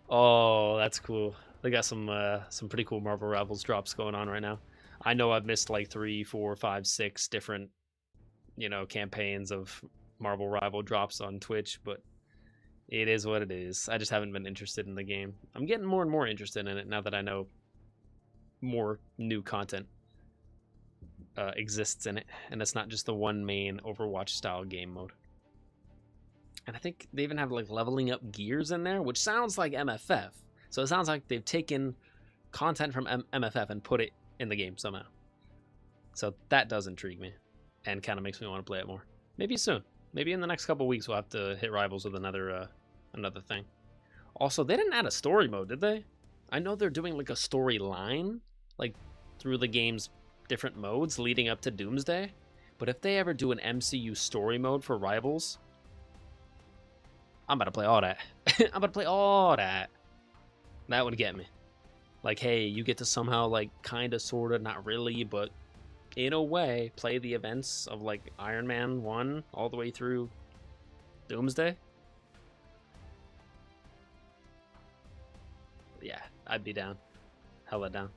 Oh, that's cool. They got some pretty cool Marvel Rivals drops going on right now. I know I've missed like 3, 4, 5, 6 different, campaigns of Marvel Rival drops on Twitch, but it is what it is. I just haven't been interested in the game. I'm getting more and more interested in it now that I know more new content exists in it, and it's not just the one main Overwatch style game mode. And I think they even have like leveling up gears in there, which sounds like MFF. So it sounds like they've taken content from MFF and put it in the game somehow. So that does intrigue me and kind of makes me want to play it more. Maybe soon. Maybe in the next couple weeks we'll have to hit Rivals with another thing. Also, they didn't add a story mode, did they? I know they're doing like a storyline, like through the game's different modes leading up to Doomsday. But if they ever do an MCU story mode for Rivals, I'm about to play all that. I'm about to play all that. That would get me. Like, hey, you get to somehow, like, kind of, sort of, not really, but in a way, play the events of, like, Iron Man 1 all the way through Doomsday. Yeah, I'd be down. Hella down.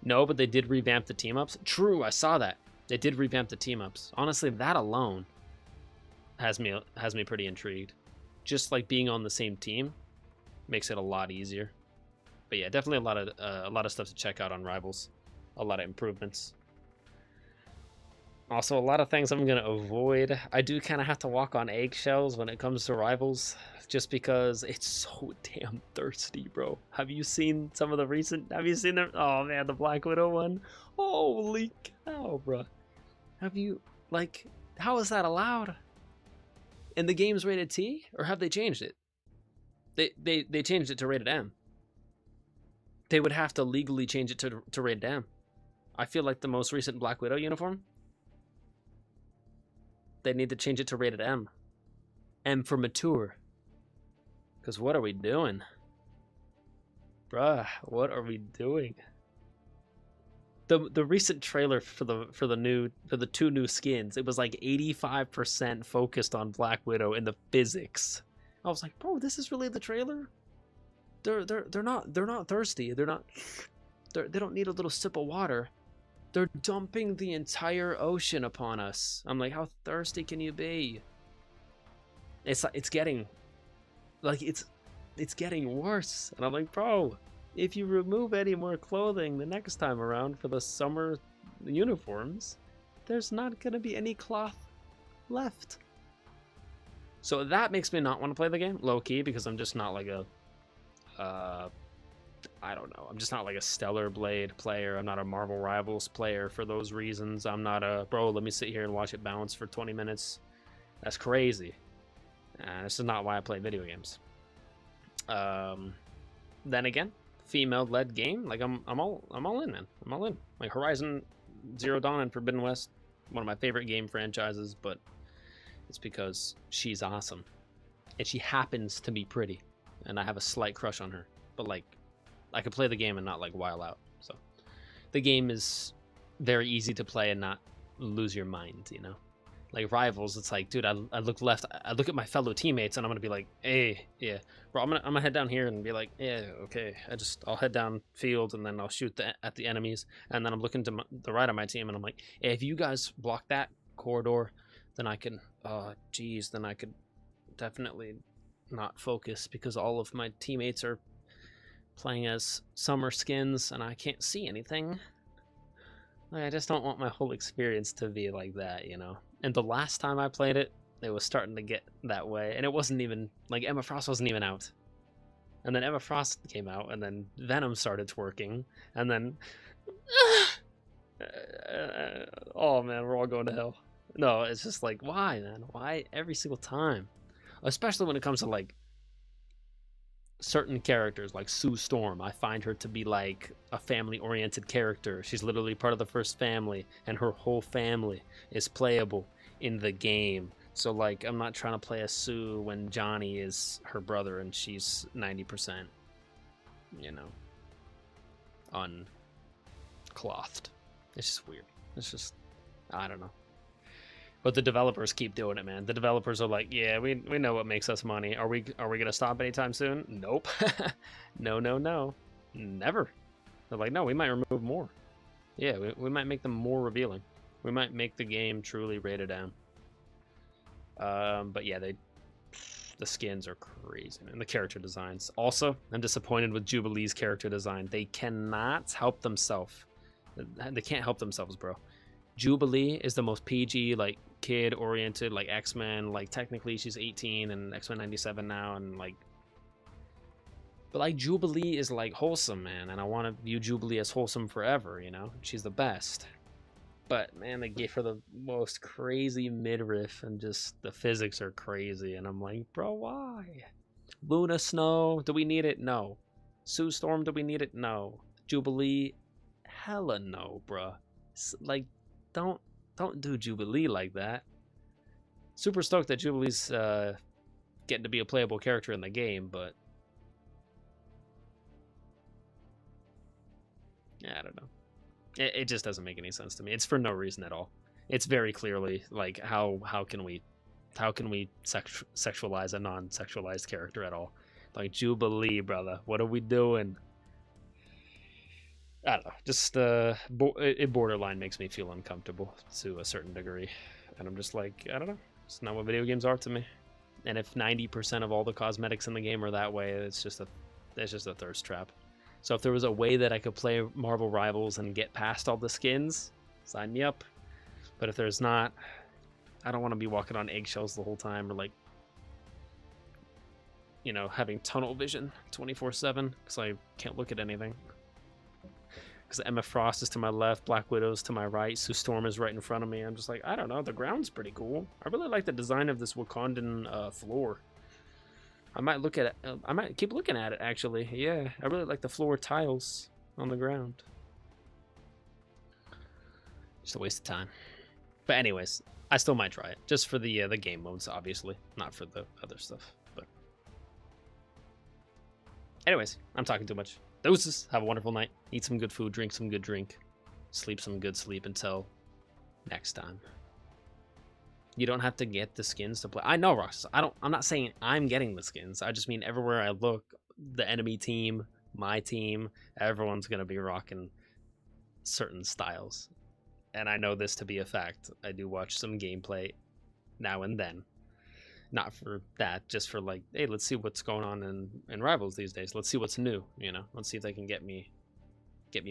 No, but they did revamp the team-ups. True, I saw that. They did revamp the team-ups. Honestly, that alone has me pretty intrigued. Just, like, being on the same team makes it a lot easier. But yeah, definitely a lot of stuff to check out on Rivals. A lot of improvements. Also, a lot of things I'm going to avoid. I do kind of have to walk on eggshells when it comes to Rivals, just because it's so damn thirsty, bro. Have you seen some of the recent... Have you seen them? Oh, man, the Black Widow one. Holy cow, bro. Have you... Like, how is that allowed? And the game's rated T? Or have they changed it? They changed it to rated M. They would have to legally change it to rated M. I feel like the most recent Black Widow uniform, they need to change it to rated M. M for mature. Because what are we doing? Bruh, what are we doing? The recent trailer for the two new skins, it was like 85% focused on Black Widow and the physics. I was like, bro, this is really the trailer? They're not thirsty. They don't need a little sip of water. They're dumping the entire ocean upon us. I'm like, how thirsty can you be? It's getting worse. And I'm like, bro, if you remove any more clothing the next time around for the summer uniforms, there's not gonna be any cloth left. So that makes me not want to play the game, low key, because I'm just not like a I don't know. I'm just not like a Stellar Blade player. I'm not a Marvel Rivals player for those reasons. I'm not a, bro, let me sit here and watch it bounce for 20 minutes. That's crazy. This is not why I play video games. Then again, female-led game. Like I'm all in, man. I'm all in. Like Horizon Zero Dawn and Forbidden West, one of my favorite game franchises, but it's because she's awesome. And she happens to be pretty. And I have a slight crush on her. But, like, I could play the game and not, like, while out. So, the game is very easy to play and not lose your mind, you know? Like, Rivals, it's like, dude, I look left, I look at my fellow teammates, and I'm gonna be like, hey, yeah. Bro, I'm gonna head down here and be like, yeah, okay. I'll head down field, and then I'll shoot at the enemies. And then I'm looking to the right of my team, and I'm like, hey, if you guys block that corridor, then I can, then I could definitely not focus, because all of my teammates are playing as summer skins and I can't see anything. Like, I just don't want my whole experience to be like that, you know? And the last time I played it, it was starting to get that way, and it wasn't even, like, Emma Frost wasn't even out. And then Emma Frost came out, and then Venom started twerking, and then oh man, we're all going to hell. No, it's just like, why, man? Why every single time? Especially when it comes to, like, certain characters, like Sue Storm. I find her to be, like, a family-oriented character. She's literally part of the first family, and her whole family is playable in the game. So, like, I'm not trying to play a Sue when Johnny is her brother and she's 90%, you know, unclothed. It's just weird. It's just, I don't know. But the developers keep doing it, man. The developers are like, yeah, we know what makes us money. Are we gonna stop anytime soon? Nope. No, never. They're like, no, we might remove more. Yeah, we might make them more revealing. We might make the game truly rated M. But yeah, the skins are crazy, man. The character designs. Also, I'm disappointed with Jubilee's character design. They cannot help themselves. They can't help themselves, bro. Jubilee is the most PG, like, kid-oriented, like, X-Men. Like, technically she's 18 and X-Men 97 now, and, like... But, like, Jubilee is, like, wholesome, man. And I want to view Jubilee as wholesome forever, you know? She's the best. But man, they gave her the most crazy midriff, and just the physics are crazy. And I'm like, bro, why? Luna Snow, do we need it? No. Sue Storm, do we need it? No. Jubilee, hella no, bruh. Like, don't do Jubilee like that. Super stoked that Jubilee's getting to be a playable character in the game, but yeah, I don't know. It just doesn't make any sense to me. It's for no reason at all. It's very clearly like how can we sexualize a non-sexualized character at all? Like Jubilee, brother, what are we doing? I don't know. Just it borderline makes me feel uncomfortable to a certain degree, and I'm just like, I don't know. It's not what video games are to me. And if 90% of all the cosmetics in the game are that way, it's just a thirst trap. So if there was a way that I could play Marvel Rivals and get past all the skins, sign me up. But if there's not, I don't want to be walking on eggshells the whole time, or like, you know, having tunnel vision 24/7 because I can't look at anything. Because Emma Frost is to my left, Black Widow's to my right, Sue Storm is right in front of me. I'm just like, I don't know, the ground's pretty cool. I really like the design of this Wakandan floor. I might look at it. I might keep looking at it, actually. Yeah, I really like the floor tiles on the ground. Just a waste of time. But anyways, I still might try it. Just for the game modes, obviously. Not for the other stuff. But anyways, I'm talking too much. Doses. Have a wonderful night. Eat some good food. Drink some good drink. Sleep some good sleep until next time. You don't have to get the skins to play. I know, Ross. I'm not saying I'm getting the skins. I just mean everywhere I look, the enemy team, my team, everyone's gonna be rocking certain styles. And I know this to be a fact. I do watch some gameplay now and then. Not for that, just for like, hey, let's see what's going on in Rivals these days. Let's see what's new, you know. Let's see if they can get me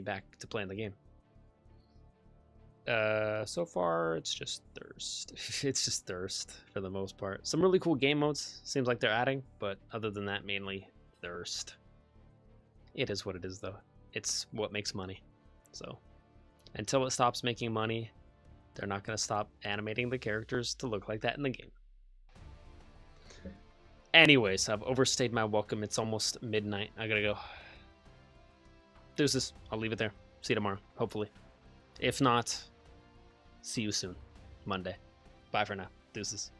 back to playing the game. So far it's just thirst. It's just thirst for the most part. Some really cool game modes seems like they're adding, but other than that, mainly thirst. It is what it is, though. It's what makes money. So until it stops making money, they're not going to stop animating the characters to look like that in the game. Anyways, I've overstayed my welcome. It's almost midnight. I gotta go. Deuces. I'll leave it there. See you tomorrow, hopefully. If not, see you soon. Monday. Bye for now. Deuces.